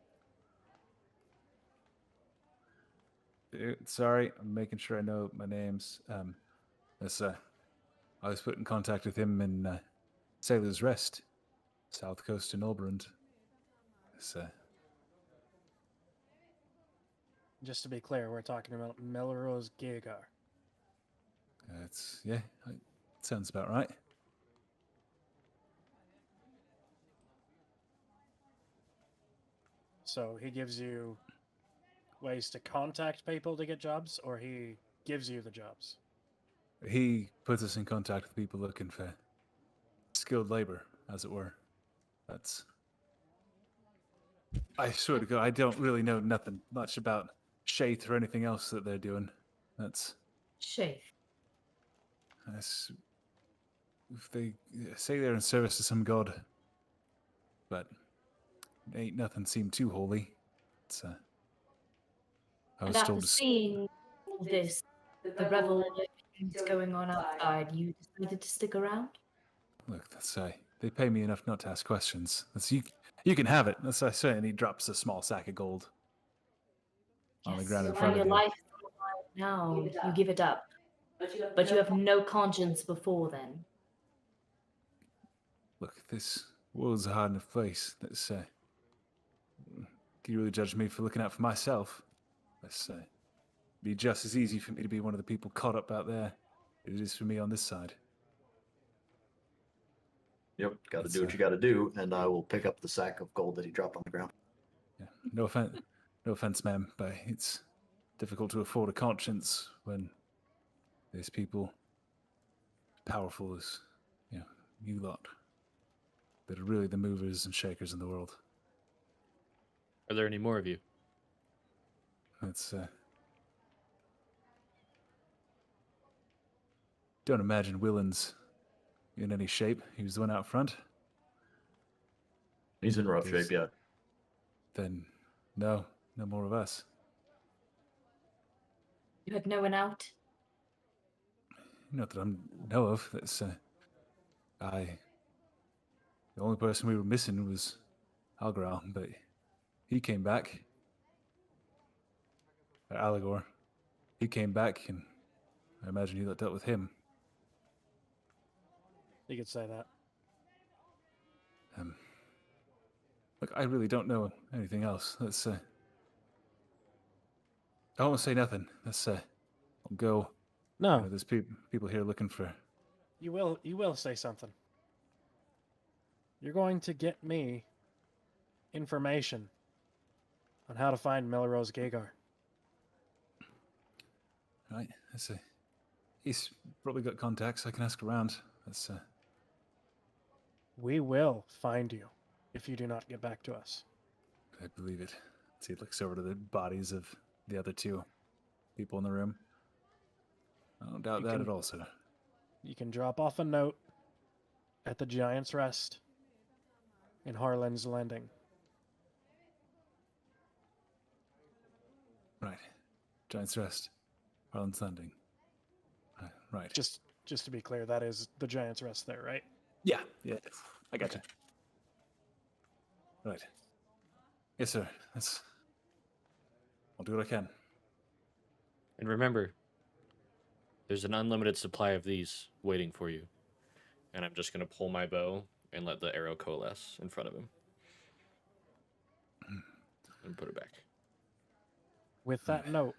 sorry, I'm making sure I know my names. That's I was put in contact with him in Sailor's Rest, south coast in Olbrand. It's Just to be clear, we're talking about Melrose Gigar. it's yeah, it sounds about right. So he gives you ways to contact people to get jobs, or he gives you the jobs? He puts us in contact with people looking for skilled labor, as it were. That's. I swear to God, I don't really know nothing much about Shaith or anything else that they're doing. That's. Shaith. If they say they're in service to some god, but ain't nothing seem too holy. It's I And was after told to. seeing all this, the revolution going on outside, you decided to stick around? Look, that's they pay me enough not to ask questions. That's you. You can have it. That's I say, and he drops a small sack of gold on the ground in Now front your of him. life is on the line now. You give it up. But you have no conscience before then. Look, this world's a hard enough place. Let's say. Can you really judge me for looking out for myself? Let's say. Be just as easy for me to be one of the people caught up out there as it is for me on this side. Yep, got to That's, do what you got to do, and I will pick up the sack of gold that he dropped on the ground. Yeah. No offense, ma'am, but it's difficult to afford a conscience when there's people powerful as you lot that are really the movers and shakers in the world. Are there any more of you? That's don't imagine Willen's in any shape. He was the one out front. He's in rough shape, yeah. Then no more of us. You had no one out? Not that I know of. That's the only person we were missing was Algral, but he came back. Allegor. He came back, and I imagine you dealt with him. You could say that. Look, I really don't know anything else. Let's I won't say nothing. Let's I'll go. No, There's people here looking for. you will say something. You're going to get me information on how to find Melrose Gagar. Right. Let's he's probably got contacts. I can ask around. Let's We will find you if you do not get back to us. I believe it. See, it looks over to the bodies of the other two people in the room. I don't doubt that at all, sir. You can drop off a note at the Giant's Rest in Harlan's Landing. Right. Giant's Rest. Harlan's Landing. Right. Just to be clear, that is the Giant's Rest there, right? Yeah. I gotcha. Right. Yes, sir. I'll do what I can. And remember, there's an unlimited supply of these waiting for you. And I'm just going to pull my bow and let the arrow coalesce in front of him. And put it back. With that note,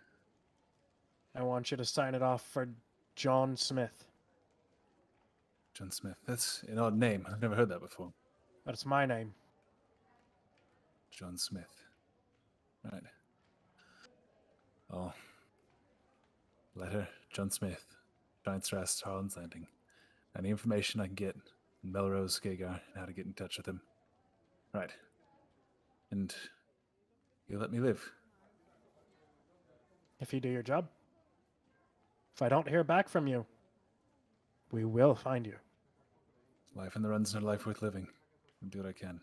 I want you to sign it off for John Smith. John Smith. That's an odd name. I've never heard that before. That's my name. John Smith. Right. Oh. Letter, John Smith. Giant's Rest, Harlan's Landing. Any information I can get on Melrose Gagar and how to get in touch with him. Right. And you let me live. If you do your job. If I don't hear back from you, we will find you. Life in the run's not a life worth living. I'll do what I can.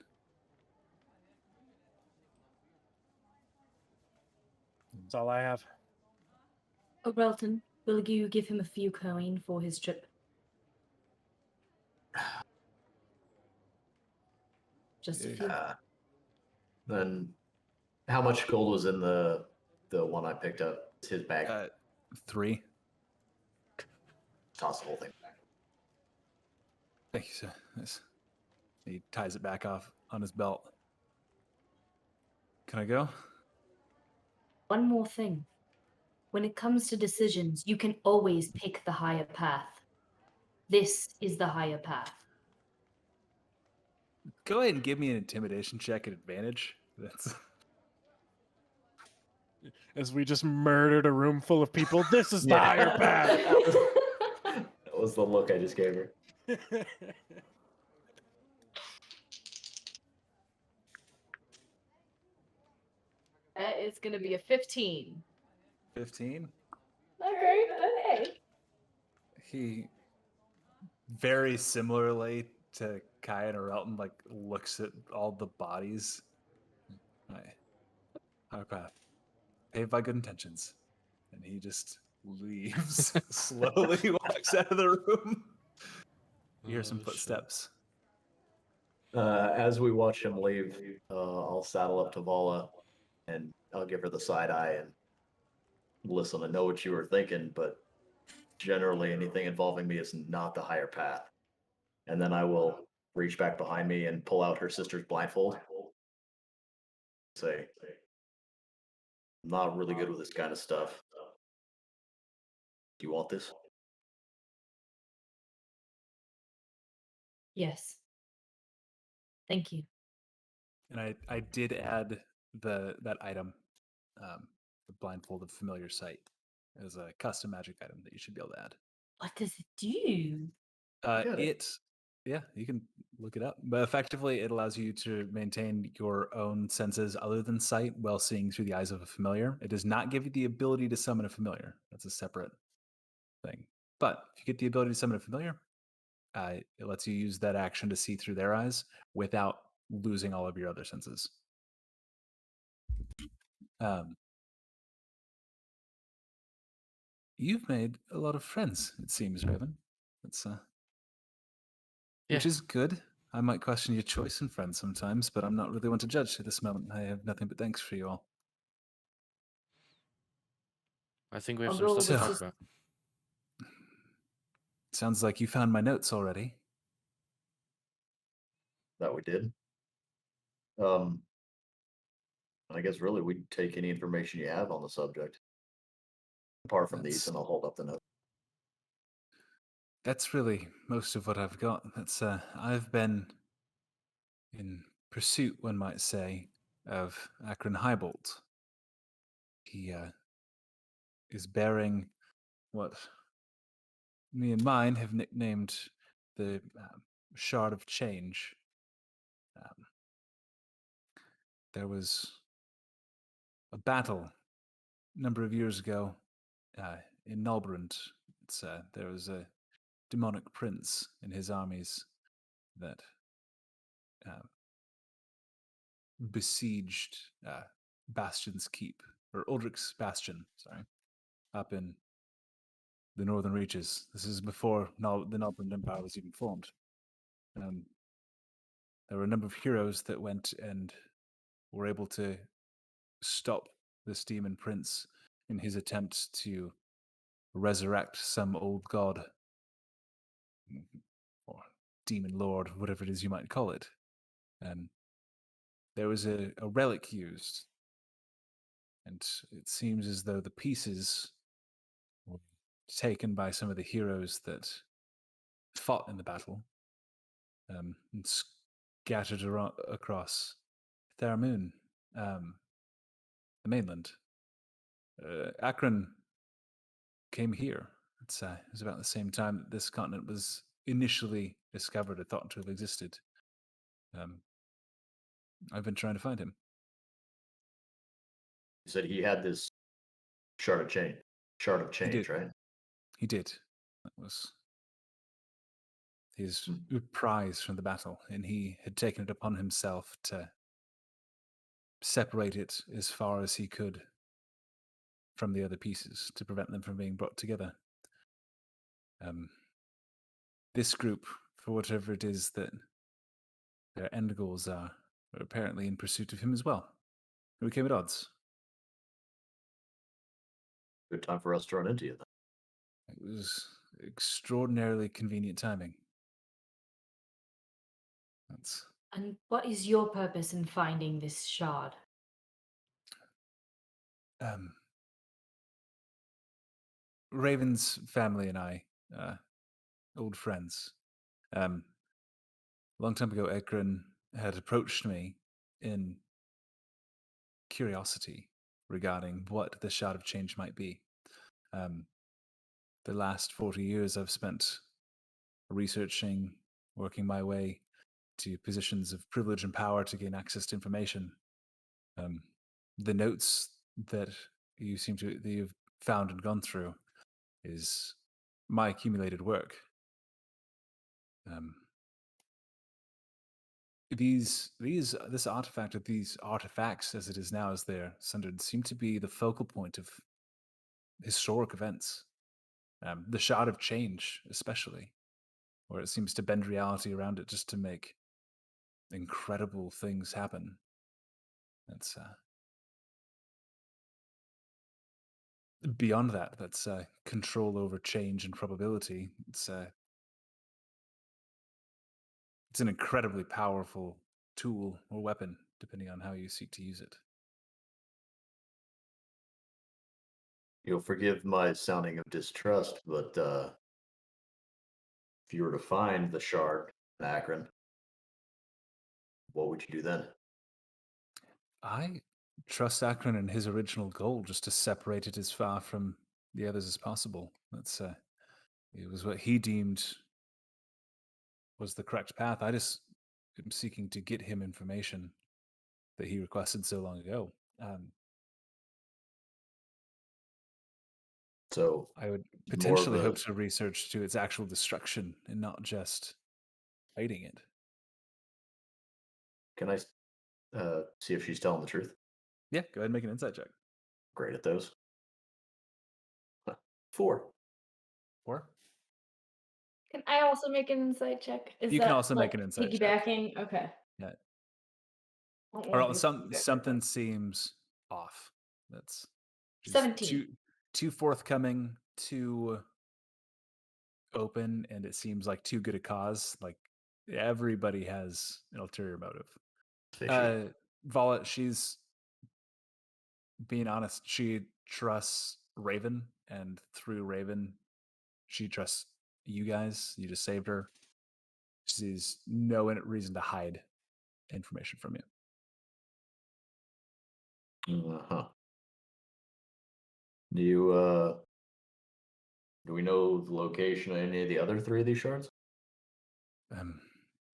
That's all I have. Oh, Relton, will you give him a few coin for his trip? Just a few. Then, how much gold was in the one I picked up? It's his bag. 3. Toss the whole thing back. Thank you, sir. He ties it back off on his belt. Can I go? One more thing. When it comes to decisions, you can always pick the higher path. This is the higher path. Go ahead and give me an intimidation check at advantage. That's As we just murdered a room full of people, this is the higher path. That was the look I just gave her. That is going to be a 15. 15. Okay. He very similarly to Kai and Arelton, like looks at all the bodies. Right. our path, paved by good intentions. And he just leaves, slowly walks out of the room. You hear some Oh, shit. footsteps. As we watch him leave, I'll saddle up to Vala and I'll give her the side eye and listen. I know what you were thinking, but generally anything involving me is not the higher path. And then I will reach back behind me and pull out her sister's blindfold. Say, I'm not really good with this kind of stuff. Do you want this? Yes. Thank you. And I did add that item, the blindfold of familiar sight, as a custom magic item that you should be able to add. What does it do? Got it. Yeah, you can look it up. But effectively, it allows you to maintain your own senses other than sight while seeing through the eyes of a familiar. It does not give you the ability to summon a familiar. That's a separate thing. But if you get the ability to summon a familiar, it lets you use that action to see through their eyes without losing all of your other senses. You've made a lot of friends, it seems, Raven. That's which Yeah. is good. I might question your choice in friends sometimes, but I'm not really one to judge at this moment. I have nothing but thanks for you all. I think we have I'll some go stuff to with talk this. about. Sounds like you found my notes already. That we did. I guess really we'd take any information you have on the subject. Apart from these, and I'll hold up the note. That's really most of what I've got. That's I've been in pursuit, one might say, of Akron Highbolt. He is bearing what me and mine have nicknamed the Shard of Change. There was a battle a number of years ago in Nolbrand. There was a demonic prince in his armies that besieged Bastion's Keep, or Uldrich's Bastion, sorry, up in the northern reaches. This is before the Nolbrand Empire was even formed. There were a number of heroes that went and were able to stop this demon prince in his attempts to resurrect some old god or demon lord, whatever it is you might call it. And there was a relic used, and it seems as though the pieces were taken by some of the heroes that fought in the battle and scattered across Theramoon, the mainland. Akron came here. It was about the same time that this continent was initially discovered or thought to have existed. I've been trying to find him. You said he had this shard of change, did. right? He did. That was his prize from the battle, and he had taken it upon himself to separate it as far as he could from the other pieces to prevent them from being brought together. This group, for whatever it is that their end goals are apparently in pursuit of him as well. We came at odds. Good time for us to run into you then. It was extraordinarily convenient timing. And what is your purpose in finding this shard? Raven's family and I, old friends. A long time ago, Ekron had approached me in curiosity regarding what the Shard of Change might be. The last 40 years I've spent researching, working my way to positions of privilege and power to gain access to information. The notes that you've found and gone through is my accumulated work. this artifact, or these artifacts as it is now, as they're sundered, seem to be the focal point of historic events. The Shard of Change, especially, where it seems to bend reality around it just to make incredible things happen. That's beyond that. That's control over change and probability. It's an incredibly powerful tool or weapon, depending on how you seek to use it. You'll forgive my sounding of distrust, but if you were to find the shard in Akron, what would you do then? I trust Akron and his original goal, just to separate it as far from the others as possible. It was what he deemed was the correct path. I just am seeking to get him information that he requested so long ago. So I would more of potentially a hope to research to its actual destruction and not just fighting it. can I see if she's telling the truth? Yeah, go ahead and make an insight check. Great at those. 4. 4. Can I also make an insight check? Is You can that, also make an insight check. piggybacking? Okay. Yeah. I don't wanna Or do something piggyback. seems off. That's she's 17. too forthcoming, too open, and it seems like too good a cause. Like everybody has an ulterior motive. Fishy. Vala, she's being honest. She trusts Raven, and through Raven, she trusts you guys. You just saved her. She sees no reason to hide information from you. Uh-huh. Do we know the location of any of the other 3 of these shards?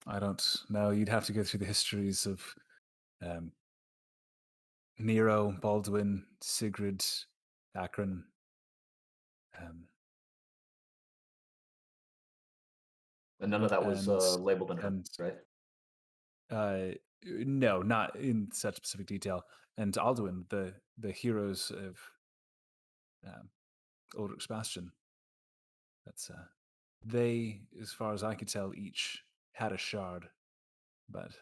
I don't know. You'd have to go through the histories of Nero, Baldwin, Sigrid, Akron. And none of that was and- labeled in her, and- right? No, not in such specific detail. And Alduin, the heroes of Ulrich Bastion. That's they, as far as I could tell, each had a shard, but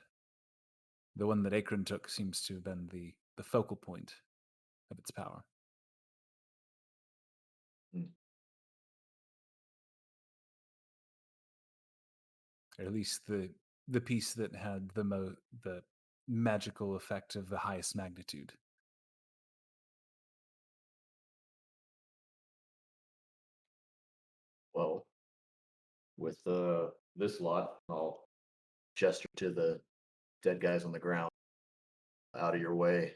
the one that Akron took seems to have been the focal point of its power. Or at least the piece that had the magical effect of the highest magnitude. Well, with this lot, I'll gesture to the dead guys on the ground. Out of your way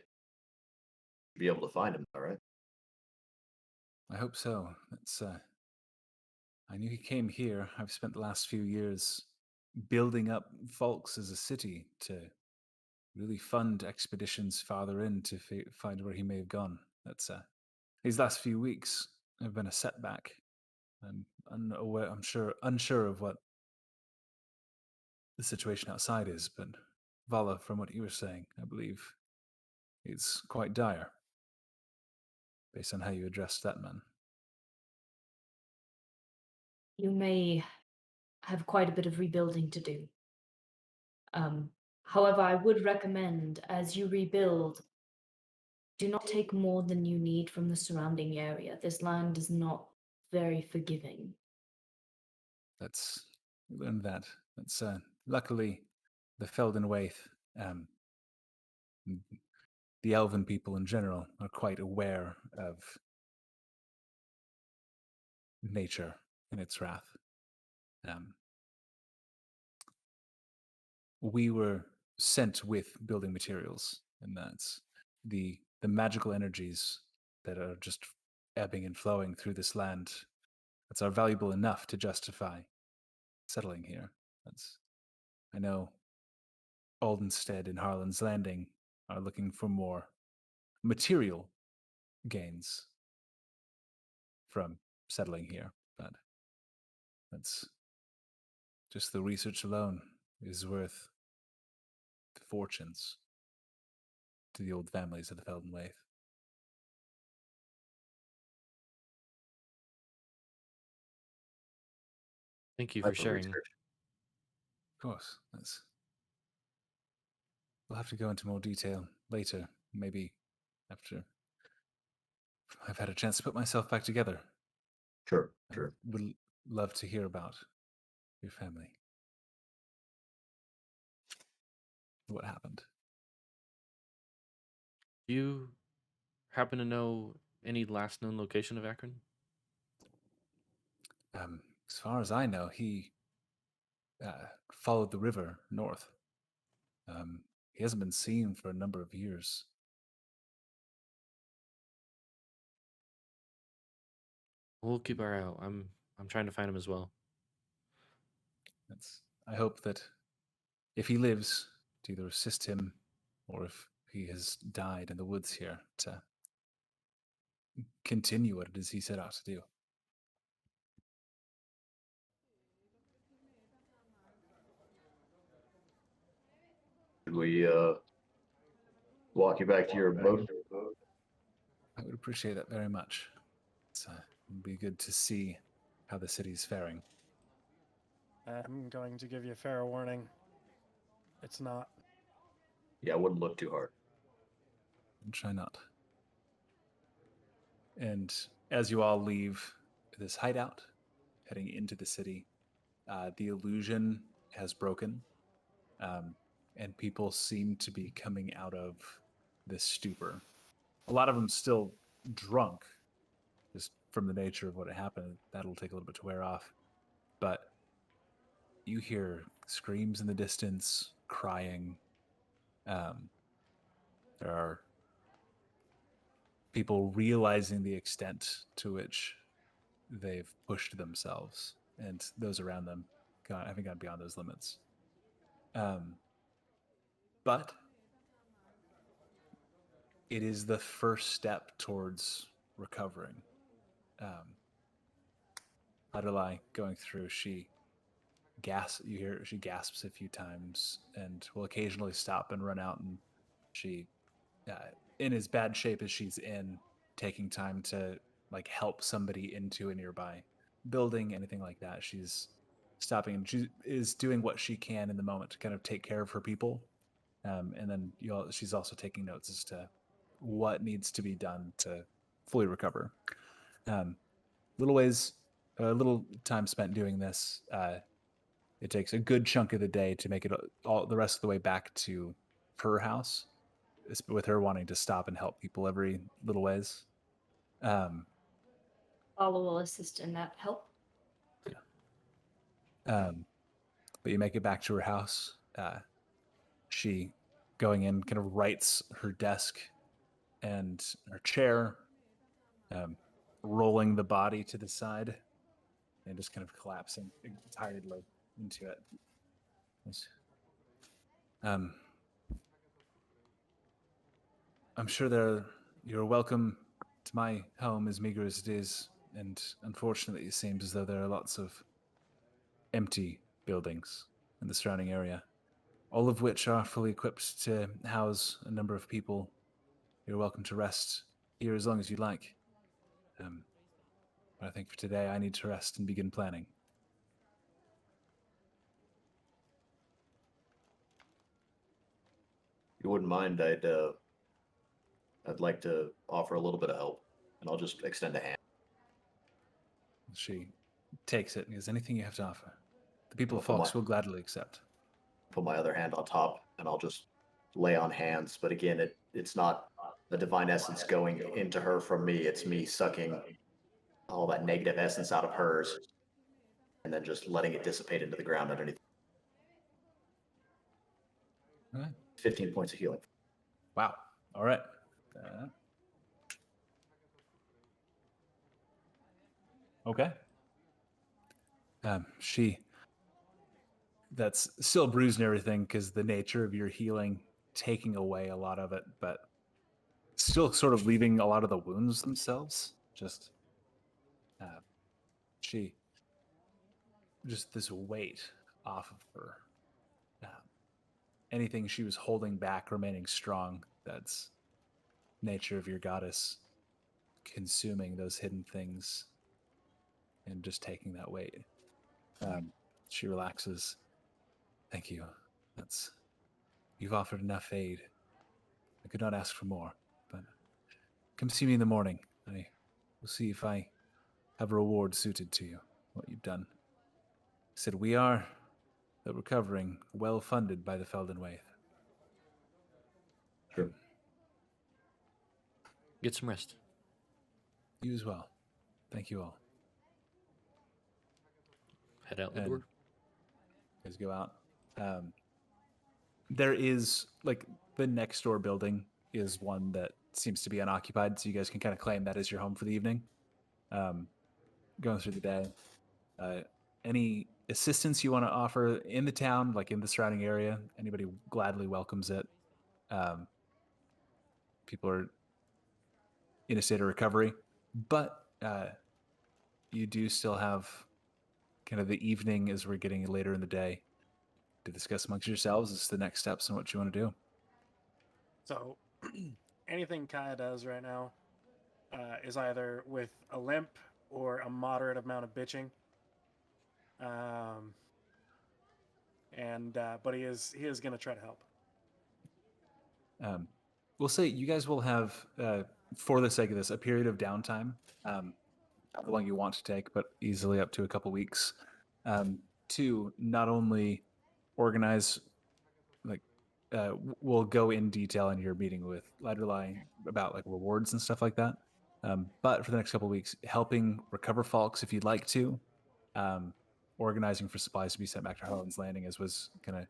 to be able to find him, all right? I hope so. It's I knew he came here. I've spent the last few years building up Folks as a city to really fund expeditions farther in to find where he may have gone. That's these last few weeks have been a setback. I'm unaware. Unsure of what the situation outside is, but Vala, from what you were saying, I believe it's quite dire, based on how you addressed that man. You may have quite a bit of rebuilding to do. However, I would recommend, as you rebuild, do not take more than you need from the surrounding area. This land is not very forgiving. We learned that. That's luckily the Felden Waith, the Elven people in general, are quite aware of nature and its wrath. We were sent with building materials, and that's the magical energies that are just ebbing and flowing through this land. That's are valuable enough to justify settling here. I know Aldenstead and Harlan's Landing are looking for more material gains from settling here, but that's just the research alone is worth the fortunes to the old families of the Felden Waith. Thank you for Type of sharing. research. Of course, we'll have to go into more detail later, maybe after I've had a chance to put myself back together. Sure, I sure. would love to hear about your family. What happened? Do you happen to know any last known location of Akron? As far as I know, he followed the river north. He hasn't been seen for a number of years. We'll keep our eye out. I'm trying to find him as well. I hope that if he lives, to either assist him or if he has died in the woods here, to continue what it is he set out to do. Should we walk you back to your boat? I would appreciate that very much. It'd be good to see how the city's faring. I'm going to give you a fair warning. It's not. Yeah, I wouldn't look too hard. And try not. And as you all leave this hideout, heading into the city, the illusion has broken, and people seem to be coming out of this stupor. A lot of them still drunk, just from the nature of what happened. That'll take a little bit to wear off. But you hear screams in the distance, crying. There are people realizing the extent to which they've pushed themselves, and those around them haven't gone beyond those limits. But it is the first step towards recovering. Adelaide going through, she gasps a few times and will occasionally stop and run out, and she, in as bad shape as she's in, taking time to like help somebody into a nearby building, anything like that. She's stopping and she is doing what she can in the moment to kind of take care of her people. And then she's also taking notes as to what needs to be done to fully recover. Little time spent doing this. It takes a good chunk of the day to make it all the rest of the way back to her house, with her wanting to stop and help people every little ways. Paula will assist in that help. But you make it back to her house. She, going in, kind of rights her desk and her chair, rolling the body to the side, and just kind of collapsing tiredly into it. I'm sure you're welcome to my home, as meager as it is, and unfortunately it seems as though there are lots of empty buildings in the surrounding area, all of which are fully equipped to house a number of people. You're welcome to rest here as long as you like. But I think for today I need to rest and begin planning. If you wouldn't mind, I'd like to offer a little bit of help, and I'll just extend a hand. She takes it and goes, anything you have to offer, the people of Well, Fox will gladly accept. Put my other hand on top, and I'll just lay on hands. But again, it's not the divine essence going into her from me. It's me sucking all that negative essence out of hers, and then just letting it dissipate into the ground underneath. All right. 15 points of healing. Wow. All right. Okay. That's still bruised and everything because the nature of your healing taking away a lot of it, but still sort of leaving a lot of the wounds themselves. Just this weight off of her. anything she was holding back remaining strong. That's nature of your goddess consuming those hidden things and just taking that weight. She relaxes. Thank you. You've offered enough aid. I could not ask for more, but come see me in the morning. I will see if I have a reward suited to you, what you've done. I said, we are recovering, well funded by the Feldenwaith. Sure. Get some rest. You as well. Thank you all. Head out the And door. guys go out. There is, like, the next door building is one that seems to be unoccupied, so you guys can kind of claim that as your home for the evening. Going through the day. Any assistance you want to offer in the town, like in the surrounding area, anybody gladly welcomes it. People are in a state of recovery, but you do still have kind of the evening as we're getting later in the day to discuss amongst yourselves as the next steps and what you want to do. So, anything Kaya does right now is either with a limp or a moderate amount of bitching. But he is going to try to help. We'll say you guys will have, for the sake of this, a period of downtime, how long you want to take, but easily up to a couple weeks, to not only organize, like, we'll go in detail in your meeting with Ladderline about like rewards and stuff like that. But for the next couple weeks, helping recover Falks if you'd like to, organizing for supplies to be sent back to Harlan's Landing, as was kind of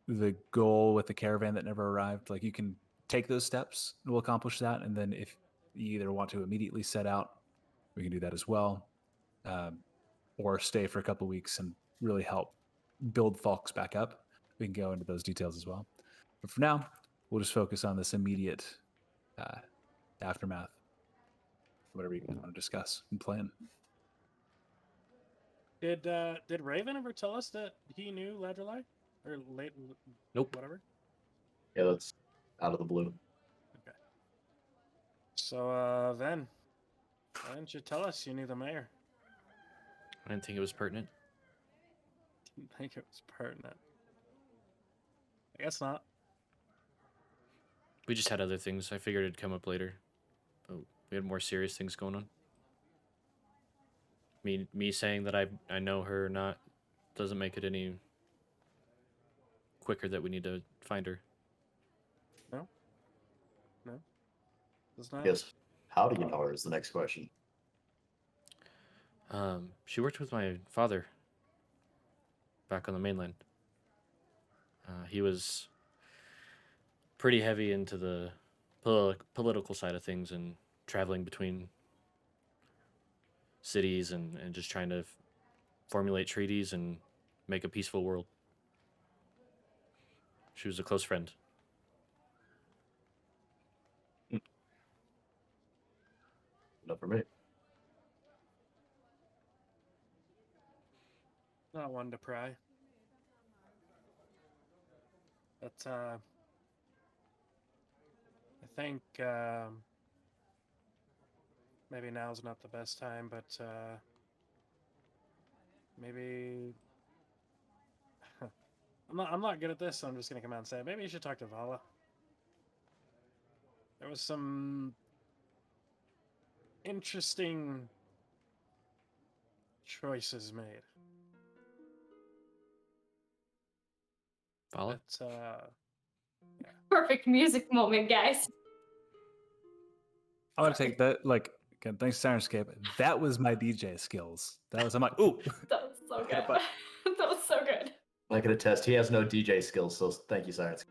the goal with the caravan that never arrived. Like, you can take those steps, we'll accomplish that, and then if you either want to immediately set out, we can do that as well, or stay for a couple weeks and really help build Falks back up. We can go into those details as well. But for now, we'll just focus on this immediate aftermath, whatever you want to discuss and plan. Did Raven ever tell us that he knew Ladderline? Or late? Nope. Whatever. Yeah, that's out of the blue. Okay. So then, why didn't you tell us you knew the mayor? I didn't think it was pertinent. Didn't think it was pertinent. I guess not. We just had other things. I figured it'd come up later. But we had more serious things going on. Me saying that I know her or not doesn't make it any quicker that we need to find her. No. Does not. Yes. How do you know her is the next question. She worked with my father back on the mainland. He was pretty heavy into the political side of things and traveling between cities and just trying to formulate treaties and make a peaceful world. She was a close friend. Enough for me. Not one to pry. But I think maybe now's not the best time, but maybe I'm not good at this, so I'm just gonna come out and say maybe you should talk to Vala. There was some interesting choices made. Vala? But Perfect music moment, guys. I want to take that, like, again, thanks to Syrinscape. That was my DJ skills. I'm like, ooh. That was so good. But- That was so good. I can attest, he has no DJ skills, so thank you, Science.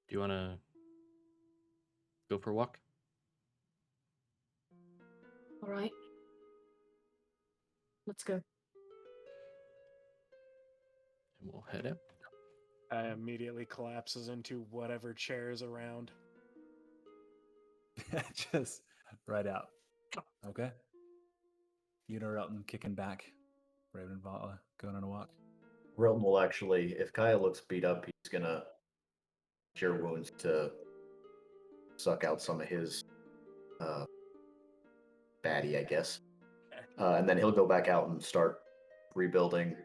Do you want to go for a walk? All right. Let's go. And we'll head out. immediately collapses into whatever chair is around. Just right out. Okay. Elton kicking back. Raven and Vala going on a walk. Relton will actually, if Kaya looks beat up, he's gonna cure wounds to suck out some of his baddie, I guess. And then he'll go back out and start rebuilding,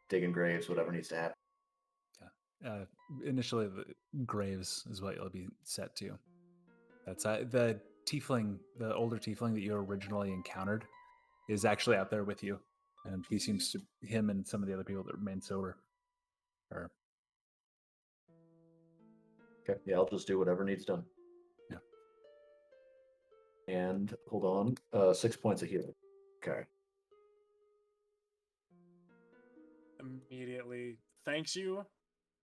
digging graves, whatever needs to happen. Initially, the graves is what you'll be set to. That's the tiefling, the older tiefling that you originally encountered, is actually out there with you, and he seems to, him and some of the other people that remain sober, are. Okay, yeah, I'll just do whatever needs done. Yeah. And hold on, 6 points of healing. Okay. Immediately thanks you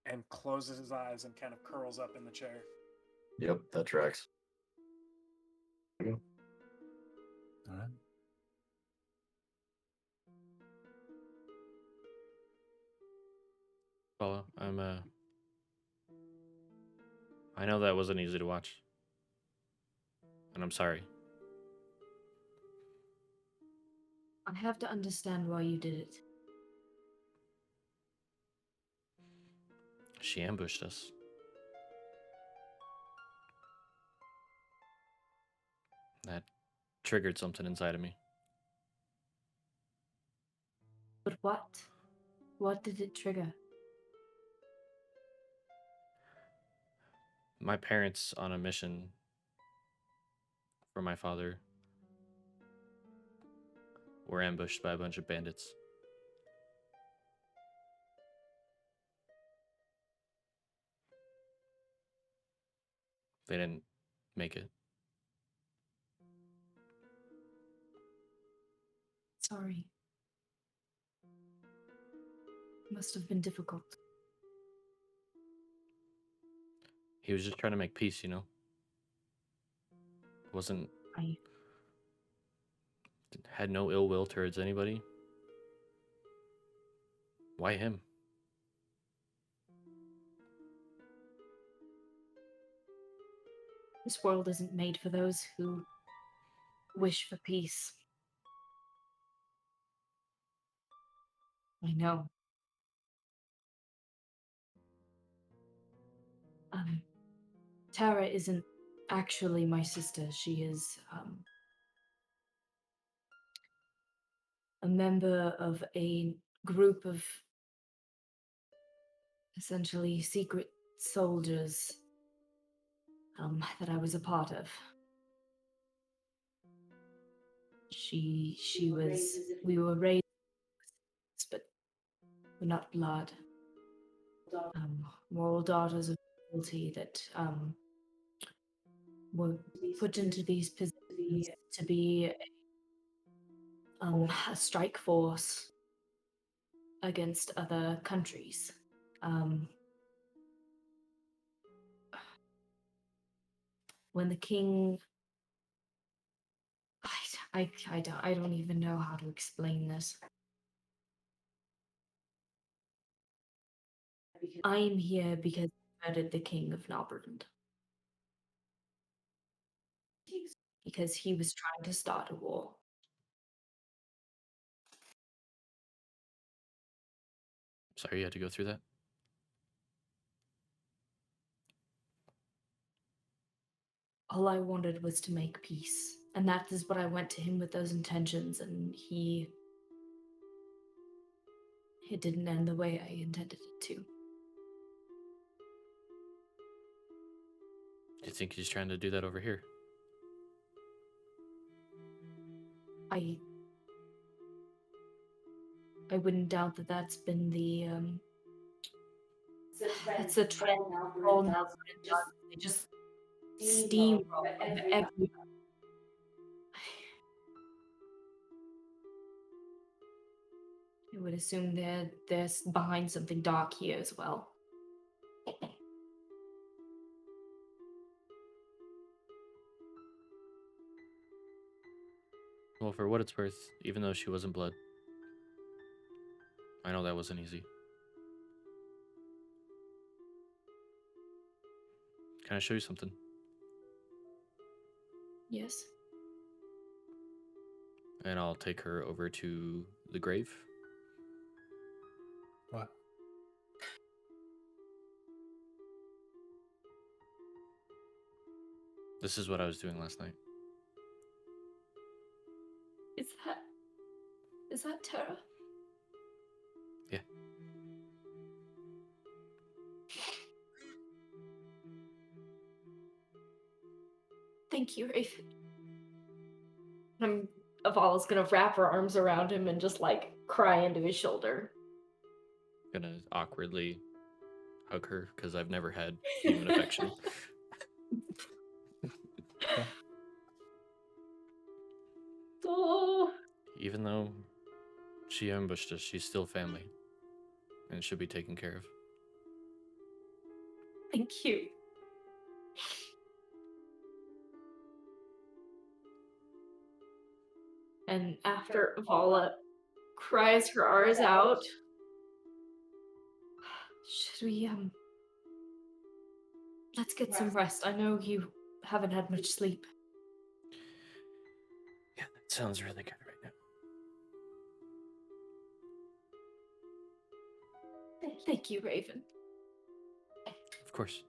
and closes his eyes and kind of curls up in the chair. Yep, that tracks. There you go. All right. Follow. I know that wasn't easy to watch. And I'm sorry. I have to understand why you did it. She ambushed us. That triggered something inside of me. But what? What did it trigger? My parents on a mission for my father were ambushed by a bunch of bandits. They didn't make it. Sorry. Must have been difficult. He was just trying to make peace, you know? Wasn't... Had no ill will towards anybody. Why him? This world isn't made for those who wish for peace. I know. Tara isn't actually my sister. She is a member of a group of essentially secret soldiers that I was a part of. We were raised, but we're not blood. We're all daughters of royalty that were put into these positions to be a strike force against other countries. When the king, I don't even know how to explain this. I'm here because I murdered the king of Nobrand. Because he was trying to start a war. Sorry you had to go through that. All I wanted was to make peace. And that is what I went to him with those intentions, and it didn't end the way I intended it to. Do you think he's trying to do that over here? I wouldn't doubt that that's been the it's a trend now. They just steamroll over every. I would assume they're behind something dark here as well. Well, for what it's worth, even though she wasn't blood, I know that wasn't easy. Can I show you something? Yes. and I'll take her over to the grave. What? This is what I was doing last night. Is that Tara? Yeah. Thank you, Raven. Avala's gonna wrap her arms around him and just like cry into his shoulder. Gonna awkwardly hug her because I've never had human affection. Oh, Even though she ambushed us, she's still family and should be taken care of. thank you. And after Avala cries her R's out, should we, let's get some rest. I know you haven't had much sleep. Yeah, that sounds really good right now. Thank you, Raven. Of course.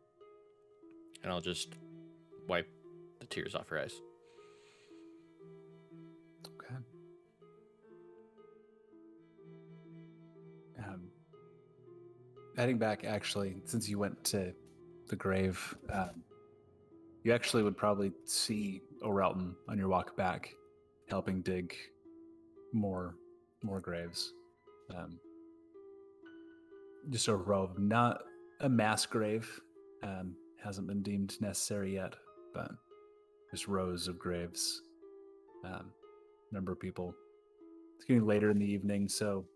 And I'll just wipe the tears off her eyes. Okay. Heading back, actually, since you went to the grave, you actually would probably see O'Relton on your walk back, helping dig more graves. Just a row of, not a mass grave, hasn't been deemed necessary yet, but just rows of graves. Number of people. It's getting later in the evening, so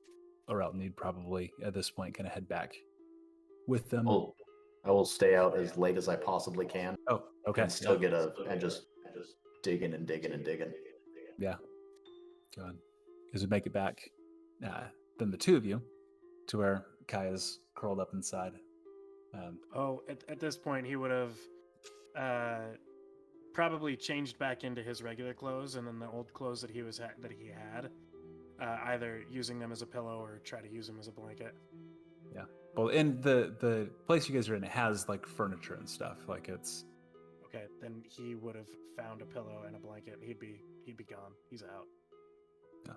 O'Relton, you'd probably at this point kind of head back with them. I will stay out as late as I possibly can. Oh, okay. And still get and just digging and digging and digging. Yeah. Go on. Because we make it back, then the two of you, to where Kaya's curled up inside. At this point, he would have probably changed back into his regular clothes, and then the old clothes that he had, either using them as a pillow or try to use them as a blanket. Yeah. Well, in the place you guys are in, it has like furniture and stuff. Like it's. Okay, then he would have found a pillow and a blanket. He'd be gone. He's out. Yeah.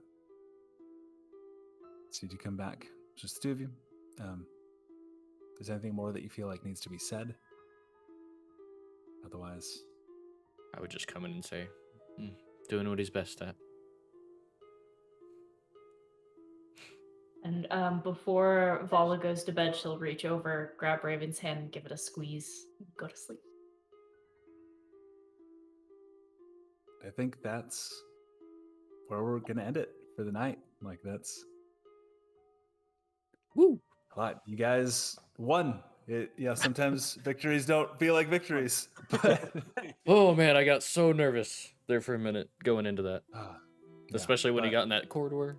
So did you come back? Just the two of you. Is there anything more that you feel like needs to be said? Otherwise, I would just come in and say, doing what he's best at. And before Vala goes to bed, she'll reach over, grab Raven's hand, and give it a squeeze, go to sleep. I think that's where we're gonna end it for the night. Like that's Woo! a lot. You guys won. Sometimes victories don't feel like victories. But Oh man, I got so nervous there for a minute going into that. yeah, Especially when he got in that corridor.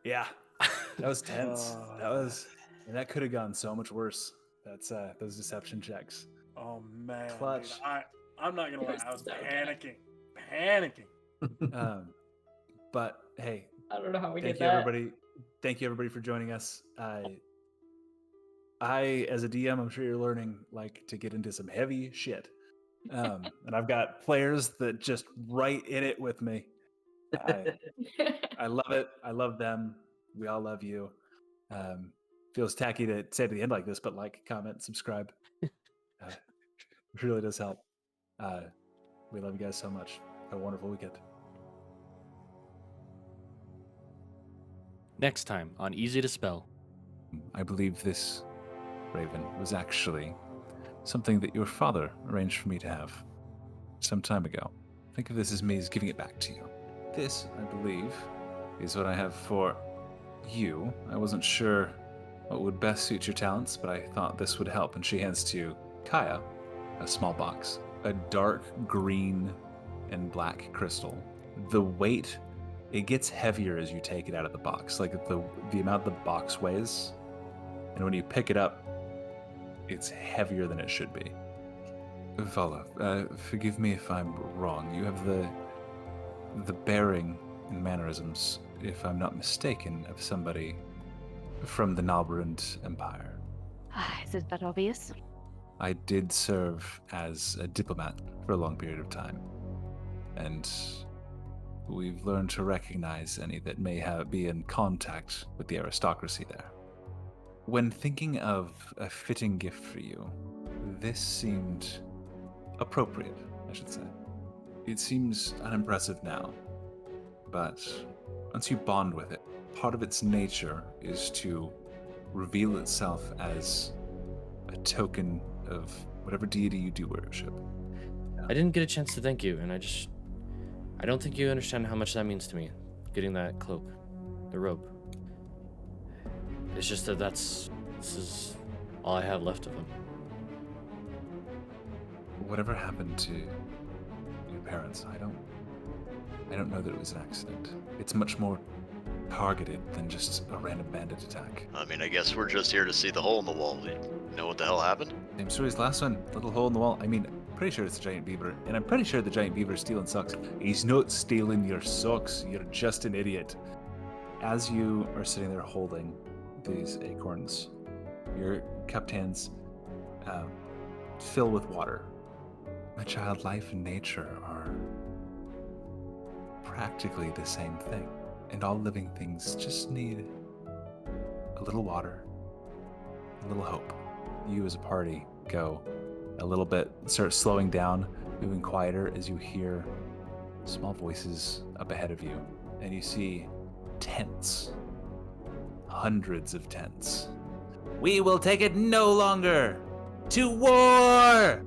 Yeah. That was tense. That could have gone so much worse. That's those deception checks. Oh man, Clutch. dude, I'm not gonna lie, I was So panicking. But hey, I don't know how we thank did you that. everybody. Thank you everybody for joining us. I, as a DM, I'm sure you're learning like to get into some heavy shit. And I've got players that just right in it with me. I love it. I love them. We all love you. Feels tacky to say at the end like this, but like, comment, subscribe. It really does help. We love you guys so much. Have a wonderful weekend. Next time on Easy to Spell. I believe this, Raven, was actually something that your father arranged for me to have some time ago. Think of this as me as giving it back to you. This, I believe, is what I have for you. I wasn't sure what would best suit your talents, but I thought this would help. And she hands to Kaya a small box, a dark green and black crystal. The weight, it gets heavier as you take it out of the box, like the amount the box weighs. And when you pick it up, it's heavier than it should be. Vala, forgive me if I'm wrong. You have the bearing and mannerisms, if I'm not mistaken, of somebody from the Nalbrand Empire. Is it that obvious? I did serve as a diplomat for a long period of time, and we've learned to recognize any that may be in contact with the aristocracy there. When thinking of a fitting gift for you, this seemed appropriate, I should say. It seems unimpressive now, but once you bond with it, part of its nature is to reveal itself as a token of whatever deity you do worship. I didn't get a chance to thank you, and I don't think you understand how much that means to me, getting that cloak, the robe. It's just that this is all I have left of him. Whatever happened to your parents, I don't know that it was an accident. It's much more targeted than just a random bandit attack. I mean, I guess we're just here to see the hole in the wall. You know what the hell happened? Same story as last one. Little hole in the wall. I mean, I'm pretty sure it's a giant beaver, and I'm pretty sure the giant beaver is stealing socks. He's not stealing your socks. You're just an idiot. As you are sitting there holding these acorns, your cupped hands fill with water. My child, life and nature are practically the same thing. And all living things just need a little water, a little hope. You as a party go a little bit, start slowing down, moving quieter as you hear small voices up ahead of you. And you see tents, hundreds of tents. We will take it no longer! To war!